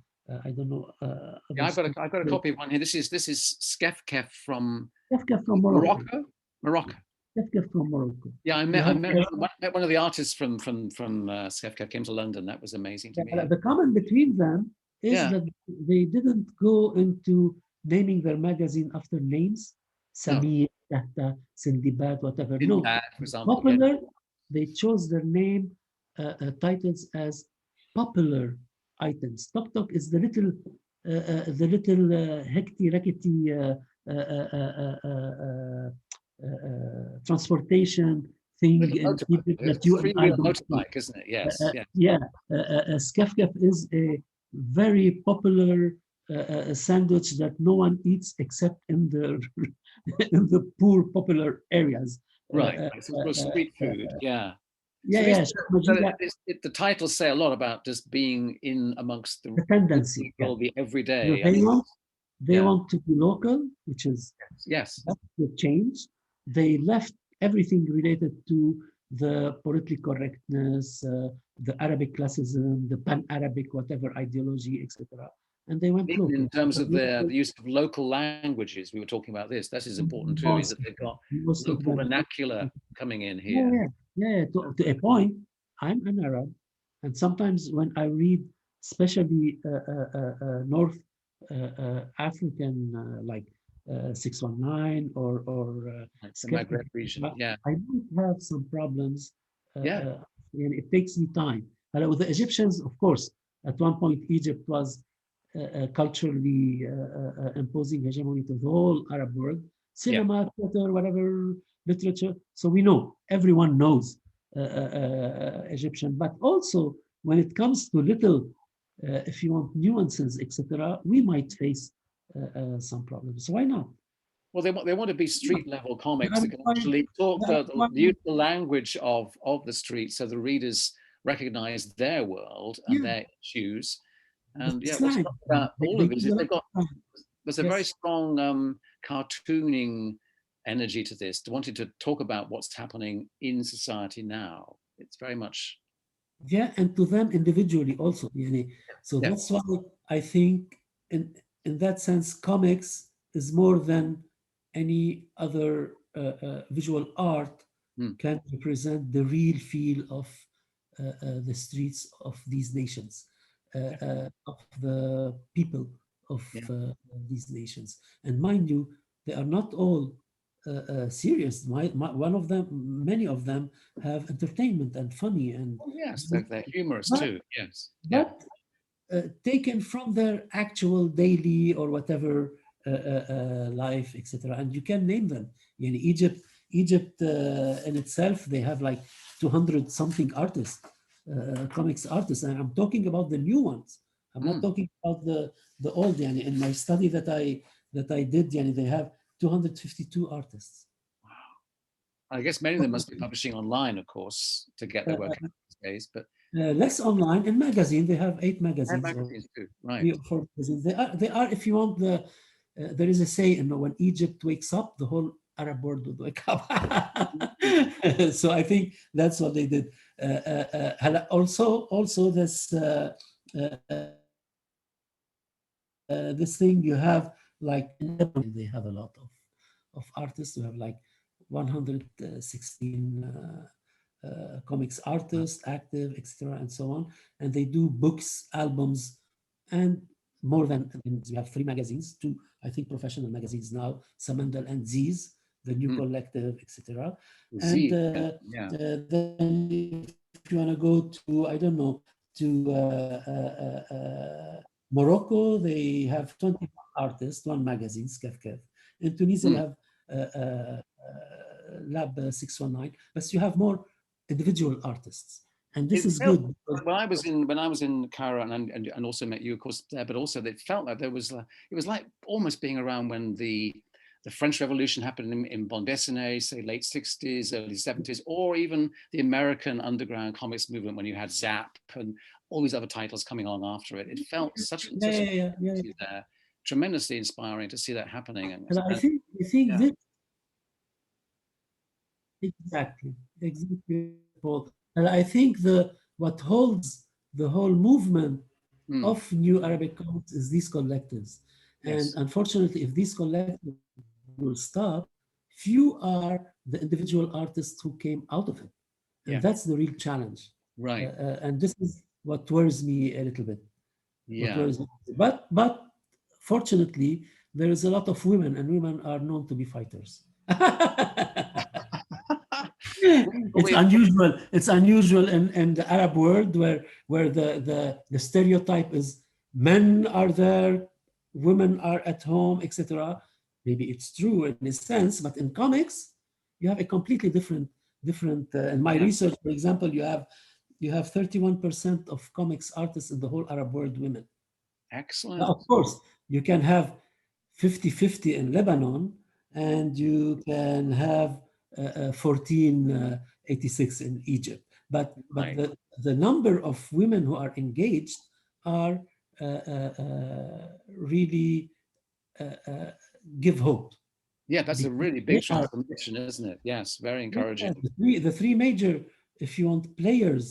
[SPEAKER 1] I don't know.
[SPEAKER 2] I've got a copy of one here. This is Skefkef from
[SPEAKER 1] Morocco.
[SPEAKER 2] Morocco.
[SPEAKER 1] Skefkef from Morocco.
[SPEAKER 2] Yeah, I met one of the artists from Skefkef came to London. That was amazing to me.
[SPEAKER 1] The common between them is that they didn't go into naming their magazine after names. Samir, Tahta, Sindibad, whatever. No,
[SPEAKER 2] for example,
[SPEAKER 1] popular. They chose their name titles as popular items. Tok Tok is the little hekty rackety transportation thing
[SPEAKER 2] that you and I motorbike, isn't it? Yes.
[SPEAKER 1] Skefkef is a very popular sandwich that no one eats except in the poor popular areas.
[SPEAKER 2] Right. Street food. Yeah. The titles say a lot about just being in amongst the
[SPEAKER 1] tendency,
[SPEAKER 2] the everyday.
[SPEAKER 1] They want to be local, which is
[SPEAKER 2] that's
[SPEAKER 1] the change. They left everything related to the politically correctness, the Arabic classism, the pan-Arabic whatever ideology, etc. And they went
[SPEAKER 2] local. In terms of the use of local languages, we were talking about this. That is important too, is that they've got local vernacular coming in here.
[SPEAKER 1] To a point, I'm an Arab, and sometimes when I read, especially North African, like 619 or
[SPEAKER 2] the Maghreb region,
[SPEAKER 1] I might have some problems. And it takes me time. With the Egyptians, of course, at one point Egypt was culturally imposing hegemony to the whole Arab world. Cinema, theater, whatever, literature. So we know, everyone knows Egyptian. But also, when it comes to little, if you want nuances, etc., we might face some problems. Why not?
[SPEAKER 2] Well, they want to be street level comics that can
[SPEAKER 1] Why-
[SPEAKER 2] actually talk
[SPEAKER 1] why-
[SPEAKER 2] use the language of the street, so the readers recognize their world and
[SPEAKER 1] yeah,
[SPEAKER 2] their issues.
[SPEAKER 1] the
[SPEAKER 2] And yeah, what's
[SPEAKER 1] slang.
[SPEAKER 2] great about all
[SPEAKER 1] They
[SPEAKER 2] of it
[SPEAKER 1] use
[SPEAKER 2] is
[SPEAKER 1] a lot
[SPEAKER 2] they've got
[SPEAKER 1] of slang.
[SPEAKER 2] there's a very
[SPEAKER 1] Yes.
[SPEAKER 2] strong cartooning energy to this, to wanting to talk about what's happening in society now. It's very much
[SPEAKER 1] Yeah, and to them individually also. Yani. So
[SPEAKER 2] yeah,
[SPEAKER 1] that's why I think in that sense, comics is more than any other visual art
[SPEAKER 2] mm,
[SPEAKER 1] can represent the real feel of the streets of these nations,
[SPEAKER 2] yeah,
[SPEAKER 1] of the people of
[SPEAKER 2] yeah.
[SPEAKER 1] these nations. And mind you, they are not all serious. One of them, many of them have entertainment and funny and
[SPEAKER 2] Oh yes,
[SPEAKER 1] you know,
[SPEAKER 2] they're humorous
[SPEAKER 1] but
[SPEAKER 2] too. Yes, yeah,
[SPEAKER 1] but taken from their actual daily or whatever life, etc. And you can name them. In Egypt in itself, they have like 200 something artists, comics artists, and I'm talking about the new ones. I'm not
[SPEAKER 2] mm.
[SPEAKER 1] talking about the old. Yani. In my study that I did, yani, they have 252 artists.
[SPEAKER 2] I guess many of them must be publishing online, of course, to get their work
[SPEAKER 1] Uh,
[SPEAKER 2] out these days. But
[SPEAKER 1] Less online. In magazine, they have 8
[SPEAKER 2] and
[SPEAKER 1] magazines or
[SPEAKER 2] magazines too,
[SPEAKER 1] 3
[SPEAKER 2] right?
[SPEAKER 1] or 4 magazines. They are. If you want the, there is a saying, when Egypt wakes up, the whole Arab world would wake up. So I think that's what they did. Also this this thing you have like in Lebanon, they have a lot of artists. You have like 116 comics artists active, etc., and so on. And they do books, albums, and more than we have 3 magazines, 2 I think professional magazines now, Samandal and Ziz, the new
[SPEAKER 2] Mm.
[SPEAKER 1] collective, etc. And
[SPEAKER 2] Z, yeah, yeah.
[SPEAKER 1] then if you want to go to, I don't know, to Morocco, they have 20 artists, 1 magazine, Skef Kef. In Tunisia, you
[SPEAKER 2] Mm.
[SPEAKER 1] have Lab 619, but you have more individual artists, and this
[SPEAKER 2] It
[SPEAKER 1] is
[SPEAKER 2] felt
[SPEAKER 1] good because
[SPEAKER 2] when I was in Cairo and also met you, of course, there, but also it felt like there was it was like almost being around when the French Revolution happened in Bande Dessinée, say late 60s, early 70s, or even the American underground comics movement when you had Zap and all these other titles coming along after it. It felt
[SPEAKER 1] yeah,
[SPEAKER 2] such an
[SPEAKER 1] yeah, yeah, yeah.
[SPEAKER 2] activity there, tremendously inspiring to see that happening.
[SPEAKER 1] And I
[SPEAKER 2] And
[SPEAKER 1] think
[SPEAKER 2] yeah,
[SPEAKER 1] this exactly, Paul. And I think what holds the whole movement
[SPEAKER 2] mm,
[SPEAKER 1] of new Arabic comics is these collectives. And
[SPEAKER 2] yes,
[SPEAKER 1] unfortunately, if these collectives will stop, few are the individual artists who came out of it. And
[SPEAKER 2] yeah,
[SPEAKER 1] that's the real challenge.
[SPEAKER 2] right,
[SPEAKER 1] And this is what worries me a little bit. What
[SPEAKER 2] yeah.
[SPEAKER 1] worries me. But fortunately, there is a lot of women, and women are known to be fighters. It's
[SPEAKER 2] We,
[SPEAKER 1] unusual. It's unusual in the Arab world where the stereotype is men are there, women are at home, etc. Maybe it's true in a sense, but in comics, you have a completely different. In my
[SPEAKER 2] yeah,
[SPEAKER 1] research, for example, you have 31% of comics artists in the whole Arab world women. Now,
[SPEAKER 2] excellent.
[SPEAKER 1] of course, you can have 50-50 in Lebanon, and you can have 1486 in Egypt. But
[SPEAKER 2] Right.
[SPEAKER 1] the number of women who are engaged are really give hope.
[SPEAKER 2] Yeah, that's a
[SPEAKER 1] Because
[SPEAKER 2] really
[SPEAKER 1] they
[SPEAKER 2] big
[SPEAKER 1] are,
[SPEAKER 2] transformation, isn't it? Yes, very
[SPEAKER 1] yeah,
[SPEAKER 2] encouraging.
[SPEAKER 1] the three major, if you want, players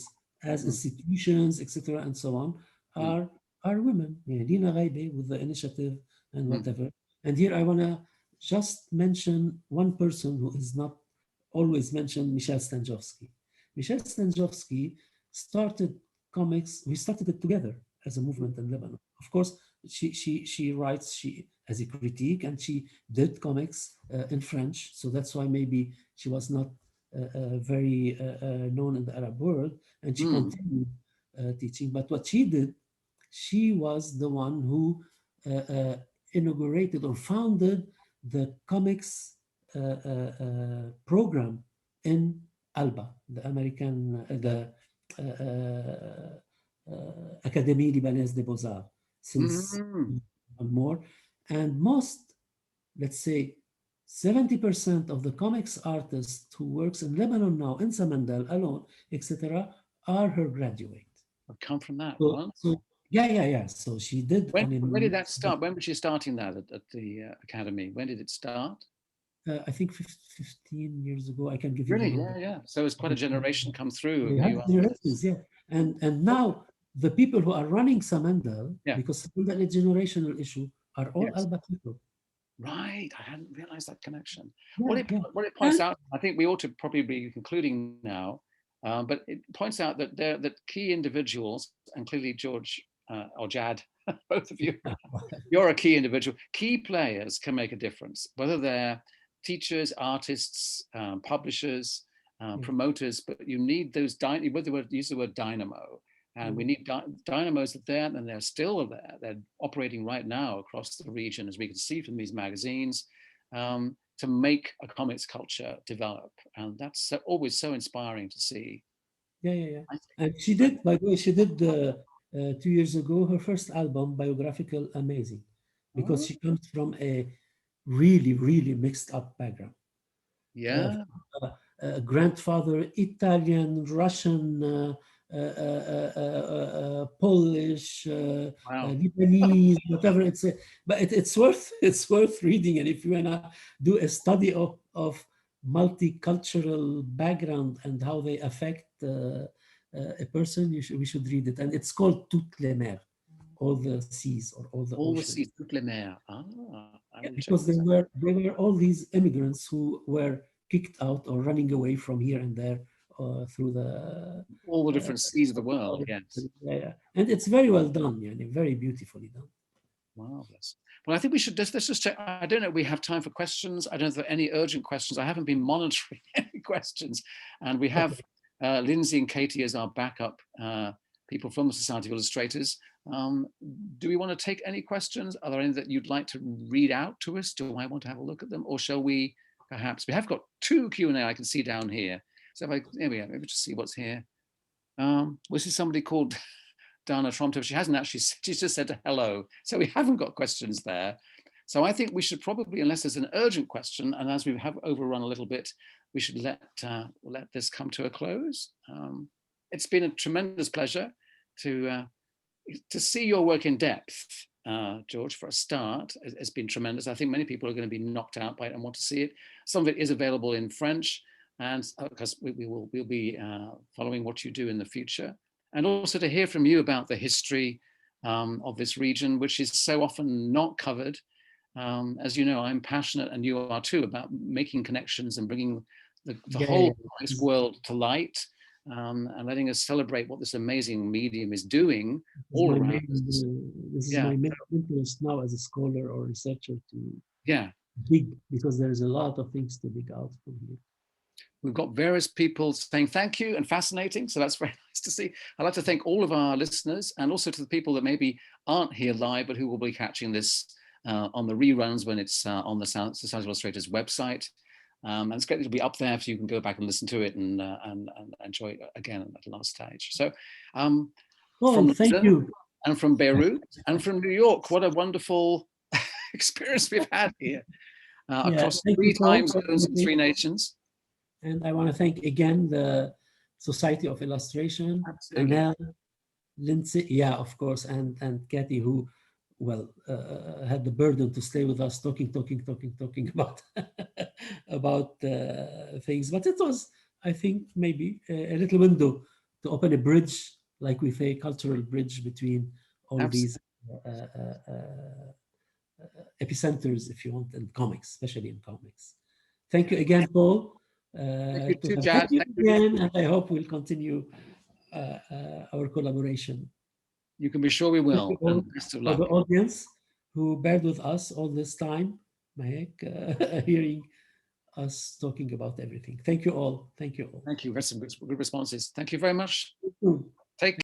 [SPEAKER 1] as
[SPEAKER 2] Mm,
[SPEAKER 1] institutions, etc., and so on,
[SPEAKER 2] mm,
[SPEAKER 1] are women. Yeah, Lina Ghaibe with the initiative and
[SPEAKER 2] mm.
[SPEAKER 1] whatever. And here I want to just mention one person who is not always mentioned, Michel Stanjovsky. Michel Stanjovsky started comics. We started it together as a movement in Lebanon. Of course, she writes she as a critique, and she did comics in French. So that's why maybe she was not very known in the Arab world, and she
[SPEAKER 2] Mm.
[SPEAKER 1] continued teaching. But what she did, she was the one who inaugurated or founded the comics program in ALBA, the American, Académie Libanaise des Beaux-Arts, since more. And most, let's say, 70% of the comics artists who works in Lebanon now, in Samandal alone, etc., are her graduate.
[SPEAKER 2] I've come from that.
[SPEAKER 1] So yeah. So she did.
[SPEAKER 2] When did that start? When was she starting that at the academy? When did it start?
[SPEAKER 1] I think 15 years ago. I can give you.
[SPEAKER 2] Really? Yeah. So it's quite a generation come through.
[SPEAKER 1] Yeah. And now the people who are running Samandal, because Samandal is a generational issue, are all Alba people.
[SPEAKER 2] Right. I hadn't realized that connection. What it points out, I think we ought to probably be concluding now, but it points out that key individuals, and clearly George or Jad, both of you, you're a key individual. Key players can make a difference, whether they're teachers, artists, publishers, promoters, but you need those, use the word dynamo. And we need dynamos there, and they're still there. They're operating right now across the region, as we can see from these magazines, to make a comics culture develop. And that's always so inspiring to see.
[SPEAKER 1] Yeah. And she did, by the way, 2 years ago, her first album, Biographical Amazing, because she comes from a really, really mixed up background.
[SPEAKER 2] Yeah.
[SPEAKER 1] Grandfather, Italian, Russian, Polish, Lebanese, whatever but it's worth reading. And if you wanna do a study of multicultural background and how they affect a person, we should read it. And it's called Toutes les mers, all the seas or all the oceans.
[SPEAKER 2] Toutes les mers.
[SPEAKER 1] Because there were all these immigrants who were kicked out or running away from here and there through
[SPEAKER 2] all the different seas of the world. Yes.
[SPEAKER 1] Yeah. And it's very well done, very beautifully done.
[SPEAKER 2] Marvelous. Well, I think we should let's just check. I don't know if we have time for questions. I don't know if there are any urgent questions. I haven't been monitoring any questions. And we have Lindsay and Katie as our backup people from the Society of Illustrators. Do we want to take any questions? Are there any that you'd like to read out to us? Do I want to have a look at them? Or shall we perhaps? We have got 2 Q&A I can see down here. So there we go, maybe just see what's here. This is somebody called Dana Tromto. She hasn't actually, she's just said hello. So we haven't got questions there. So I think we should probably, unless there's an urgent question, and as we have overrun a little bit, we should let this come to a close. It's been a tremendous pleasure to see your work in depth, George, for a start. It's been tremendous. I think many people are going to be knocked out by it and want to see it. Some of it is available in French, and because we'll be following what you do in the future, and also to hear from you about the history of this region, which is so often not covered. As you know, I'm passionate, and you are too, about making connections and bringing the whole world to light, and letting us celebrate what this amazing medium is doing all around us.
[SPEAKER 1] This is my main interest now as a scholar or researcher to dig, because there's a lot of things to dig out from here.
[SPEAKER 2] We've got various people saying thank you and fascinating, so that's very nice to see. I'd like to thank all of our listeners, and also to the people that maybe aren't here live, but who will be catching this on the reruns when it's on the Society of Illustrators website. And it's great to be up there, so you can go back and listen to it and enjoy it again at the last stage. So
[SPEAKER 1] thank you.
[SPEAKER 2] And from Beirut and from New York, what a wonderful experience we've had here across 3 time zones and 3 nations.
[SPEAKER 1] And I want to thank again the Society of Illustration, Anel, Lindsay, of course, and Kathy, who, had the burden to stay with us, talking about about things. But it was, I think, maybe a little window to open a bridge, like we say, cultural bridge between all these epicenters, if you want, in comics, especially in comics. Thank you again, Paul.
[SPEAKER 2] Thank you too, Jad.
[SPEAKER 1] Again, and I hope we'll continue our collaboration.
[SPEAKER 2] You can be sure we will. And best of luck.
[SPEAKER 1] For the audience who bared with us all this time, Mahek, hearing us talking about everything. Thank you all. Thank you all.
[SPEAKER 2] Thank you. That's some good responses. Thank you very much.
[SPEAKER 1] Take care.